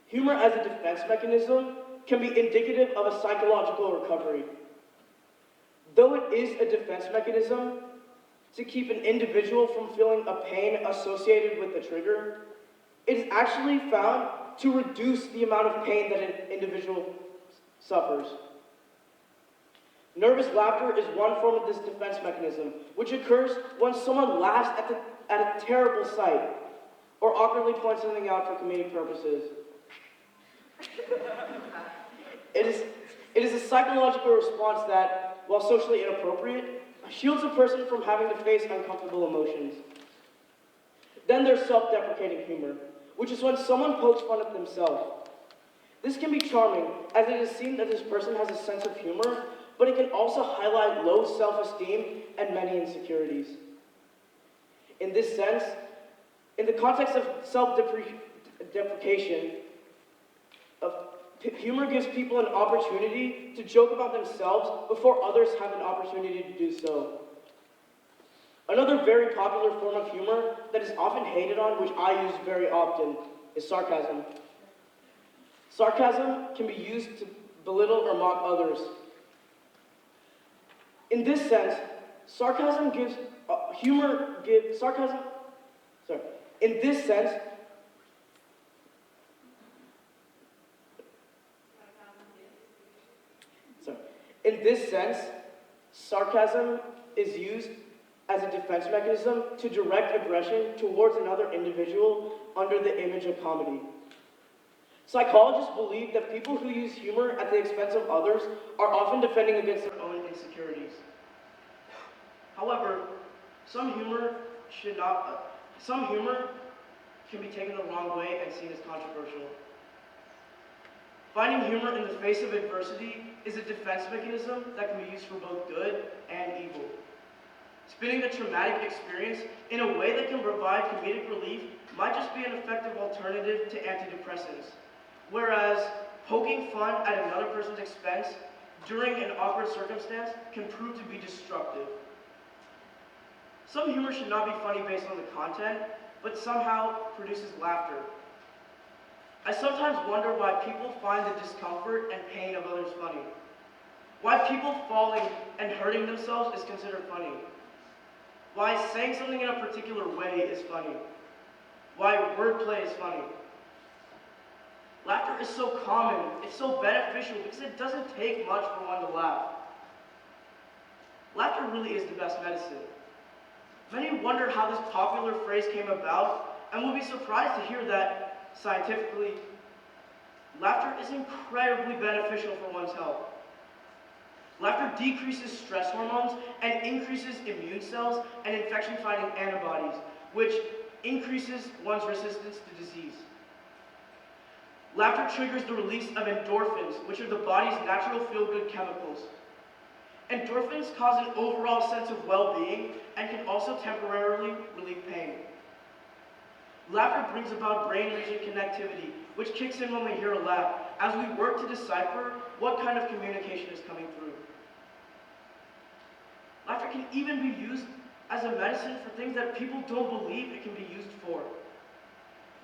Humor as a defense mechanism can be indicative of a psychological recovery. Though it is a defense mechanism to keep an individual from feeling a pain associated with the trigger, it is actually found to reduce the amount of pain that an individual suffers. Nervous laughter is one form of this defense mechanism, which occurs when someone laughs at a terrible sight or awkwardly points something out for comedic purposes. It is a psychological response that, while socially inappropriate, shields a person from having to face uncomfortable emotions. Then there's self-deprecating humor, which is when someone pokes fun at themselves. This can be charming, as it is seen that this person has a sense of humor, but it can also highlight low self-esteem and many insecurities. In this sense, in the context of self-deprecation, humor gives people an opportunity to joke about themselves before others have an opportunity to do so. Another very popular form of humor that is often hated on, which I use very often, is sarcasm. Sarcasm can be used to belittle or mock others. In this sense, sarcasm gives, in this sense, sarcasm is used as a defense mechanism to direct aggression towards another individual under the image of comedy. Psychologists believe that people who use humor at the expense of others are often defending against their own insecurities. However, some humor can be taken the wrong way and seen as controversial. Finding humor in the face of adversity is a defense mechanism that can be used for both good and evil. Spinning a traumatic experience in a way that can provide comedic relief might just be an effective alternative to antidepressants, whereas poking fun at another person's expense during an awkward circumstance can prove to be destructive. Some humor should not be funny based on the content, but somehow produces laughter. I sometimes wonder why people find the discomfort and pain of others funny. Why people falling and hurting themselves is considered funny. Why saying something in a particular way is funny. Why wordplay is funny. Laughter is so common, it's so beneficial because it doesn't take much for one to laugh. Laughter really is the best medicine. Many wonder how this popular phrase came about and will be surprised to hear that, scientifically, laughter is incredibly beneficial for one's health. Laughter decreases stress hormones and increases immune cells and infection-fighting antibodies, which increases one's resistance to disease. Laughter triggers the release of endorphins, which are the body's natural feel-good chemicals. Endorphins cause an overall sense of well-being and can also temporarily relieve pain. Laughter brings about brain-region connectivity, which kicks in when we hear a laugh, as we work to decipher what kind of communication is coming through. Laughter can even be used as a medicine for things that people don't believe it can be used for.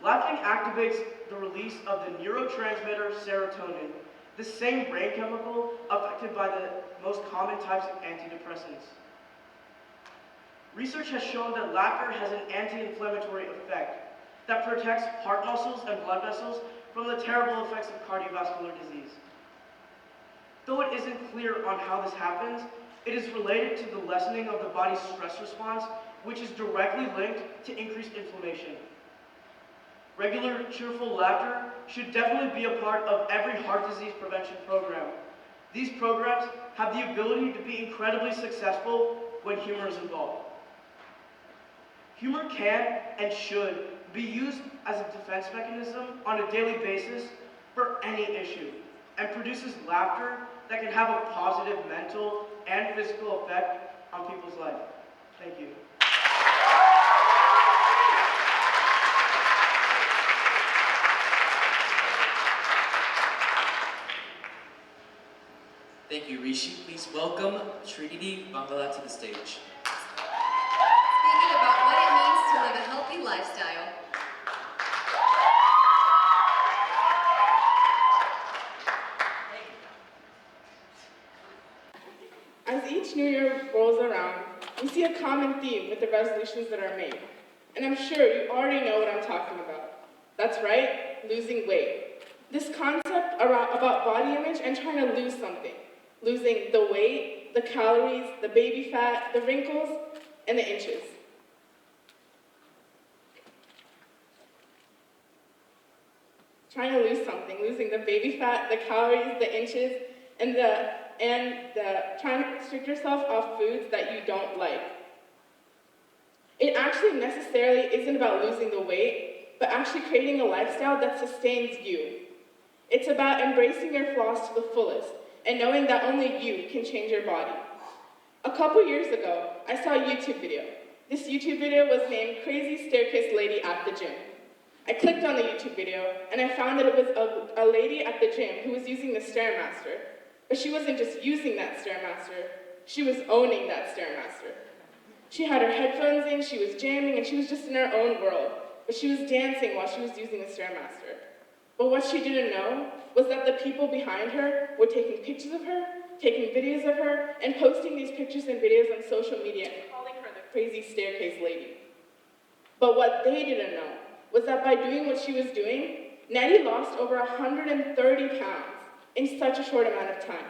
Laughing activates the release of the neurotransmitter serotonin, the same brain chemical affected by the most common types of antidepressants. Research has shown that laughter has an anti-inflammatory effect that protects heart muscles and blood vessels from the terrible effects of cardiovascular disease. Though it isn't clear on how this happens, it is related to the lessening of the body's stress response, which is directly linked to increased inflammation. Regular, cheerful laughter should definitely be a part of every heart disease prevention program. These programs have the ability to be incredibly successful when humor is involved. Humor can and should be used as a defense mechanism on a daily basis for any issue, and produces laughter that can have a positive mental and physical effect on people's life. Thank you. Thank you, Rishi. Please welcome Trinity Bangala to the stage. Speaking about what it means to live a healthy lifestyle. As each new year rolls around, we see a common theme with the resolutions that are made. And I'm sure you already know what I'm talking about. That's right, losing weight. This concept about body image and trying to lose something. Losing the weight, the calories, the baby fat, the wrinkles, and the inches. Trying to lose something, losing the baby fat, the calories, the inches, and trying to restrict yourself off foods that you don't like. It actually necessarily isn't about losing the weight, but actually creating a lifestyle that sustains you. It's about embracing your flaws to the fullest and knowing that only you can change your body. A couple years ago, I saw a YouTube video. This YouTube video was named Crazy Staircase Lady at the Gym. I clicked on the YouTube video, and I found that it was a lady at the gym who was using the Stairmaster. But she wasn't just using that Stairmaster, she was owning that Stairmaster. She had her headphones in, she was jamming, and she was just in her own world. But she was dancing while she was using the Stairmaster. But what she didn't know was that the people behind her were taking pictures of her, taking videos of her, and posting these pictures and videos on social media and calling her the Crazy Staircase Lady. But what they didn't know was that by doing what she was doing, Nettie lost over 130 pounds in such a short amount of time.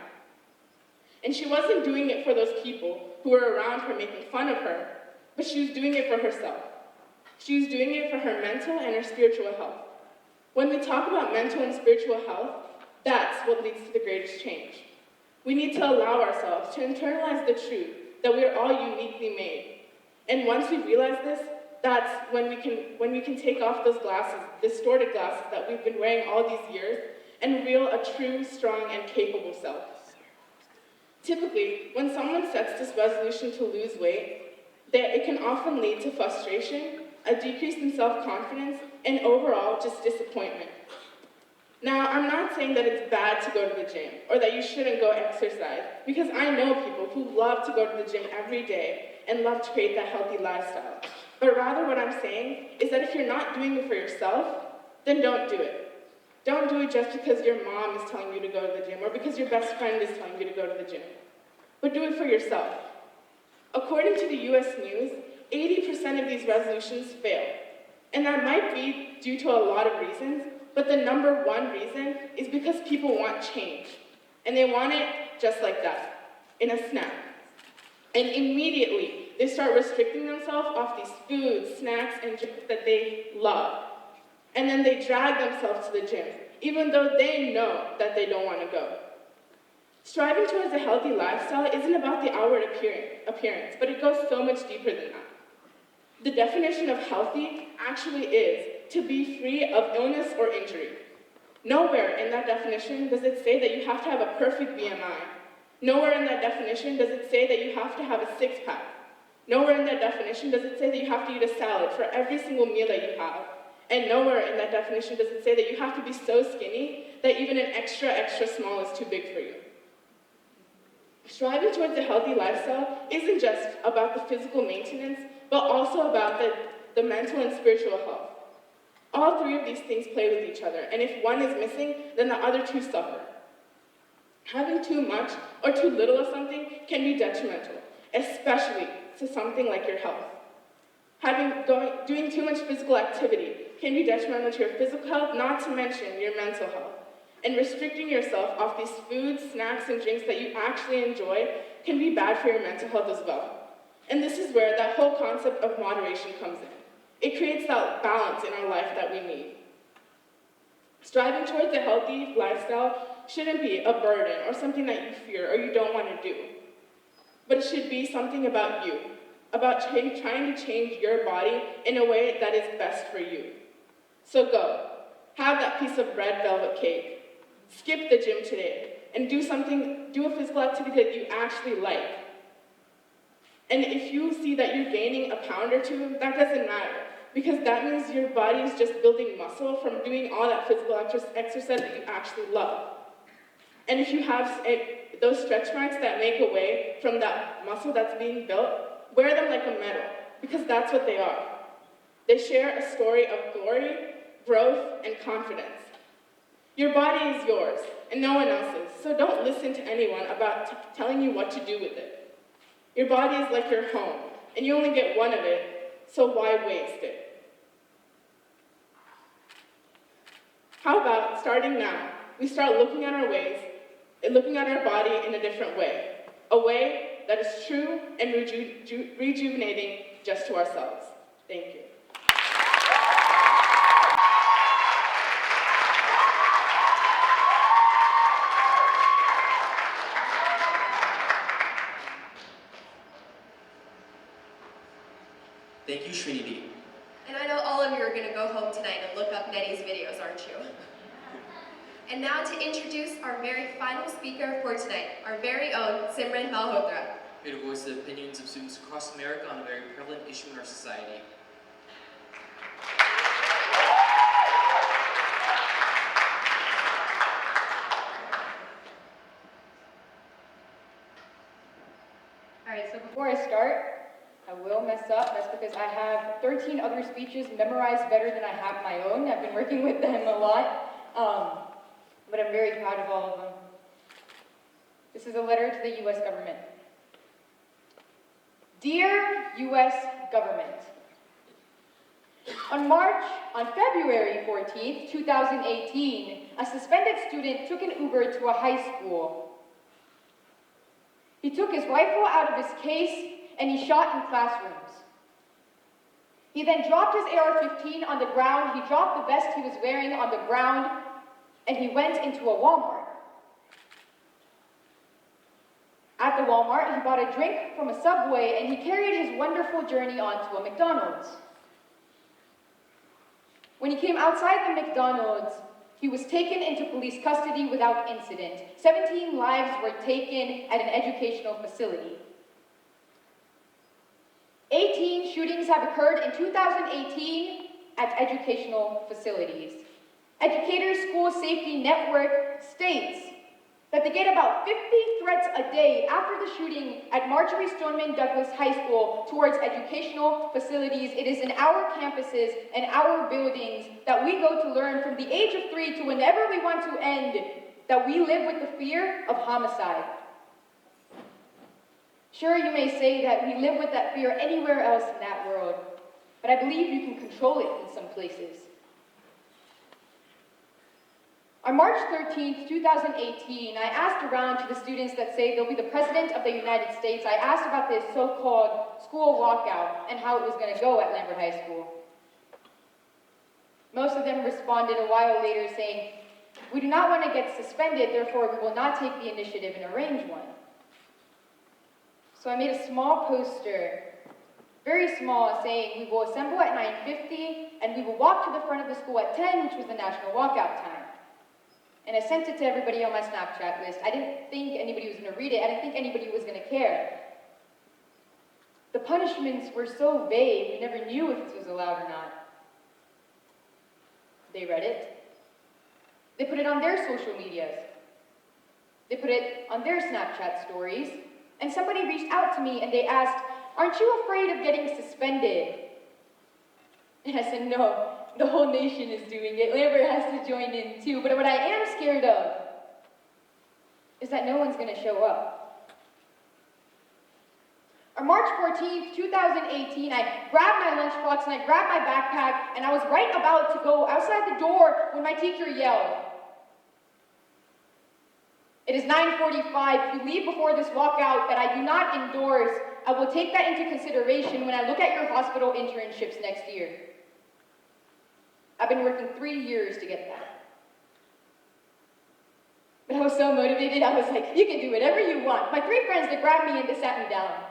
And she wasn't doing it for those people who were around her making fun of her, but she was doing it for herself. She was doing it for her mental and her spiritual health. When we talk about mental and spiritual health, that's what leads to the greatest change. We need to allow ourselves to internalize the truth that we are all uniquely made. And once we realize this, that's when we can take off those glasses, distorted glasses that we've been wearing all these years, and reveal a true, strong, and capable self. Typically, when someone sets this resolution to lose weight, it can often lead to frustration, a decrease in self-confidence, and overall just disappointment. Now, I'm not saying that it's bad to go to the gym, or that you shouldn't go exercise, because I know people who love to go to the gym every day and love to create that healthy lifestyle. But rather what I'm saying is that if you're not doing it for yourself, then don't do it. Don't do it just because your mom is telling you to go to the gym, or because your best friend is telling you to go to the gym. But do it for yourself. According to the US News, 80% of these resolutions fail. And that might be due to a lot of reasons, but the number one reason is because people want change. And they want it just like that, in a snap. And immediately, they start restricting themselves off these foods, snacks, and drinks that they love. And then they drag themselves to the gym, even though they know that they don't want to go. Striving towards a healthy lifestyle isn't about the outward appearance, but it goes so much deeper than that. The definition of healthy actually is to be free of illness or injury. Nowhere in that definition does it say that you have to have a perfect BMI. Nowhere in that definition does it say that you have to have a six-pack. Nowhere in that definition does it say that you have to eat a salad for every single meal that you have. And nowhere in that definition does it say that you have to be so skinny that even an extra, extra small is too big for you. Striving towards a healthy lifestyle isn't just about the physical maintenance, but also about the mental and spiritual health. All three of these things play with each other, and if one is missing, then the other two suffer. Having too much or too little of something can be detrimental, especially to something like your health. Doing too much physical activity can be detrimental to your physical health, not to mention your mental health. And restricting yourself off these foods, snacks, and drinks that you actually enjoy can be bad for your mental health as well. And this is where that whole concept of moderation comes in. It creates that balance in our life that we need. Striving towards a healthy lifestyle shouldn't be a burden or something that you fear or you don't want to do. But it should be something about you, about trying to change your body in a way that is best for you. So go, have that piece of red velvet cake, skip the gym today, and do a physical activity that you actually like. And if you see that you're gaining a pound or two, that doesn't matter, because that means your body is just building muscle from doing all that physical exercise that you actually love. And if you have those stretch marks that make away from that muscle that's being built, wear them like a medal, because that's what they are. They share a story of glory, growth, and confidence. Your body is yours, and no one else's, so don't listen to anyone about telling you what to do with it. Your body is like your home, and you only get one of it, so why waste it? How about, starting now, we start looking at our ways, and looking at our body in a different way, a way that is true and rejuvenating just to ourselves. Thank you. Thank you, Srinidhi. And I know all of you are going to go home tonight and look up Nettie's videos, aren't you? And now to introduce our very final speaker for tonight, our very own Simran Malhotra. here to voice the opinions of students across America on a very prevalent issue in our society. Alright, so before I start, I will mess up. That's because I have 13 other speeches memorized better than I have my own. I've been working with them a lot, but I'm very proud of all of them. This is a letter to the U.S. government. Dear U.S. government, on February 14th, 2018, a suspended student took an Uber to a high school. He took his rifle out of his case and he shot in classrooms. He then dropped his AR-15 on the ground, he dropped the vest he was wearing on the ground, and he went into a Walmart. At the Walmart, he bought a drink from a Subway and he carried his wonderful journey onto a McDonald's. When he came outside the McDonald's, he was taken into police custody without incident. 17 lives were taken at an educational facility. 18 shootings have occurred in 2018 at educational facilities. Educators School Safety Network states that they get about 50 threats a day after the shooting at Marjorie Stoneman Douglas High School towards educational facilities. It is in our campuses and our buildings that we go to learn from the age of 3 to whenever we want to end that we live with the fear of homicide. Sure, you may say that we live with that fear anywhere else in that world, but I believe you can control it in some places. On March 13th, 2018, I asked around to the students that say they'll be the President of the United States. I asked about this so-called school walkout and how it was going to go at Lambert High School. Most of them responded a while later saying, "We do not want to get suspended, therefore we will not take the initiative and arrange one." So I made a small poster, very small, saying we will assemble at 9:50 and we will walk to the front of the school at 10, which was the national walkout time. And I sent it to everybody on my Snapchat list. I didn't think anybody was going to read it. I didn't think anybody was going to care. The punishments were so vague, we never knew if this was allowed or not. They read it. They put it on their social medias. They put it on their Snapchat stories. And somebody reached out to me and they asked, "Aren't you afraid of getting suspended?" And I said, "No. The whole nation is doing it. Lambert has to join in too. But what I am scared of is that no one's going to show up." On March 14th, 2018, I grabbed my lunchbox and I grabbed my backpack and I was right about to go outside the door when my teacher yelled, "It is 9:45. If you leave before this walkout that I do not endorse, I will take that into consideration when I look at your hospital internships next year." I've been working 3 years to get that. But I was so motivated, I was like, "You can do whatever you want." My 3 friends, they grabbed me and they sat me down.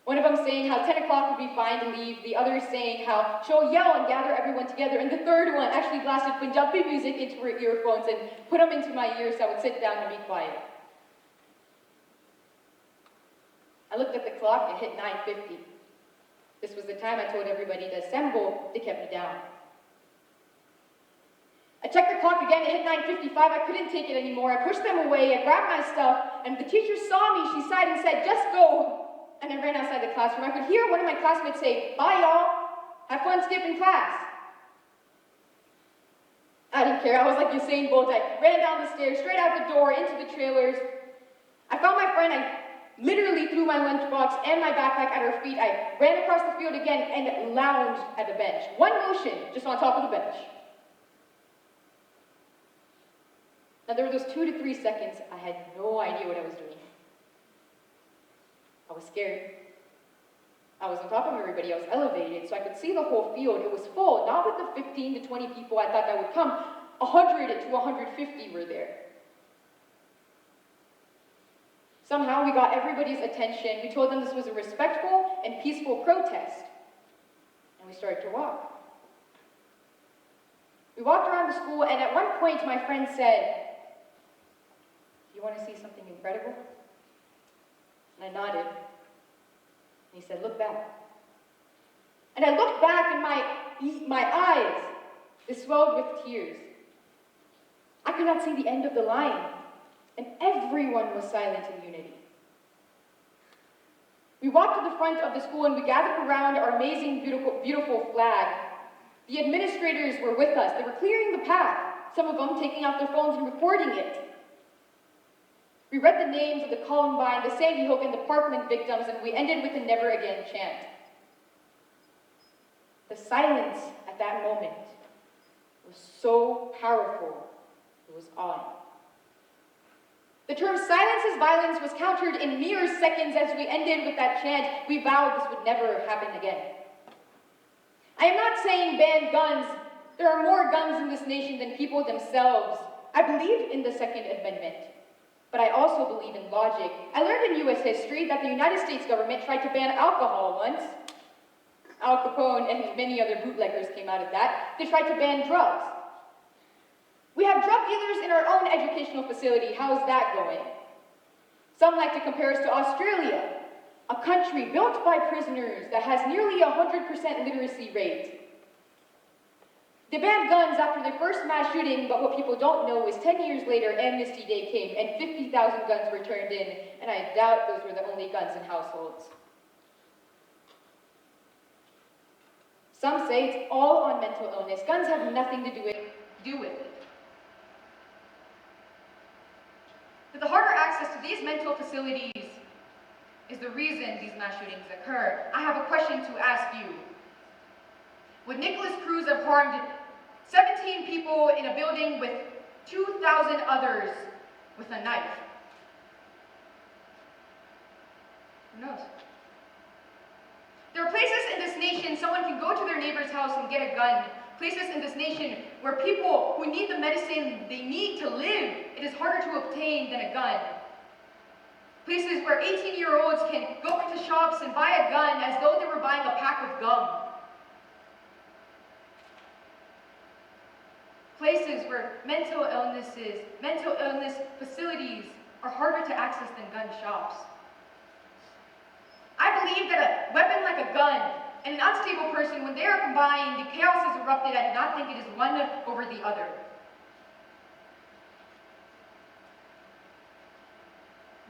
One of them saying how 10 o'clock would be fine to leave, the other saying how she'll yell and gather everyone together, and the third one actually blasted Punjabi music into her earphones and put them into my ears so I would sit down and be quiet. I looked at the clock, it hit 9:50. This was the time I told everybody to assemble. They kept me down. I checked the clock again, it hit 9:55, I couldn't take it anymore. I pushed them away, I grabbed my stuff, and the teacher saw me, she sighed and said, "Just go." And I ran outside the classroom. I could hear one of my classmates say, "Bye, y'all. Have fun skipping class." I didn't care, I was like Usain Bolt. I ran down the stairs, straight out the door, into the trailers. I found my friend, I literally threw my lunchbox and my backpack at her feet. I ran across the field again and lounged at the bench. One motion, just on top of the bench. Now there were those 2 to 3 seconds, I had no idea what I was doing. I was scared. I was on top of everybody, I was elevated, so I could see the whole field. It was full, not with the 15 to 20 people I thought that would come. 100 to 150 were there. Somehow we got everybody's attention. We told them this was a respectful and peaceful protest. And we started to walk. We walked around the school, and at one point my friend said, "You want to see something incredible?" And I nodded. And he said, "Look back." And I looked back, and my eyes, they swelled with tears. I could not see the end of the line, and everyone was silent in unity. We walked to the front of the school, and we gathered around our amazing, beautiful flag. The administrators were with us. They were clearing the path, some of them taking out their phones and recording it. We read the names of the Columbine, the Sandy Hook, and the Parkland victims, and we ended with a never again chant. The silence at that moment was so powerful, it was awing. The term "silence is violence" was countered in mere seconds as we ended with that chant. We vowed this would never happen again. I am not saying ban guns. There are more guns in this nation than people themselves. I believe in the Second Amendment, but I also believe in logic. I learned in U.S. history that the United States government tried to ban alcohol once. Al Capone and many other bootleggers came out of that. They tried to ban drugs. We have drug dealers in our own educational facility. How's that going? Some like to compare us to Australia, a country built by prisoners that has nearly 100% literacy rate. They banned guns after the first mass shooting, but what people don't know is 10 years later, Amnesty Day came and 50,000 guns were turned in, and I doubt those were the only guns in households. Some say it's all on mental illness. Guns have nothing to do with it. But the harder access to these mental facilities is the reason these mass shootings occur. I have a question to ask you. Would Nicholas Cruz have harmed 17 people in a building with 2,000 others with a knife? Who knows? There are places in this nation someone can go to their neighbor's house and get a gun. Places in this nation where people who need the medicine they need to live, it is harder to obtain than a gun. Places where 18-year-olds can go into shops and buy a gun as though they were buying a pack of gum. Places where mental illness facilities are harder to access than gun shops. I believe that a weapon like a gun and an unstable person, when they are combined, the chaos has erupted. I do not think it is one over the other.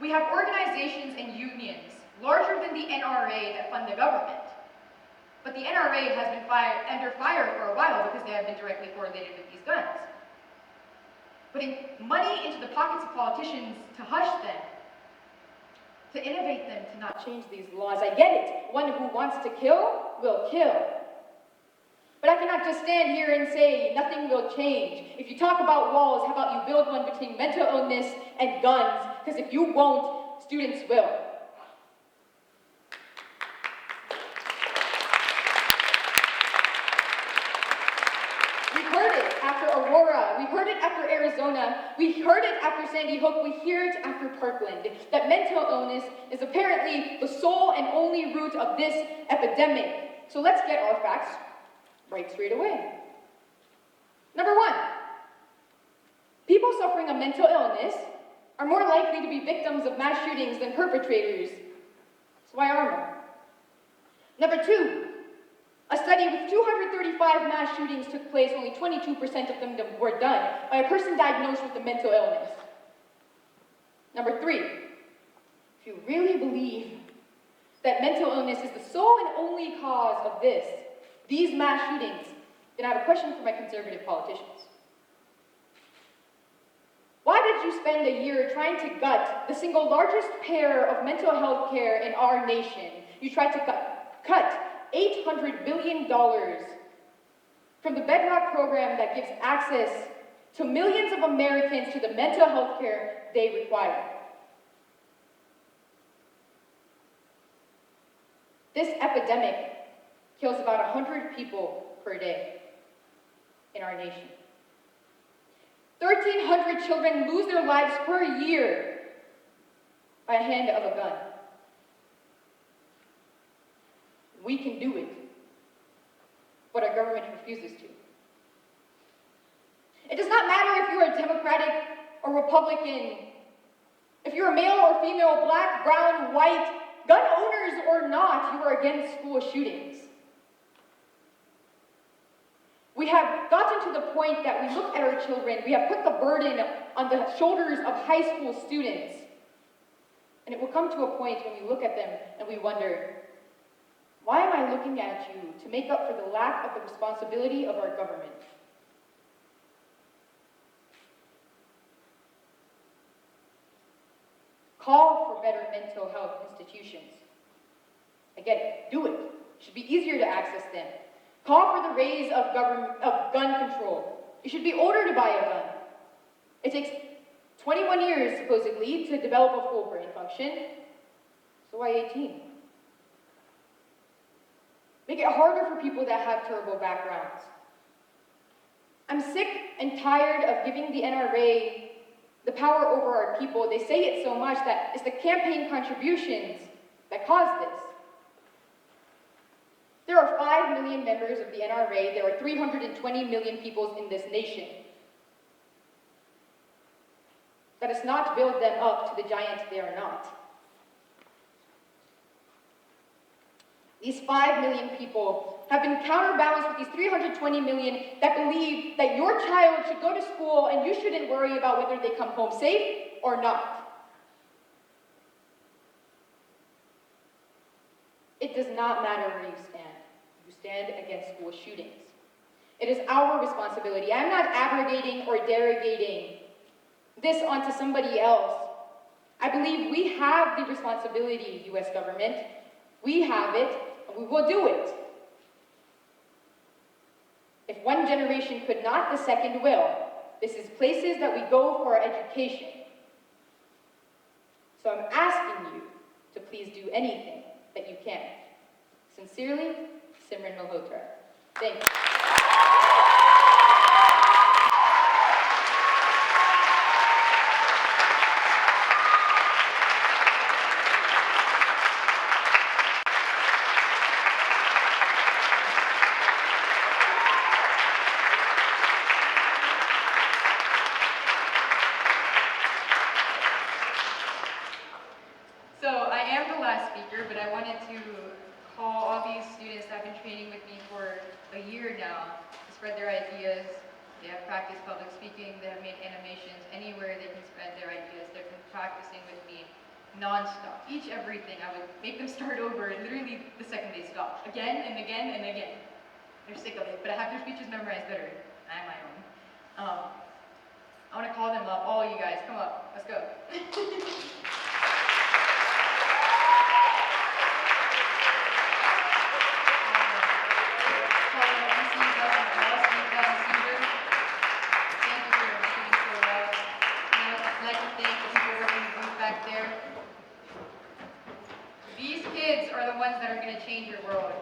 We have organizations and unions larger than the NRA that fund the government. But the NRA has been under fire for a while because they have been directly correlated with these guns. Putting money into the pockets of politicians to hush them, to innovate them, to not change these laws. I get it. One who wants to kill will kill. But I cannot just stand here and say nothing will change. If you talk about walls, how about you build one between mental illness and guns? Because if you won't, students will. We heard it after Aurora. We heard it after Arizona. We heard it after Sandy Hook. We hear it after Parkland. That mental illness is apparently the sole and only root of this epidemic. So let's get our facts right straight away. Number one, people suffering a mental illness are more likely to be victims of mass shootings than perpetrators. So why armor? Number two, a study with 235 mass shootings took place. Only 22% of them were done by a person diagnosed with a mental illness. Number three, if you really believe that mental illness is the sole and only cause of these mass shootings, then I have a question for my conservative politicians. Why did you spend a year trying to gut the single largest payer of mental health care in our nation? You tried to cut $800 billion from the Bedrock program that gives access to millions of Americans to the mental health care they require. This epidemic kills about 100 people per day in our nation. 1,300 children lose their lives per year by a hand of a gun. We can do it, but our government refuses to. It does not matter if you are Democratic or Republican, if If you're male or female, black, brown, white, gun owners or not, you are against school shootings. We have gotten to the point that we look at our children, we have put the burden on the shoulders of high school students. And it will come to a point when we look at them and we wonder, why am I looking at you to make up for the lack of the responsibility of our government? Call for better mental health institutions. Again, do it. It should be easier to access them. Call for the raise of gun control. You should be older to buy a gun. It takes 21 years, supposedly, to develop a full brain function. So why 18? Make it harder for people that have terrible backgrounds. I'm sick and tired of giving the NRA the power over our people. They say it so much that it's the campaign contributions that caused this. There are 5 million members of the NRA. There are 320 million people in this nation. That does not build them up to the giant they are not. These 5 million people have been counterbalanced with these 320 million that believe that your child should go to school and you shouldn't worry about whether they come home safe or not. It does not matter where you stand. You stand against school shootings. It is our responsibility. I'm not abrogating or derogating this onto somebody else. I believe we have the responsibility, U.S. government. We have it, and we will do it. If one generation could not, the second will. This is places that we go for our education. So I'm asking you to please do anything that you can. Sincerely, Simran Malhotra. Thank you. So I am the last speaker, but I wanted to call all these students that have been training with me for a year now to spread their ideas. They have practiced public speaking, they have made animations, anywhere they can spread their ideas. They've been practicing with me non-stop. Each everything, I would make them start over literally the second they stopped. Again and again and again. They're sick of it, but I have their speeches memorized better. I have my own. I want to call them up, all you guys, come up, let's go. Change your world.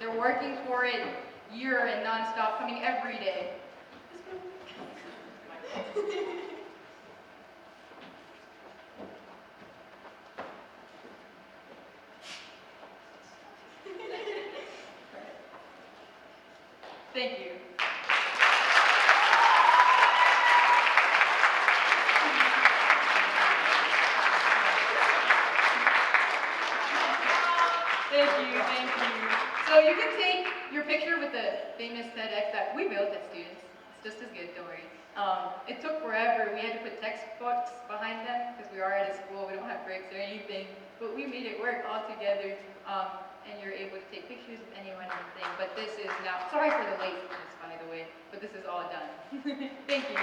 They're working for it year and non-stop, coming every day. Thank you. Thank you. So you can take your picture with the famous TEDx that we built as students. It's just as good, don't worry. It took forever. We had to put textbooks behind them because we are at a school. We don't have breaks or anything. But we made it work all together. And you're able to take pictures of anyone and anything. But this is now, sorry for the lateness, by the way, but this is all done. Thank you.